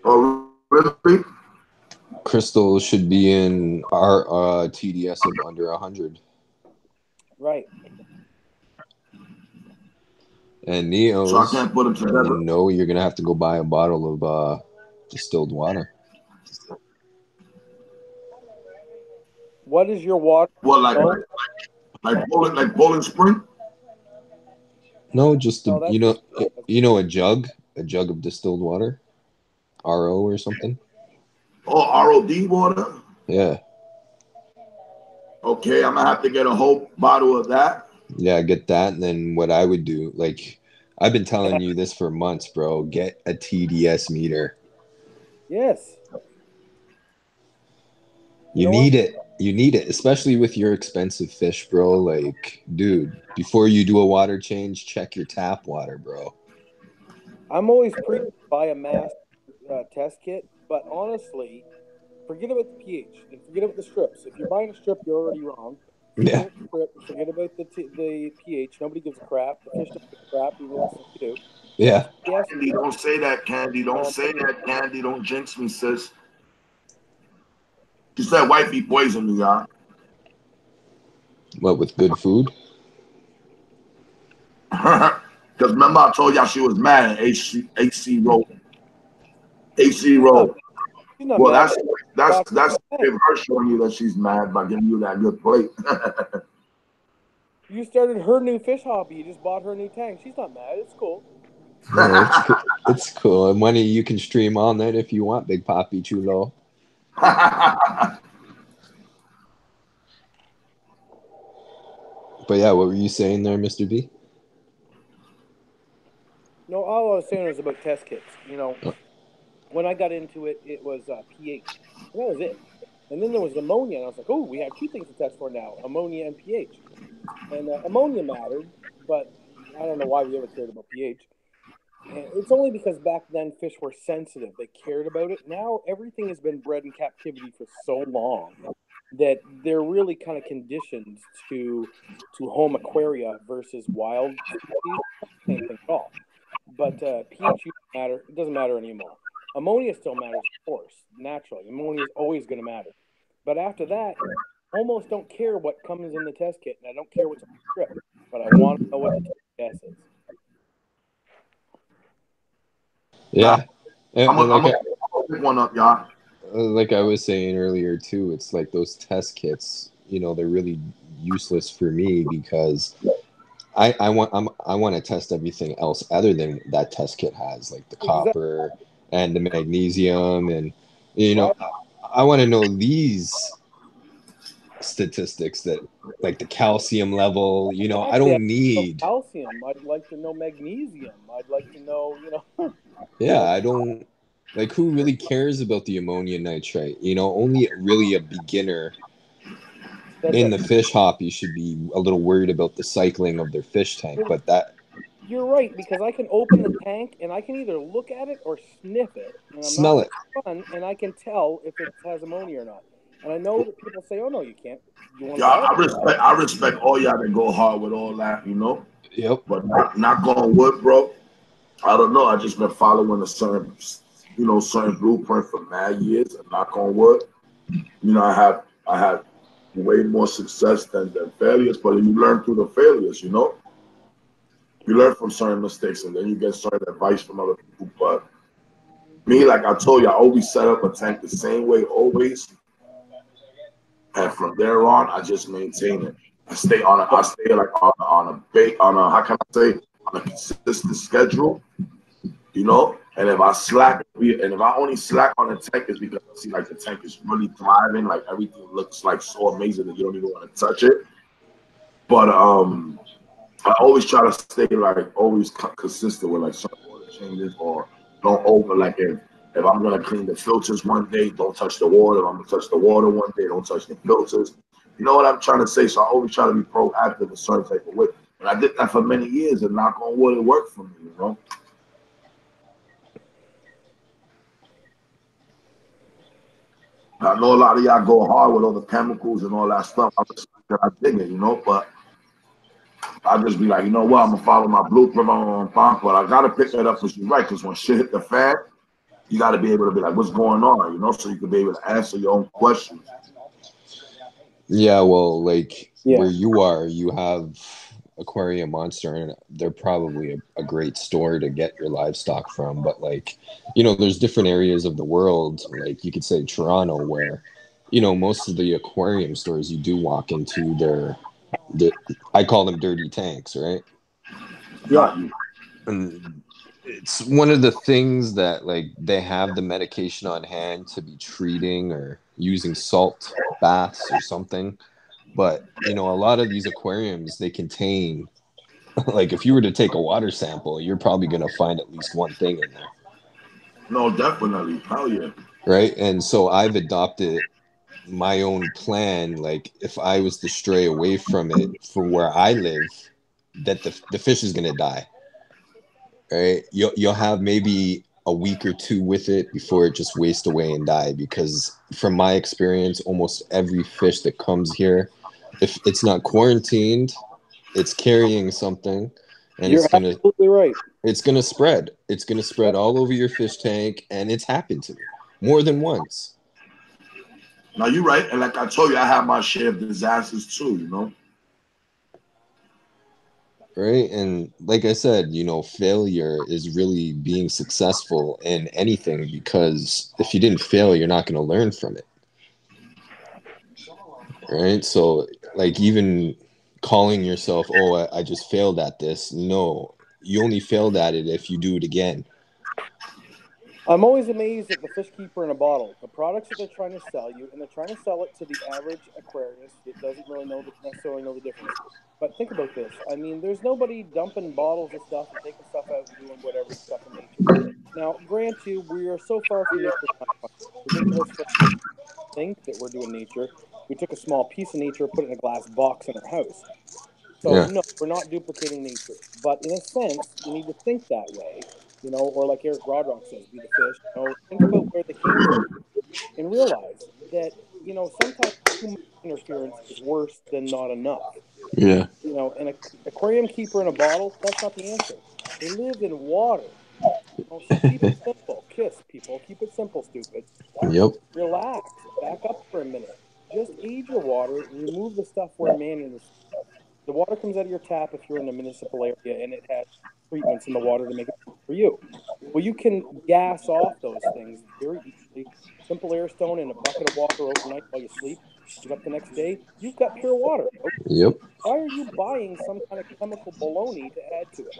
Oh, really? Crystal should be in our TDS of under 100. Right. And Neos, So I can't put them together. no, you're going to have to go buy a bottle of distilled water. What is your water? What, like Poland Spring? No, just No, that's a jug of distilled water, RO or something. Oh, ROD water? Yeah. Okay, I'm gonna have to get a whole bottle of that. Yeah, get that. And then what I would do, like, I've been telling you this for months, bro. Get a TDS meter. Yes. You need it. You need it, especially with your expensive fish, bro. Like, dude, before you do a water change, check your tap water, bro. I'm always buy a mass test kit, but honestly, forget about the pH and forget about the strips. If you're buying a strip, you're already wrong. Yeah. Forget about the pH. Nobody gives a crap. The fish don't give a crap even less than you do. Yeah. Yes. Candy, don't say that, Candy. Don't say that, Candy. Don't jinx me, sis. She said wifey poison me, y'all. What, with good food? Because remember I told y'all she was mad at AC Road. AC Road. She's not Well, mad. that's her showing you that she's mad by giving you that good plate. You started her new fish hobby. You just bought her a new tank. She's not mad. It's cool. No, it's cool. It's cool. And money you can stream all night if you want, Big Papi Chulo. But yeah, what were you saying there, Mr. B? No, all I was saying was about test kits. You know, when I got into it, it was pH. And that was it. And then there was ammonia, and I was like, oh, we have two things to test for now, ammonia and pH. And ammonia mattered, but I don't know why we ever cared about pH. And it's only because back then fish were sensitive. They cared about it. Now everything has been bred in captivity for so long that they're really kind of conditioned to home aquaria versus wild species. Same thing at all. But pH matter. It doesn't matter anymore. Ammonia still matters, of course, naturally. Ammonia is always going to matter. But after that, I almost don't care what comes in the test kit, and I don't care what's on the strip. But I want to know what the test is. Yeah. I'm gonna pick one up, y'all. Like I was saying earlier too, it's like those test kits, they're really useless for me because I want to test everything else other than that test kit has, like the copper and the magnesium, and I want to know these statistics, that like the calcium level. I don't need calcium. I'd like to know magnesium. I'd like to know, Yeah, I don't like, who really cares about the ammonia nitrite? Only really a beginner in the fish hobby should be a little worried about the cycling of their fish tank. But that you're right, because I can open the tank and I can either look at it or sniff it, and I'm smell not it. fun, and I can tell if it has ammonia or not. And I know that people say, "Oh no, you can't." You want I respect all y'all that go hard with all that, Yep. But not going wood, bro. I don't know. I just been following a certain blueprint for mad years, and knock on wood. I had way more success than failures, but you learn through the failures, You learn from certain mistakes, and then you get certain advice from other people. But me, like I told you, I always set up a tank the same way, always. And from there on, I just maintain it. I stay like on a how can I say, on a consistent schedule, you know. And if I slack, and if I only slack on the tank, is because I see like the tank is really thriving, like everything looks like so amazing that you don't even want to touch it. But I always try to stay like always consistent with like some water changes, or don't over like if I'm gonna clean the filters one day, don't touch the water. If I'm gonna touch the water one day, don't touch the filters. You know what I'm trying to say? So I always try to be proactive in certain type of way. And I did that for many years, and knock on wood, it worked for me, you know. I know a lot of y'all go hard with all the chemicals and all that stuff. I dig it, you know, but I just be like, you know what, I'm gonna follow my blueprint on pump, but I gotta pick that up because you're right, because when shit hit the fan, you gotta be able to be like, what's going on, you know, so you can be able to answer your own questions. Yeah, well, like where you are, you have Aquarium Monster, and they're probably a great store to get your livestock from. But like, you know, there's different areas of the world, like you could say Toronto, where, you know, most of the aquarium stores you do walk into, I call them dirty tanks, right? Yeah. And it's one of the things that like they have the medication on hand to be treating or using salt baths or something. But, you know, a lot of these aquariums, they contain, like if you were to take a water sample, you're probably going to find at least one thing in there. No, definitely. Hell yeah. Right. And so I've adopted my own plan. Like if I was to stray away from it for where I live, that the fish is going to die. Right. You'll have maybe a week or two with it before it just wastes away and die. Because from my experience, almost every fish that comes here, if it's not quarantined, it's carrying something, and You're absolutely right. It's gonna spread. It's gonna spread all over your fish tank, and it's happened to me more than once. Now you're right, and like I told you, I have my share of disasters too. You know. Right, and like I said, you know, failure is really being successful in anything, because if you didn't fail, you're not going to learn from it. Right, so like even calling yourself, oh, I just failed at this. No, you only failed at it if you do it again. I'm always amazed at the fish keeper in a bottle, the products that they're trying to sell you, and they're trying to sell it to the average aquarist that doesn't really necessarily know the difference. But think about this. I mean, there's nobody dumping bottles of stuff and taking stuff out and doing whatever stuff in nature. Now, grant you, we are so far from nature. Ridiculous for us to think that we're doing nature. We took a small piece of nature, put it in a glass box in our house. So, no, we're not duplicating nature. But in a sense, you need to think that way, you know, or like Eric Brodrock says, be the fish. You know, think about where they came from and realize that, you know, sometimes too much interference is worse than not enough. Yeah. You know, an aquarium keeper in a bottle, that's not the answer. They live in water. You know, so keep it simple. KISS, people. Keep it simple, stupid. Yep. Relax. Back up for a minute. Just age your water. Remove the stuff where man in the water comes out of your tap if you're in a municipal area and it has treatments in the water to make it for you. Well, you can gas off those things very easily. Simple air stone in a bucket of water overnight while you sleep. Get up the next day, you've got pure water. Yep. Why are you buying some kind of chemical baloney to add to it?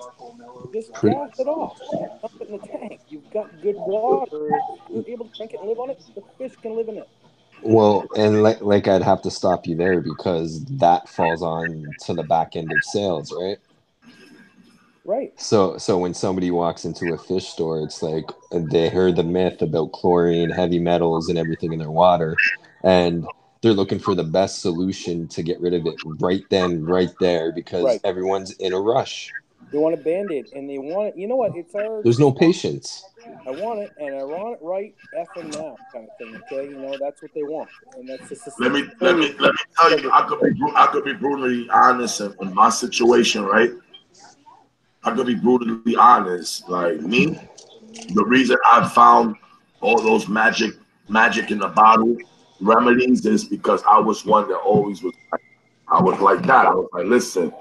Just gas it off. Dump it in the tank. You've got good water. You're able to drink it and live on it. The fish can live in it. Well, and like I'd have to stop you there, because that falls on to the back end of sales, right? Right. So when somebody walks into a fish store, it's like they heard the myth about chlorine, heavy metals, and everything in their water, and they're looking for the best solution to get rid of it right then, right there, because everyone's in a rush. They want a Band-Aid, and they want it. You know what? It's our. There's no patience. I want it, and I want it right effing now, kind of thing. Okay, you know that's what they want, and that's just. Let me tell you, I could be brutally honest in my situation, right? I could be brutally honest. Like me, the reason I found all those magic in the bottle remedies is because I was one that always was like, I was like that. I was like, listen,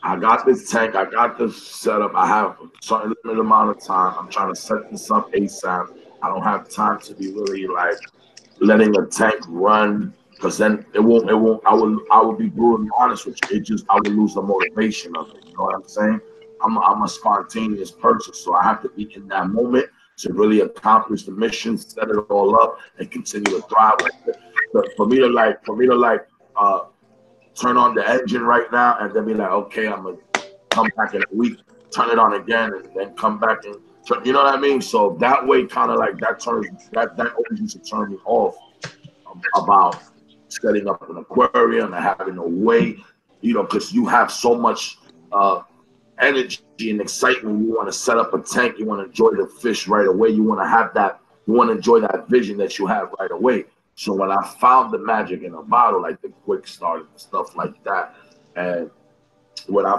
I got this tank. I got this setup. I have a certain limited amount of time. I'm trying to set this up ASAP. I don't have time to be really like letting a tank run because then it won't. I will be brutally honest with you. It just I will lose the motivation of it. You know what I'm saying? I'm a spontaneous person, so I have to be in that moment to really accomplish the mission, set it all up, and continue to thrive. For me to turn on the engine right now and then be like, okay, I'm gonna come back in a week, turn it on again, and then come back and turn, you know what I mean? So that way, kind of like that always used to turn me off about setting up an aquarium and having a way, you know, because you have so much energy and excitement. You want to set up a tank, you want to enjoy the fish right away, you want to have that, you want to enjoy that vision that you have right away. So when I found the magic in a bottle, like the quick start and stuff like that, and when I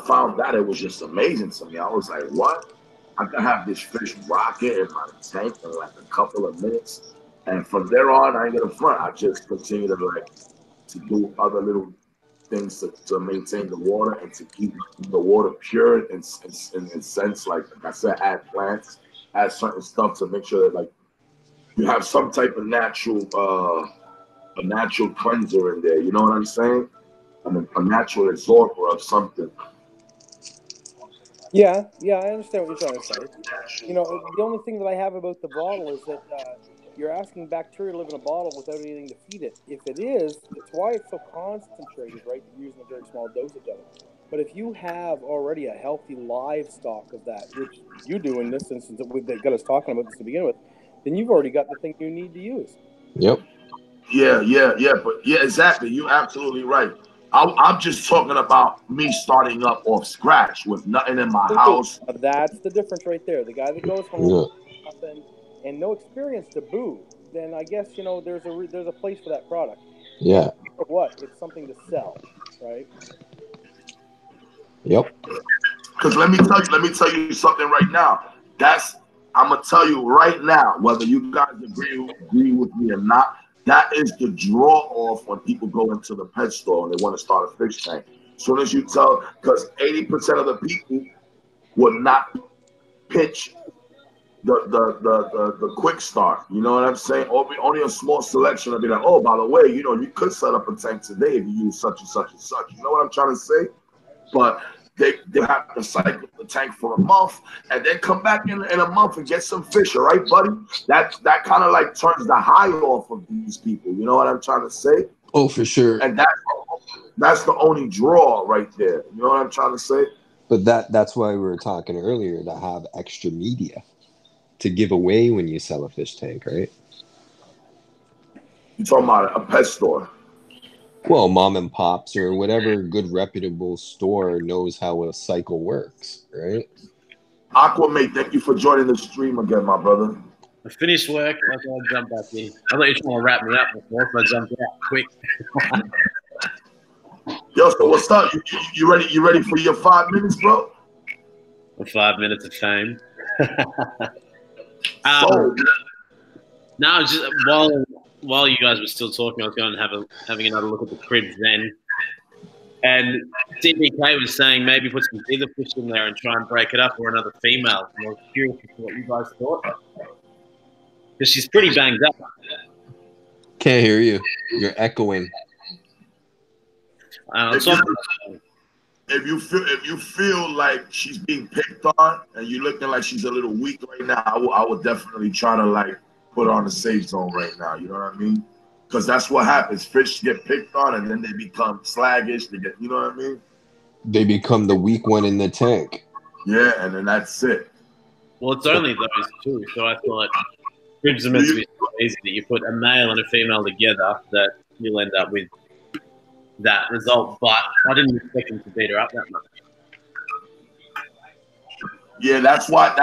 found that, it was just amazing to me. I was like, what? I could have this fish rocket in my tank in like a couple of minutes. And from there on, I ain't gonna front. I just continue to do other little things to maintain the water and to keep the water pure in sense, like I said, add plants, add certain stuff to make sure that like you have some type of natural a natural cleanser in there. You know what I'm saying? I mean, a natural absorber of something. Yeah, I understand what you're trying to say. You know, the only thing that I have about the bottle is that you're asking bacteria to live in a bottle without anything to feed it. If it is, it's why it's so concentrated, right? You're using a very small dosage of it. But if you have already a healthy live stock of that, which you do in this instance that got us talking about this to begin with, then you've already got the thing you need to use. Yep. Yeah, but yeah, exactly. You're absolutely right. I'm just talking about me starting up off scratch with nothing in my house. That's the difference right there. The guy that goes home, nothing, and no experience to boot, then I guess you know there's a place for that product. Yeah. For what? It's something to sell, right? Yep. Because let me tell you something right now. I'm gonna tell you right now, whether you guys agree with me or not. That is the draw off when people go into the pet store and they want to start a fish tank. As soon as you tell, because 80% of the people will not pitch the quick start. You know what I'm saying? Only a small selection will be like, oh, by the way, you know, you could set up a tank today if you use such and such and such. You know what I'm trying to say? But they have to cycle the tank for a month and then come back in a month and get some fish, all right, buddy? That kind of like turns the high off of these people. You know what I'm trying to say? Oh, for sure. And that's the only draw right there. You know what I'm trying to say? But that's why we were talking earlier to have extra media to give away when you sell a fish tank, right? You're talking about a pet store. Well, mom and pops or whatever good reputable store knows how a cycle works, right? AQUASCAPE, thank you for joining the stream again, my brother. I finished work. I thought I'd jump back in. I thought you were trying to wrap me up before, so I jumped out quick. Yo, so what's up? You ready? You ready for your 5 minutes, bro? For 5 minutes of fame. No, just while you guys were still talking, I was going and having another look at the cribs then. And CBK was saying maybe put some bigger fish in there and try and break it up or another female. And I was curious as to what you guys thought. Because she's pretty banged up. Can't hear you. You're echoing. If you feel like she's being picked on and you're looking like she's a little weak right now, I would definitely try to like put her on the safe zone right now. You know what I mean? Because that's what happens. Fish get picked on and then they become sluggish. They get, you know what I mean? They become the weak one in the tank. Yeah, and then that's it. Well, it's only those two, so I thought cribs are meant to be so easy that you put a male and a female together that you'll end up with that result. But I didn't expect him to beat her up that much. Yeah, that's why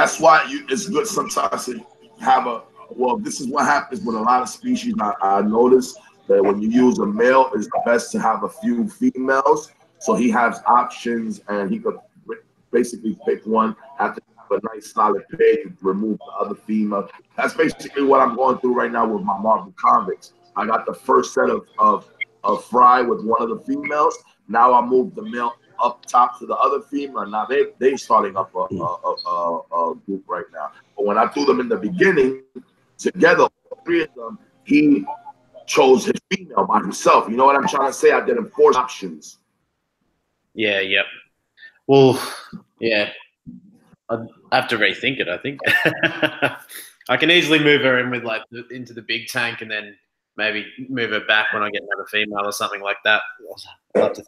it's good sometimes to have a. Well, this is what happens with a lot of species. I noticed that when you use a male, it's best to have a few females, so he has options and he could basically pick one after have a nice solid pair and remove the other female. That's basically what I'm going through right now with my marble convicts. I got the first set of fry with one of the females. Now I moved the male up top to the other female. Now they starting up a group right now. But when I threw them in the beginning together, all three of them, he chose his female by himself. You know what I'm trying to say? I didn't force options. Yeah, yep. Well, yeah. I have to rethink it, I think. I can easily move her in with like into the big tank and then maybe move her back when I get another female or something like that.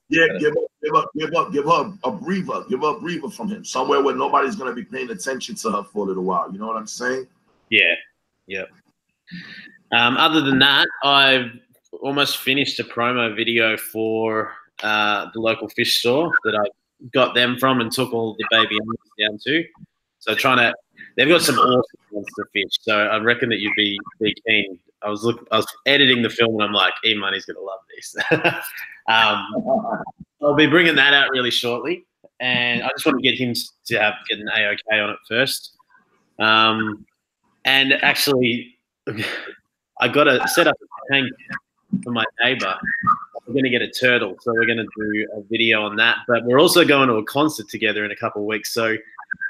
Yeah, give her a breather. Give her a breather from him. Somewhere where nobody's gonna be paying attention to her for a little while. You know what I'm saying? Yeah. Yep. Other than that, I've almost finished a promo video for the local fish store that I got them from and took all the baby animals down to. So they've got some awesome ones to fish. So I reckon that you'd be keen. I was editing the film and I'm like, E-Money's gonna love this. I'll be bringing that out really shortly, and I just want to get him to get an A-OK on it first. And actually, I got to set up a tank for my neighbor. We're going to get a turtle, so we're going to do a video on that. But we're also going to a concert together in a couple of weeks. So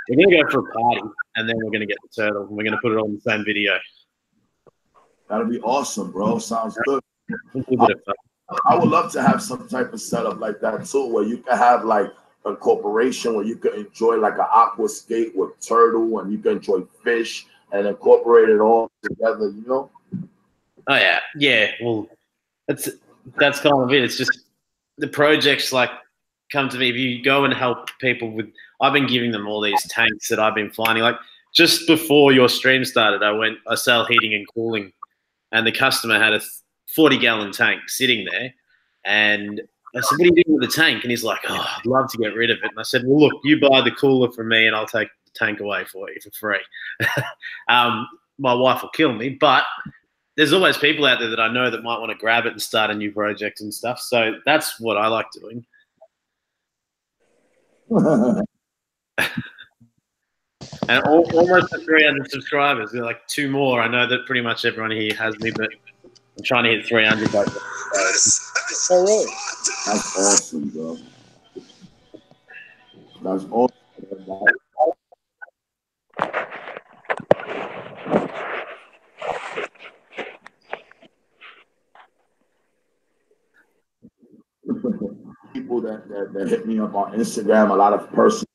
we're going to go for a party, and then we're going to get the turtle, and we're going to put it on the same video. That'll be awesome, bro. Sounds good. I would love to have some type of setup like that too, where you can have like a corporation where you can enjoy like an AQUASCAPE with turtle, and you can enjoy fish and incorporate it all together. You know? Oh yeah. Well, that's kind of it. It's just the projects like come to me. If you go and help people with, I've been giving them all these tanks that I've been finding. Like just before your stream started, I sell heating and cooling, and the customer had a 40-gallon tank sitting there, and I said, "What are you doing with the tank?" And he's like, "Oh, I'd love to get rid of it." And I said, "Well, look, you buy the cooler from me, and I'll take the tank away for you for free." My wife will kill me, but there's always people out there that I know that might want to grab it and start a new project and stuff. So that's what I like doing. And almost 300 subscribers. We're like 2 more. I know that pretty much everyone here has me, but I'm trying to hit 300. Oh, really? That's awesome, bro. That's awesome. People that hit me up on Instagram, a lot of personal.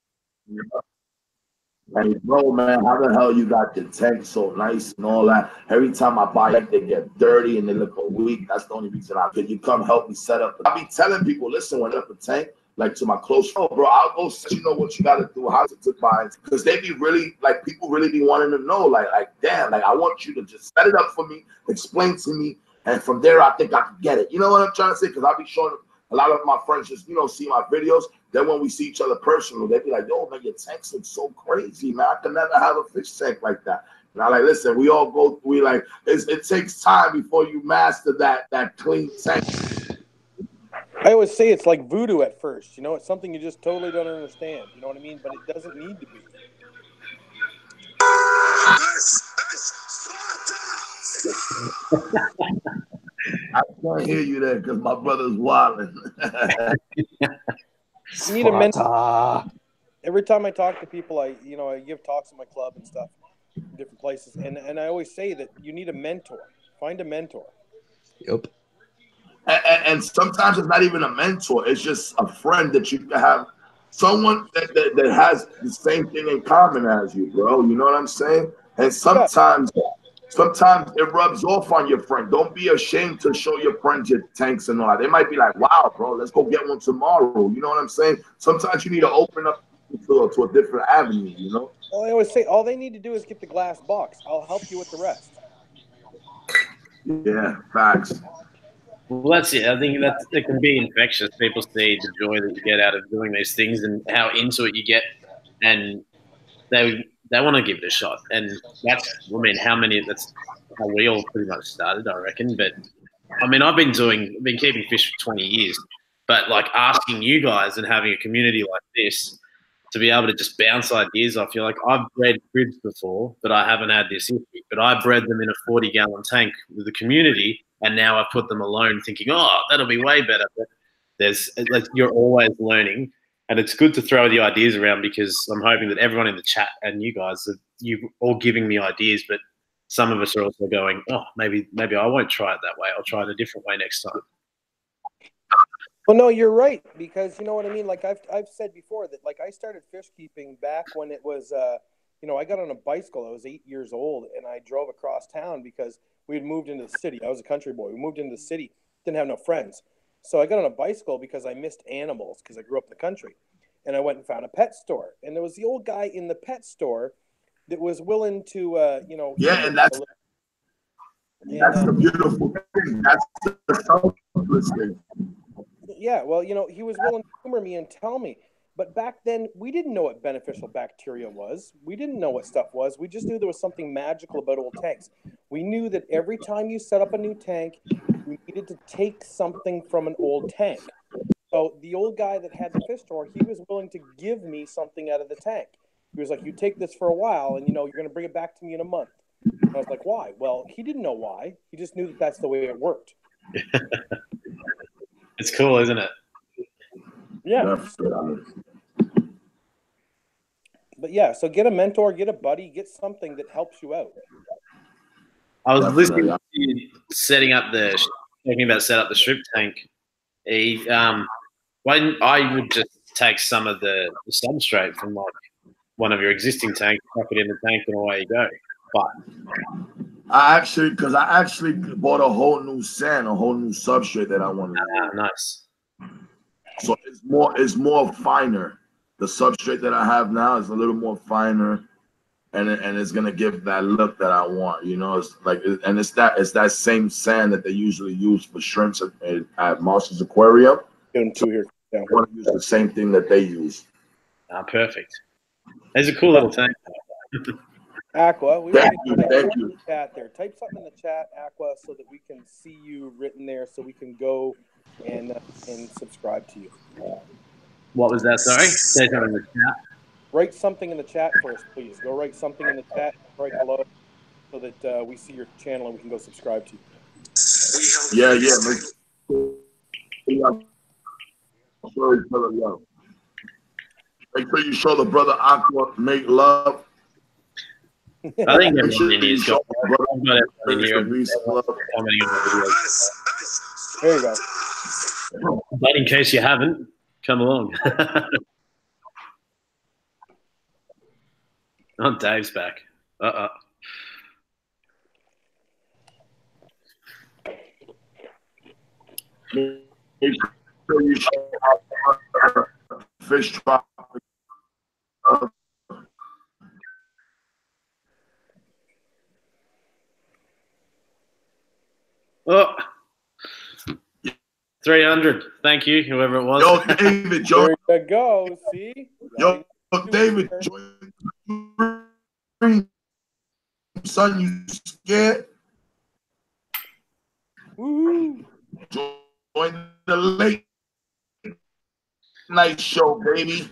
Like, bro, man, how the hell you got the tank so nice and all that? Every time I buy it, they get dirty and they look weak. That's the only reason could you come help me set up? I be telling people, listen, when I up a tank, like to my close friend, bro, I'll go you know what you got to do, how to buy it. Because they be really, like, people really be wanting to know, like, damn, like, I want you to just set it up for me, explain to me, and from there, I think I can get it. You know what I'm trying to say? Because I be showing a lot of my friends just, see my videos. Then when we see each other personally, they be like, yo, man, your tanks look so crazy, man. I can never have a fish tank like that. And I'm like, listen, we all go through, it takes time before you master that clean tank. I always say it's like voodoo at first. It's something you just totally don't understand. You know what I mean? But it doesn't need to be. I can't hear you there because my brother's wilding. You need a mentor. Every time I talk to people, I give talks at my club and stuff, in different places, and I always say that you need a mentor. Find a mentor. Yep. And sometimes it's not even a mentor; it's just a friend that you can have, someone that has the same thing in common as you, bro. You know what I'm saying? And sometimes it rubs off on your friend. Don't be ashamed to show your friends your tanks and all that. They might be like, wow, bro, let's go get one tomorrow. You know what I'm saying? Sometimes you need to open up to a different avenue, Well, I always say all they need to do is get the glass box. I'll help you with the rest. Yeah, facts. Well, that's it. I think it can be infectious. People see the joy that you get out of doing these things and how into it you get, and they want to give it a shot. And that's how we all pretty much started, I reckon. But I mean, I've been keeping fish for 20 years, but like asking you guys and having a community like this to be able to just bounce ideas off you. Like I've bred cribs before, but I haven't had this issue. But I bred them in a 40-gallon tank with the community, and now I put them alone, thinking, oh, that'll be way better. But you're always learning, And it's good to throw the ideas around because I'm hoping that everyone in the chat and you guys, you all giving me ideas, but some of us are also going, oh, maybe I won't try it that way. I'll try it a different way next time. Well, no, you're right, because you know what I mean. Like I've said before that, like I started fish keeping back when it was, you know, I got on a bicycle. I was 8 years old, and I drove across town because we had moved into the city. I was a country boy. We moved into the city, didn't have no friends, so I got on a bicycle because I missed animals because I grew up in the country, and I went and found a pet store, and there was the old guy in the pet store that was willing to, you know, yeah, and that's the beautiful thing. That's the selfless thing. Yeah, well, you know, he was willing to humor me and tell me. But back then, we didn't know what beneficial bacteria was. We didn't know what stuff was. We just knew there was something magical about old tanks. We knew that every time you set up a new tank, you needed to take something from an old tank. So the old guy that had the fish store, he was willing to give me something out of the tank. He was like, you take this for a while, and, you know, you're going to bring it back to me in a month. And I was like, why? Well, he didn't know why. He just knew that that's the way it worked. It's cool, isn't it? Yeah. But yeah, so get a mentor, get a buddy, get something that helps you out. I was listening to you talking about set up the shrimp tank. When I would just take some of the substrate from like one of your existing tanks, chuck it in the tank, and away you go. But I actually bought a whole new sand, a whole new substrate that I wanted. Nice. So it's more finer. The substrate that I have now is a little more finer, and it's gonna give that look that I want. You know, it's like, and it's that same sand that they usually use for shrimps at Marshall's Aquarium. Get them two here. I want to use the same thing that they use. Perfect. It's a cool little tank. Aqua, thank you. Chat there. Type something in the chat, Aqua, so that we can see you written there, so we can go and subscribe to you. What was that? Sorry, say something in the chat. Write something in the chat first, please. Go write something in the chat. Write hello, so that we see your channel and we can go subscribe to you. Yeah. Make sure you show the brother Aqua make love. I think everyone in here has got everyone in here. There you go. But in case you haven't, come along. Oh, Dave's back. Fish trap. Oh, 300. Thank you, whoever it was. Yo, David, there you go. See? Yo, David, son, you scared? Woo-hoo. Join the late night show, baby.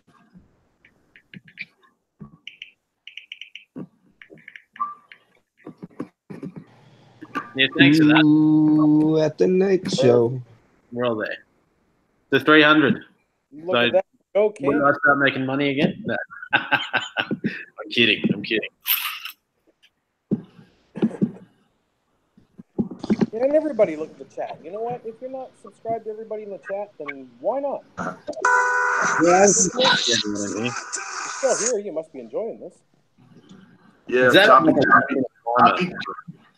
Yeah, thanks for that. Ooh, at the night show. We're all there. The 300. Look at that. Okay. When I start making money again? No. I'm kidding. And everybody look at the chat. You know what? If you're not subscribed to everybody in the chat, then why not? Yes. You're still here. You must be enjoying this. Yeah, choppy.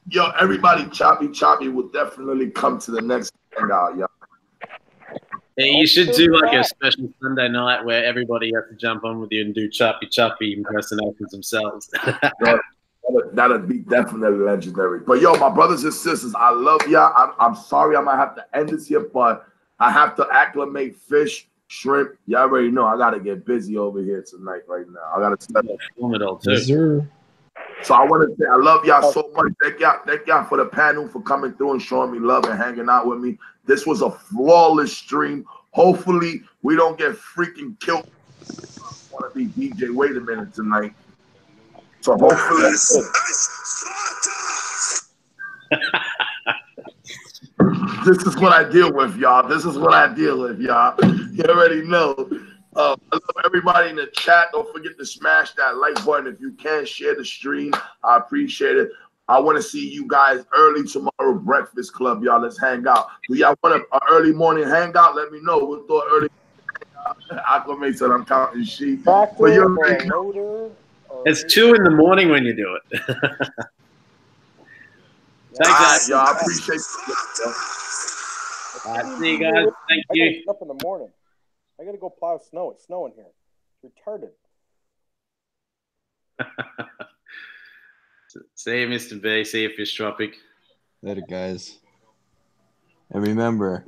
Yo, everybody, choppy will definitely come to the next hangout, yo. Yeah, you should do like a special Sunday night where everybody has to jump on with you and do choppy impersonations themselves. That'd be definitely legendary. But yo, my brothers and sisters, I love y'all. I'm sorry I might have to end this here, but I have to acclimate fish, shrimp. Y'all already know I gotta get busy over here tonight right now. I gotta step up. Yes, sir. So I want to say I love y'all so much. Thank y'all for the panel, for coming through and showing me love and hanging out with me. This was a flawless stream. Hopefully we don't get freaking killed. I want to be DJ. Wait a minute tonight. So hopefully. This is what I deal with, y'all. You already know. everybody in the chat, don't forget to smash that like button. If you can, share the stream. I appreciate it. I want to see you guys early tomorrow, Breakfast Club, y'all. Let's hang out. Do y'all want an early morning hangout? Let me know. We'll do an early AQUASCAPE said I'm counting sheep. But Tractor you're or a loader. It's 2 in the morning when you do it. Thanks, y'all. I appreciate it. All right, see you guys. Thank I you. gotta get up in the morning. I gotta go plow snow. It's snowing here. It's retarded. See you, Mr. B. See you, Fish Tropic. Later, guys. And remember,